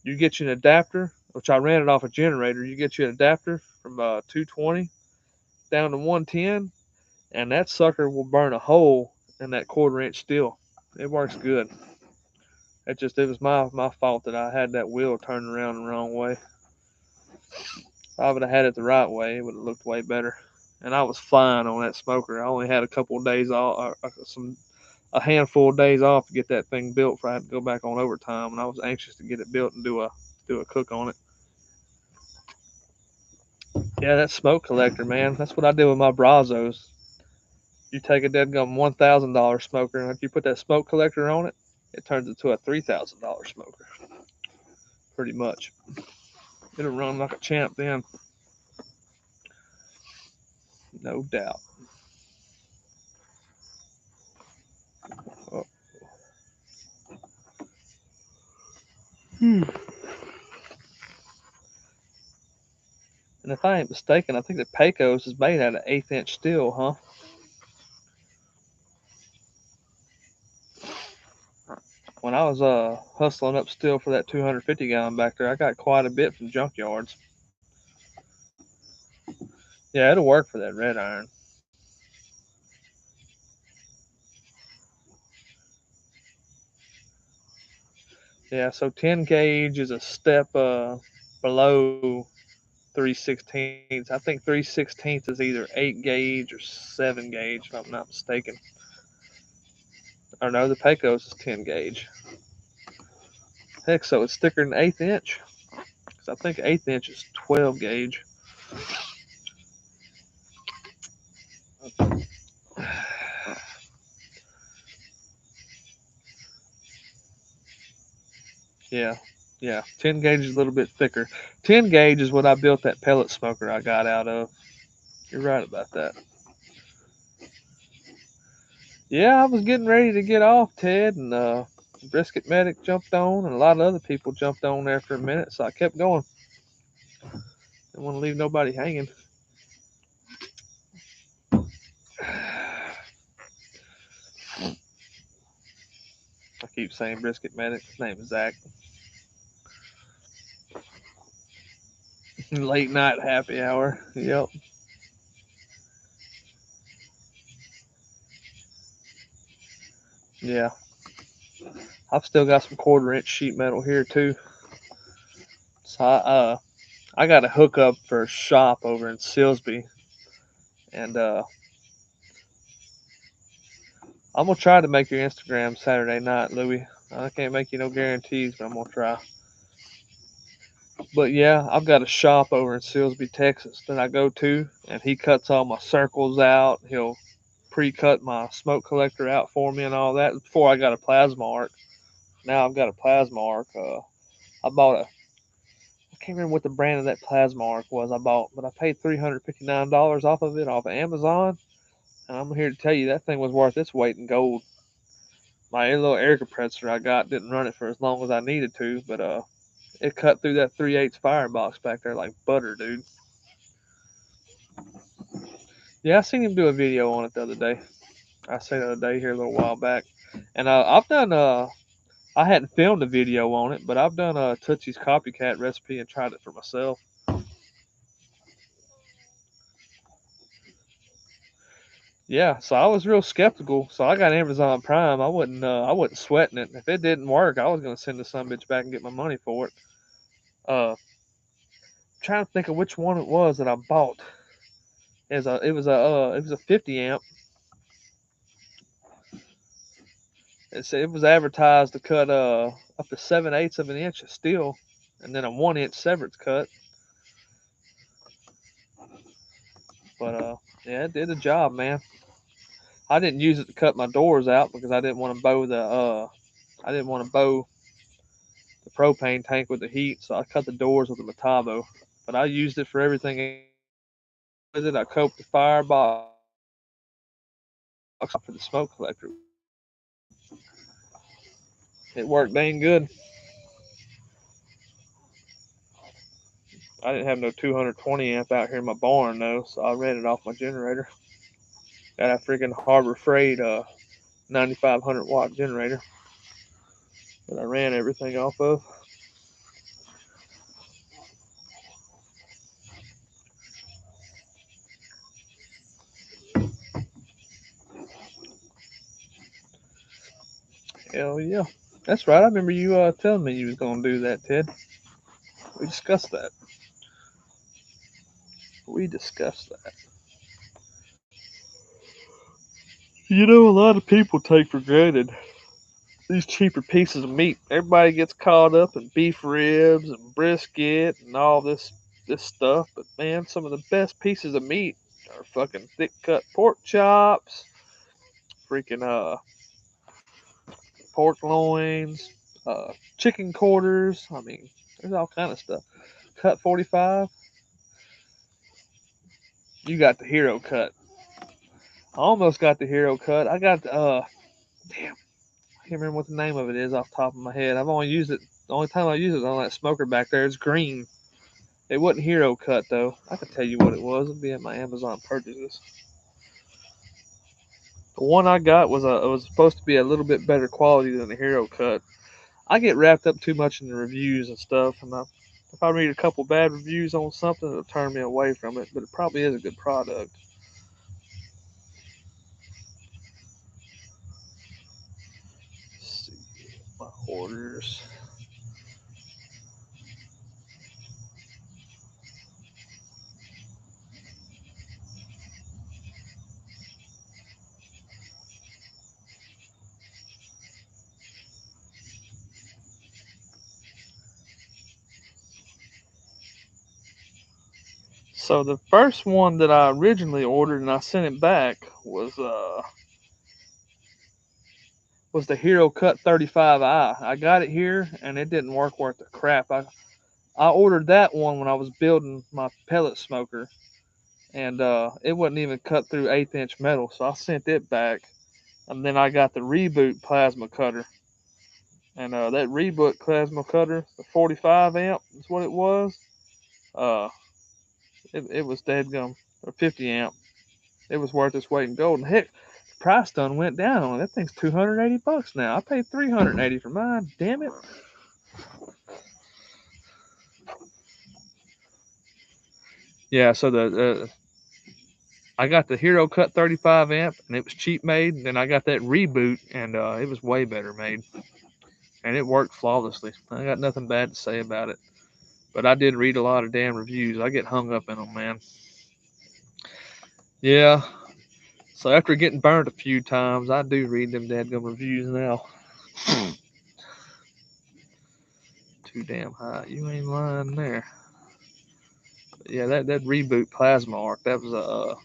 You get you an adapter, which I ran it off a generator. You get you an adapter from 220 down to 110, and that sucker will burn a hole in that 1/4 inch steel. It works good. It was my fault that I had that wheel turned around the wrong way. If I would have had it the right way, it would have looked way better. And I was flying on that smoker. I only had a couple of days off, a handful of days off to get that thing built before I had to go back on overtime, and I was anxious to get it built and do a cook on it. Yeah, that smoke collector, man. That's what I did with my Brazos. You take a dead gum $1,000 smoker, and if you put that smoke collector on it, it turns into a $3,000 smoker. Pretty much. It'll run like a champ then. No doubt. Oh. And if I ain't mistaken, I think the Pecos is made out of 1/8 inch steel, huh? When I was hustling up steel for that 250 gallon back there, I got quite a bit from junkyards. Yeah, it'll work for that red iron. Yeah, so 10 gauge is a step below 3/16. I think 3/16 is either 8 gauge or 7 gauge, if I'm not mistaken. Or no, the Pecos is 10 gauge. Heck, so it's thicker than 1/8 inch. Because I think 1/8 inch is 12 gauge. Yeah, yeah. 10 gauge is a little bit thicker. 10 gauge is what I built that pellet smoker I got out of. You're right about that. Yeah, I was getting ready to get off, Ted, and Brisket Medic jumped on, and a lot of other people jumped on there for a minute, so I kept going. Didn't want to leave nobody hanging. I keep saying Brisket Medic. His name is Zach. Late night happy hour. Yep. Yeah. I've still got some 1/4 inch sheet metal here too. So I got a hookup for a shop over in Silsby, and I'm gonna try to make your Instagram Saturday night, Louie. I can't make you no guarantees, but I'm gonna try. But yeah, I've got a shop over in Silsby, Texas that I go to, and he cuts all my circles out. He'll pre-cut my smoke collector out for me and all that. Before I got a plasma arc. Now I've got a plasma arc. I bought a. I can't remember what the brand of that plasma arc was I bought, but I paid $359 off of it off of Amazon, and I'm here to tell you that thing was worth its weight in gold. My little air compressor I got didn't run it for as long as I needed to, but it cut through that 3/8 firebox back there like butter, dude. Yeah, I seen him do a video on it the other day. I seen it the other day here a little while back, and I've done I hadn't filmed a video on it, but I've done a Tootsie's copycat recipe and tried it for myself. Yeah, so I was real skeptical. So I got Amazon Prime. I wasn't sweating it. If it didn't work, I was gonna send the son bitch back and get my money for it. Uh, trying to think of which one it was that I bought. It was a 50 amp. It was advertised to cut up to 7/8 of an inch of steel, and then a 1 inch severance cut. But yeah, it did the job, man. I didn't use it to cut my doors out because I didn't want to bow the propane tank with the heat, so I cut the doors with a Metabo. But I used it for everything with it. I coped the firebox for the smoke collector. It worked dang good. I didn't have no 220 amp out here in my barn though, so I ran it off my generator. Got a freaking Harbor Freight 9500 watt generator that I ran everything off of. Hell yeah. That's right. I remember you telling me you was gonna do that, Ted. We discussed that. We discussed that. You know, a lot of people take for granted these cheaper pieces of meat. Everybody gets caught up in beef ribs and brisket and all this stuff, but man, some of the best pieces of meat are fucking thick cut pork chops, freaking pork loins, chicken quarters. I mean, there's all kind of stuff. Cut 45. You got the hero cut. I almost got the hero cut. I got damn, I can't remember what the name of it is off the top of my head. I've only used it. The only time I use it on that smoker back there is green. It wasn't hero cut though. I can tell you what it was. It'll be in my Amazon purchases. The one I got was it was supposed to be a little bit better quality than the hero cut. I get wrapped up too much in the reviews and stuff, and if I read a couple bad reviews on something, it'll turn me away from it. But it probably is a good product. Let's see my orders. So the first one that I originally ordered and I sent it back was the Hero Cut 35i. I got it here and it didn't work worth the crap. I ordered that one when I was building my pellet smoker, and it wasn't even cut through 1/8 inch metal, so I sent it back. And then I got the Reboot plasma cutter, and that Reboot plasma cutter, the 45 amp is what it was. Uh, it was dead gum, or 50 amp. It was worth its weight in gold. And heck, the price done went down on it. That thing's $280 now. I paid $380 for mine. Damn it. Yeah, so the I got the Hero Cut 35 amp, and it was cheap made. And then I got that Reboot, and it was way better made, and it worked flawlessly. I got nothing bad to say about it. But I did read a lot of damn reviews. I get hung up in them, man. Yeah. So after getting burned a few times, I do read them dadgum reviews now. Too damn high. You ain't lying there. But yeah, that Reboot plasma arc, that's a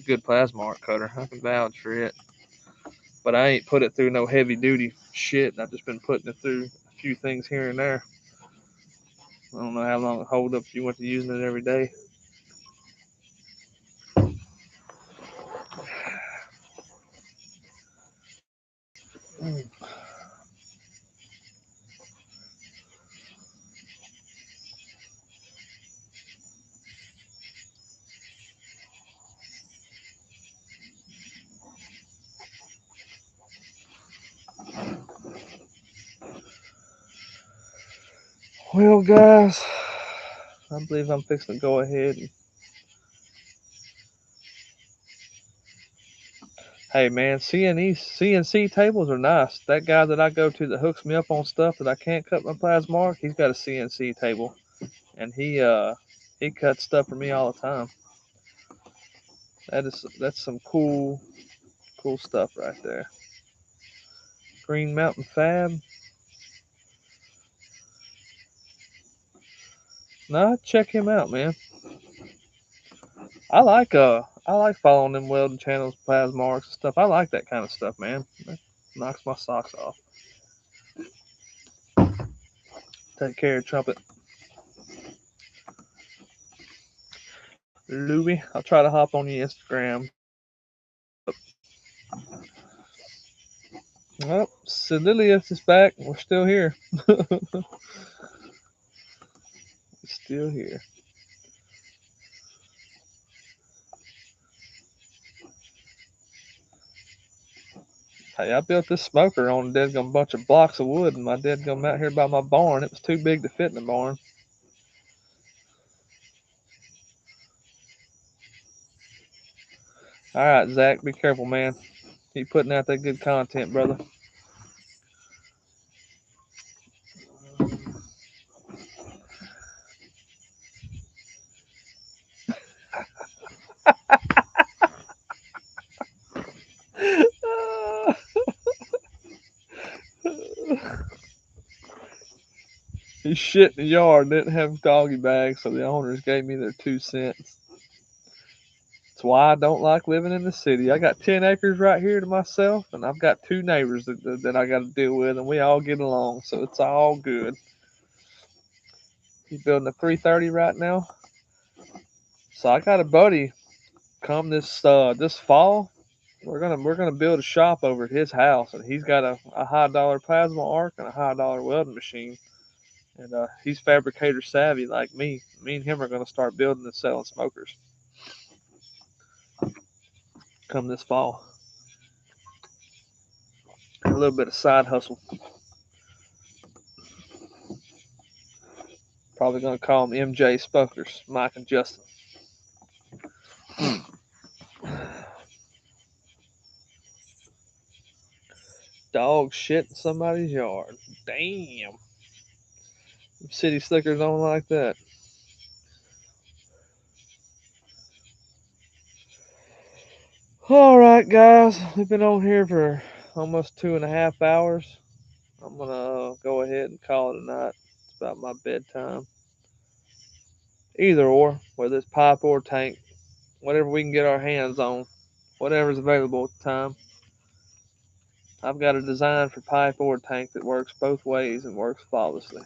good plasma arc cutter. I can vouch for it. But I ain't put it through no heavy duty shit. I've just been putting it through a few things here and there. I don't know how long it hold up if you went to using it every day. Mm. Well, guys, I believe I'm fixing to go ahead and. Hey, man, CNC tables are nice. That guy that I go to that hooks me up on stuff that I can't cut my plasma arc, he's got a CNC table, and he cuts stuff for me all the time. That's some cool stuff right there. Green Mountain Fab. Nah, check him out, man. I like following them welding channels, plasma arcs and stuff. I like that kind of stuff, man. That knocks my socks off. Take care, Trumpet. Louie, I'll try to hop on your Instagram. Well, Sedilius is back. We're still here. Still here. Hey, I built this smoker on a deadgum bunch of blocks of wood, and my deadgum out here by my barn. It was too big to fit in the barn. All right, Zach, be careful, man. Keep putting out that good content, brother. He shit in the yard, didn't have doggy bags, so the owners gave me their 2 cents. That's why I don't like living in the city. I got 10 acres right here to myself, and I've got 2 neighbors that I got to deal with, and we all get along, so it's all good. He's building a 330 right now. So I got a buddy come this fall. We're gonna build a shop over at his house, and he's got a high dollar plasma arc and a high dollar welding machine. And he's fabricator savvy like me. Me and him are gonna start building and selling smokers come this fall. A little bit of side hustle. Probably gonna call them MJ Smokers, Mike and Justin. Dog shit in somebody's yard. Damn. City slickers don't like that. Alright, guys. We've been on here for almost 2.5 hours. I'm gonna go ahead and call it a night. It's about my bedtime. Either or, whether it's pipe or tank, whatever we can get our hands on, whatever's available at the time. I've got a design for pipe or tank that works both ways and works flawlessly.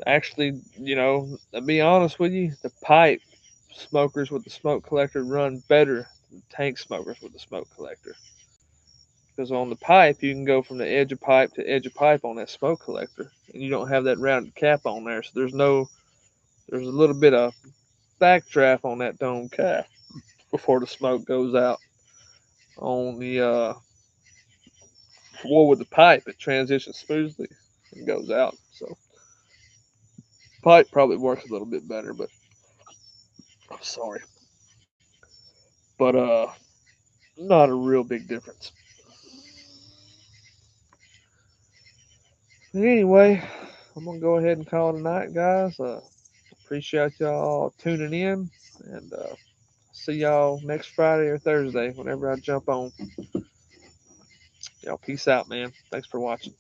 Actually, to be honest with you, the pipe smokers with the smoke collector run better than tank smokers with the smoke collector. Because on the pipe, you can go from the edge of pipe to edge of pipe on that smoke collector, and you don't have that rounded cap on there, so there's a little bit of backdraft on that dome cap before the smoke goes out. On the floor with the pipe, it transitions smoothly and goes out. So pipe probably works a little bit better, but I'm sorry, but not a real big difference. But anyway, I'm gonna go ahead and call it a night, guys. Appreciate y'all tuning in, and see y'all next Friday or Thursday whenever I jump on. Y'all peace out, man. Thanks for watching.